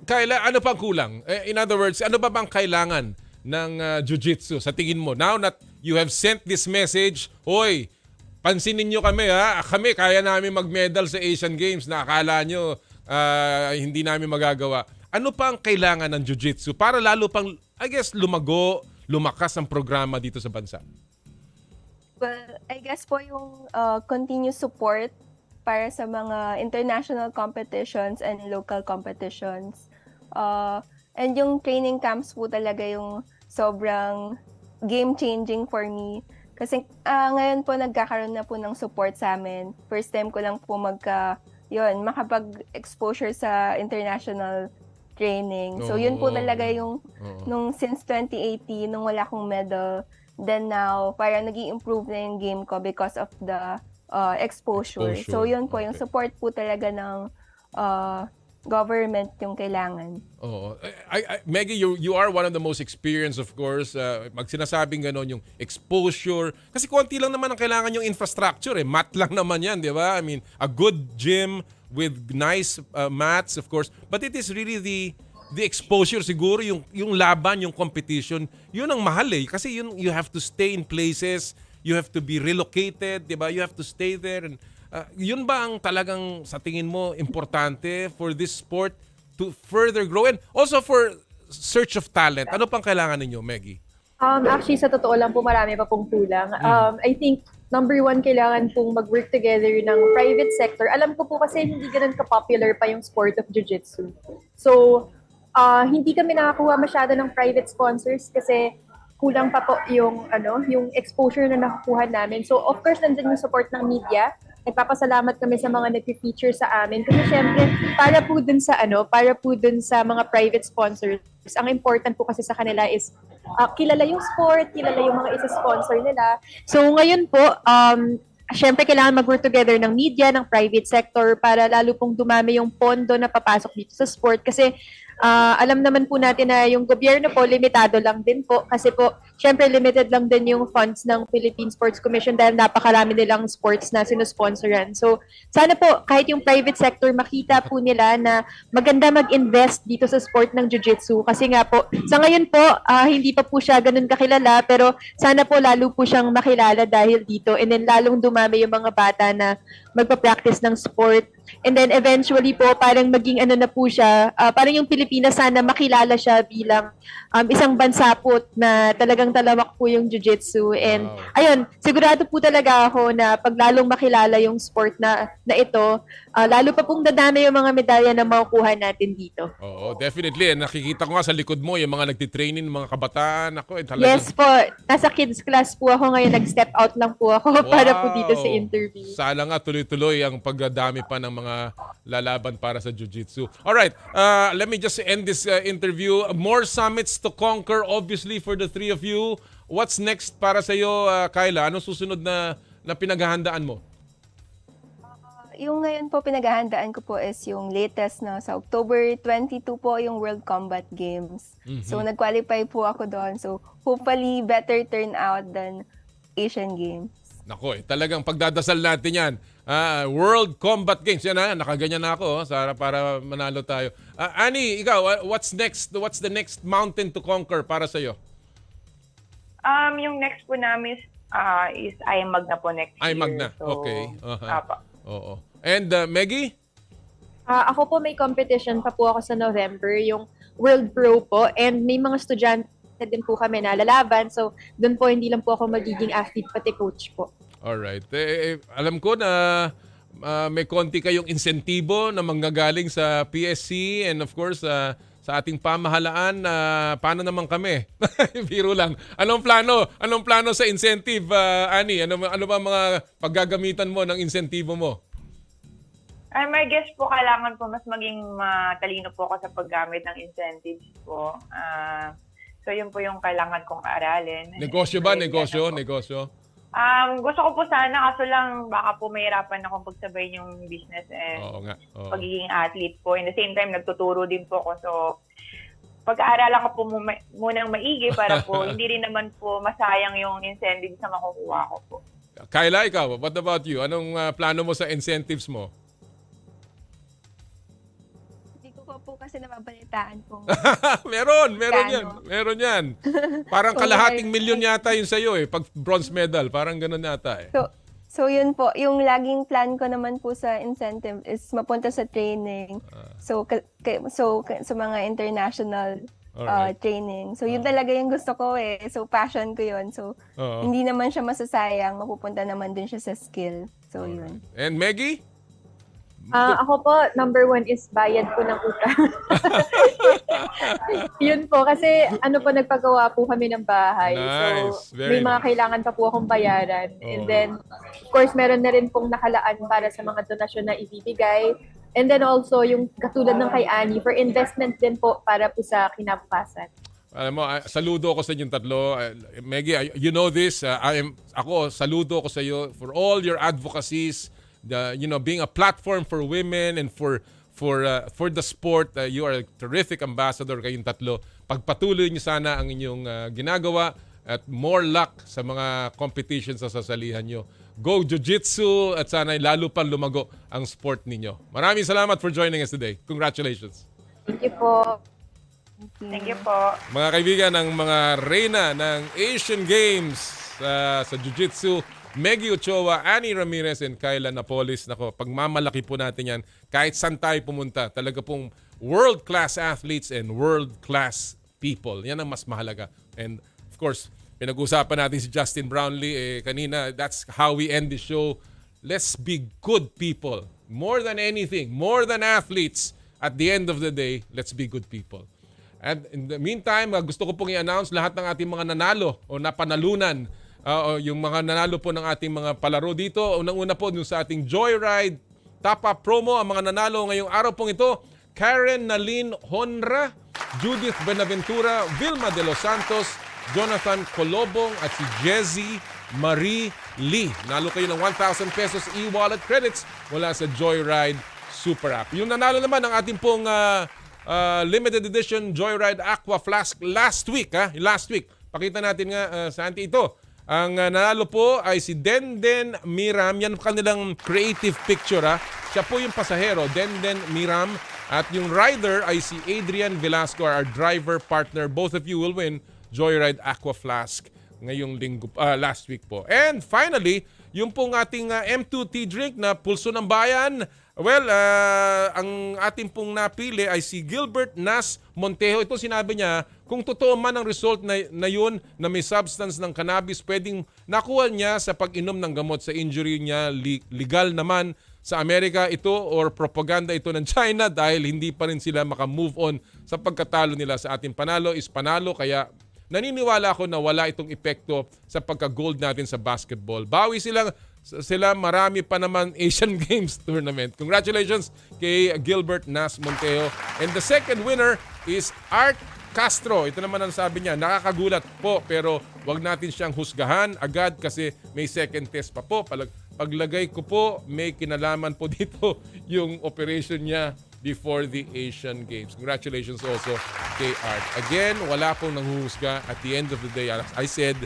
Kayla, ano pang kulang? In other words, ano ba bang kailangan ng Jiu-Jitsu sa tingin mo? Now that you have sent this message, hoy, pansinin nyo kami ha. Kami, kaya namin mag-medal sa Asian Games na akala nyo hindi namin magagawa. Ano pa ang kailangan ng Jiu-Jitsu para lalo pang, I guess, lumakas ang programa dito sa bansa? Well, I guess po yung continuous support para sa mga international competitions and local competitions. And yung training camps po talaga yung sobrang game-changing for me. Kasi ngayon po nagkakaroon na po ng support sa amin. First time ko lang po makapag-exposure sa international training. So yun po talaga yung nung since 2018 nung wala akong medal, then now parang nag-i-improve na yung game ko because of the exposure. So yun po yung support po talaga ng government yung kailangan. Maggie, you are one of the most experienced, of course. Magsinasabing gano'n yung exposure. Kasi konti lang naman ang kailangan yung infrastructure. Mat lang naman yan, di ba? I mean, a good gym with nice mats, of course. But it is really the exposure siguro, yung laban, yung competition. Yun ang mahal Kasi you have to stay in places, you have to be relocated, di ba? You have to stay there. And yun ba ang talagang sa tingin mo importante for this sport to further grow and also for search of talent? Ano pang kailangan ninyo, Maggie? Actually, sa totoo lang po, marami pa pong kulang. I think, number one, kailangan pong mag-work together ng private sector. Alam ko po kasi hindi ganun ka-popular pa yung sport of jiu-jitsu. So, hindi kami nakakuha masyado ng private sponsors kasi kulang pa po yung exposure na nakukuha namin. So, of course, nandun yung support ng media. Nagpapasalamat kami sa mga nag-feature sa amin kasi syempre para po dun sa mga private sponsors, ang important po kasi sa kanila is kilala yung sport, kilala yung mga isa-sponsor nila. So ngayon po, syempre kailangan mag-work together ng media, ng private sector para lalo pong dumami yung pondo na papasok dito sa sport kasi alam naman po natin na yung gobyerno po limitado lang din po kasi po syempre limited lang din yung funds ng Philippine Sports Commission dahil napakarami nilang sports na sinusponsoran. So sana po kahit yung private sector makita po nila na maganda mag-invest dito sa sport ng jiu-jitsu kasi nga po sa ngayon po hindi pa po siya ganun kakilala pero sana po lalo po siyang makilala dahil dito and then lalong dumami yung mga bata na magpa-practice ng sport. And then eventually po parang maging na po siya, parang yung Pilipinas sana makilala siya bilang isang bansa po na talagang talamak po yung jiu-jitsu. And ayun, sigurado po talaga ako na pag lalong makilala yung sport na ito, lalo pa pong dadami yung mga medalya na makukuha natin dito. Oo, definitely. Nakikita ko nga sa likod mo yung mga nagtitraining, mga kabataan. Talagang... Yes po, nasa kids class po ako ngayon, nag-step out lang po ako para po dito sa interview. Sana nga tuloy-tuloy ang pagdadami pa ng mga lalaban para sa Jiu-Jitsu. Alright, let me just end this interview. More summits to conquer, obviously, for the three of you. What's next para sa iyo, Kyla? Anong susunod na pinaghahandaan mo? Yung ngayon po pinaghahandaan ko po is yung latest na sa October 22 po yung World Combat Games. So nag-qualify po ako doon. So hopefully better turn out than Asian Games. Nako, talagang pagdadasal natin yan. World Combat Games. Yan na, nakaganyan na ako para manalo tayo. Annie, ikaw, what's next? What's the next mountain to conquer para sa iyo? Yung next po namin is IMAG na po next year. IMAG na, so, okay. Apa. Oo. And Meggie? Ako po may competition pa po ako sa November, yung World Pro po. And may mga estudyante din po kami na lalaban. So, doon po hindi lang po ako magiging athlete, pati coach po. Alright. Alam ko na may konti kayong insentibo na manggagaling sa PSC and of course sa ating pamahalaan. Paano naman kami? Biro lang. Anong plano sa incentive, Annie? Ano ba mga paggagamitan mo ng insentibo mo? My guess po, kailangan po mas maging matalino po ako sa paggamit ng incentives po. So, yun po yung kailangan kong aralin. Negosyo ba? Negosyo? Gusto ko po sana, kaso lang baka po mahirapan akong pagsabay yung business and pagiging athlete po. In the same time, nagtuturo din po ako. So, pag-aaralan ko po munang maigi para po hindi rin naman po masayang yung incentives na makukuha ko po. Kyla, ikaw, what about you? Anong plano mo sa incentives mo? Po kasi nababalitaan po. meron yan. Parang kalahating milyon yata yun sa'yo pag bronze medal. Parang ganun yata So yun po, yung laging plan ko naman po sa incentive is mapunta sa training. So sa mga international training. So yun talaga yung gusto ko So passion ko yun. So hindi naman siya masasayang, mapupunta naman din siya sa skill. So yun. And Meggie? Ako po, number 1 is bayad po ng utang. Yun po, kasi nagpagawa po kami ng bahay. Nice. So, may mga kailangan pa po akong bayaran. And then, of course, meron na rin pong nakalaan para sa mga donasyon na ibibigay. And then also, yung katulad ng kay Annie, for investment din po para po sa kinabukasan. Alam mo, saludo ako sa inyong tatlo. Meggie, you know this. Saludo ako sa iyo for all your advocacies. Being a platform for women and for the sport, you are a terrific ambassador kayong tatlo. Pagpatuloy niyo sana ang inyong ginagawa at more luck sa mga competitions sa sasalihan niyo. Go Jiu-Jitsu at sana lalo pa lumago ang sport ninyo. Maraming salamat for joining us today. Congratulations. Thank you po. Thank you po. Mga kaibigan, ng mga reyna ng Asian Games sa Jiu-Jitsu, Meggie Ochoa, Annie Ramirez, and Kyla Napolis. Nako, pagmamalaki po natin yan. Kahit saan tayo pumunta, talaga pong world-class athletes and world-class people. Yan ang mas mahalaga. And of course, pinag-usapan natin si Justin Brownlee kanina. That's how we end the show. Let's be good people. More than anything, more than athletes. At the end of the day, let's be good people. And in the meantime, gusto ko pong i-announce lahat ng ating mga nanalo o napanalunan. Yung mga nanalo po ng ating mga palaro dito. Unang-una po yung sa ating Joyride top-up promo. Ang mga nanalo ngayong araw pong ito, Karen Nalin Honra, Judith Benaventura, Vilma de los Santos, Jonathan Colobong at si Jezzy Marie Lee. Nalo kayo ng 1,000 pesos e-wallet credits mula sa Joyride Super App. Yung nanalo naman ng ating pong limited edition Joyride Aqua Flask last week. Pakita natin nga, Santi, ito. Ang nanalo po ay si Denden Miram. Yan kanilang creative picture. Siya po yung pasahero, Denden Miram. At yung rider ay si Adrian Velasco, our driver partner. Both of you will win Joyride Aqua Flask ngayong last week po. And finally, yung pong ating M2 tea drink na Pulso ng Bayan. Well, ang ating pong napili ay si Gilbert Nas Montejo. Ito sinabi niya, kung totoo man ang result na yun na may substance ng cannabis, pwedeng nakuha niya sa pag-inom ng gamot sa injury niya. Legal naman sa Amerika ito or propaganda ito ng China dahil hindi pa rin sila makamove on sa pagkatalo nila sa ating panalo is panalo. Kaya naniniwala ako na wala itong epekto sa pagka-gold natin sa basketball. Bawi silang sila marami pa naman Asian Games Tournament. Congratulations kay Gilbert Nas Monteo. And the second winner is Art Castro. Ito naman ang sabi niya, nakakagulat po pero wag natin siyang husgahan agad kasi may second test pa po. Paglagay ko po, may kinalaman po dito yung operation niya before the Asian Games. Congratulations also kay Art. Again, wala pong nanghuhusga. At the end of the day, as I said,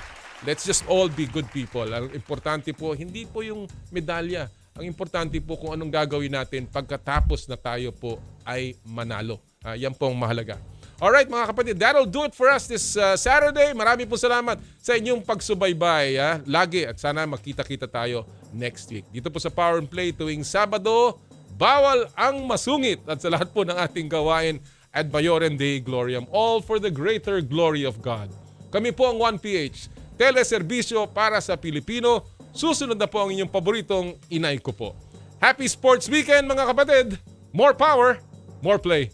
let's just all be good people. Ang importante po, hindi po yung medalya. Ang importante po kung anong gagawin natin pagkatapos na tayo po ay manalo. Yan po ang mahalaga. Alright mga kapatid, that'll do it for us this Saturday. Marami po salamat sa inyong pagsubaybay. Lagi at sana makita-kita tayo next week. Dito po sa Power and Play tuwing Sabado, bawal ang masungit. At sa lahat po ng ating gawain at Bayoran Dei Gloriam, all for the greater glory of God. Kami po ang 1PH. Teleserbisyo para sa Pilipino. Susunod na po ang inyong paboritong inay ko po. Happy Sports Weekend mga kapatid! More power, more play.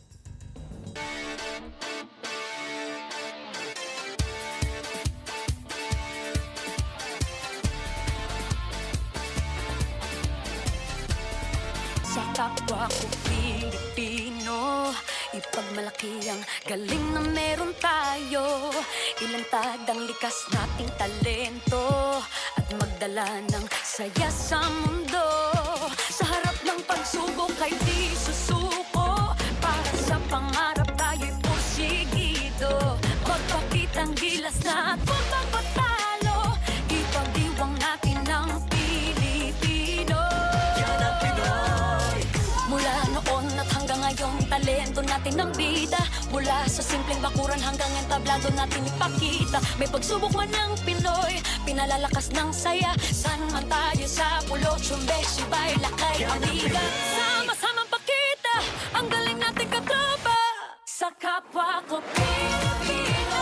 Sa kapwa ko Pilipino, ipagmalaki ang galing na meron tayo. Ilantad ang likas nating talento at magdala ng saya sa mundo. Sa harap ng pagsubok ay di susuko, para sa pangarap tayo'y porsigido. Magpakitang gilas na at huwag magpatalo, ipagdiwang natin ang Pilipino. Yan ang Pinoy. Mula noon at hanggang ngayon, talento natin ang bida. Mula sa simpleng bakuran hanggang entablado natin ipakita. May pagsubok man ng Pinoy, pinalalakas ng saya. San man tayo sa pulo, Chumbe, Sibay, Lakay, Amiga. Sama-samang pakita ang galing natin katropa. Sa kapwa ko Pilipino.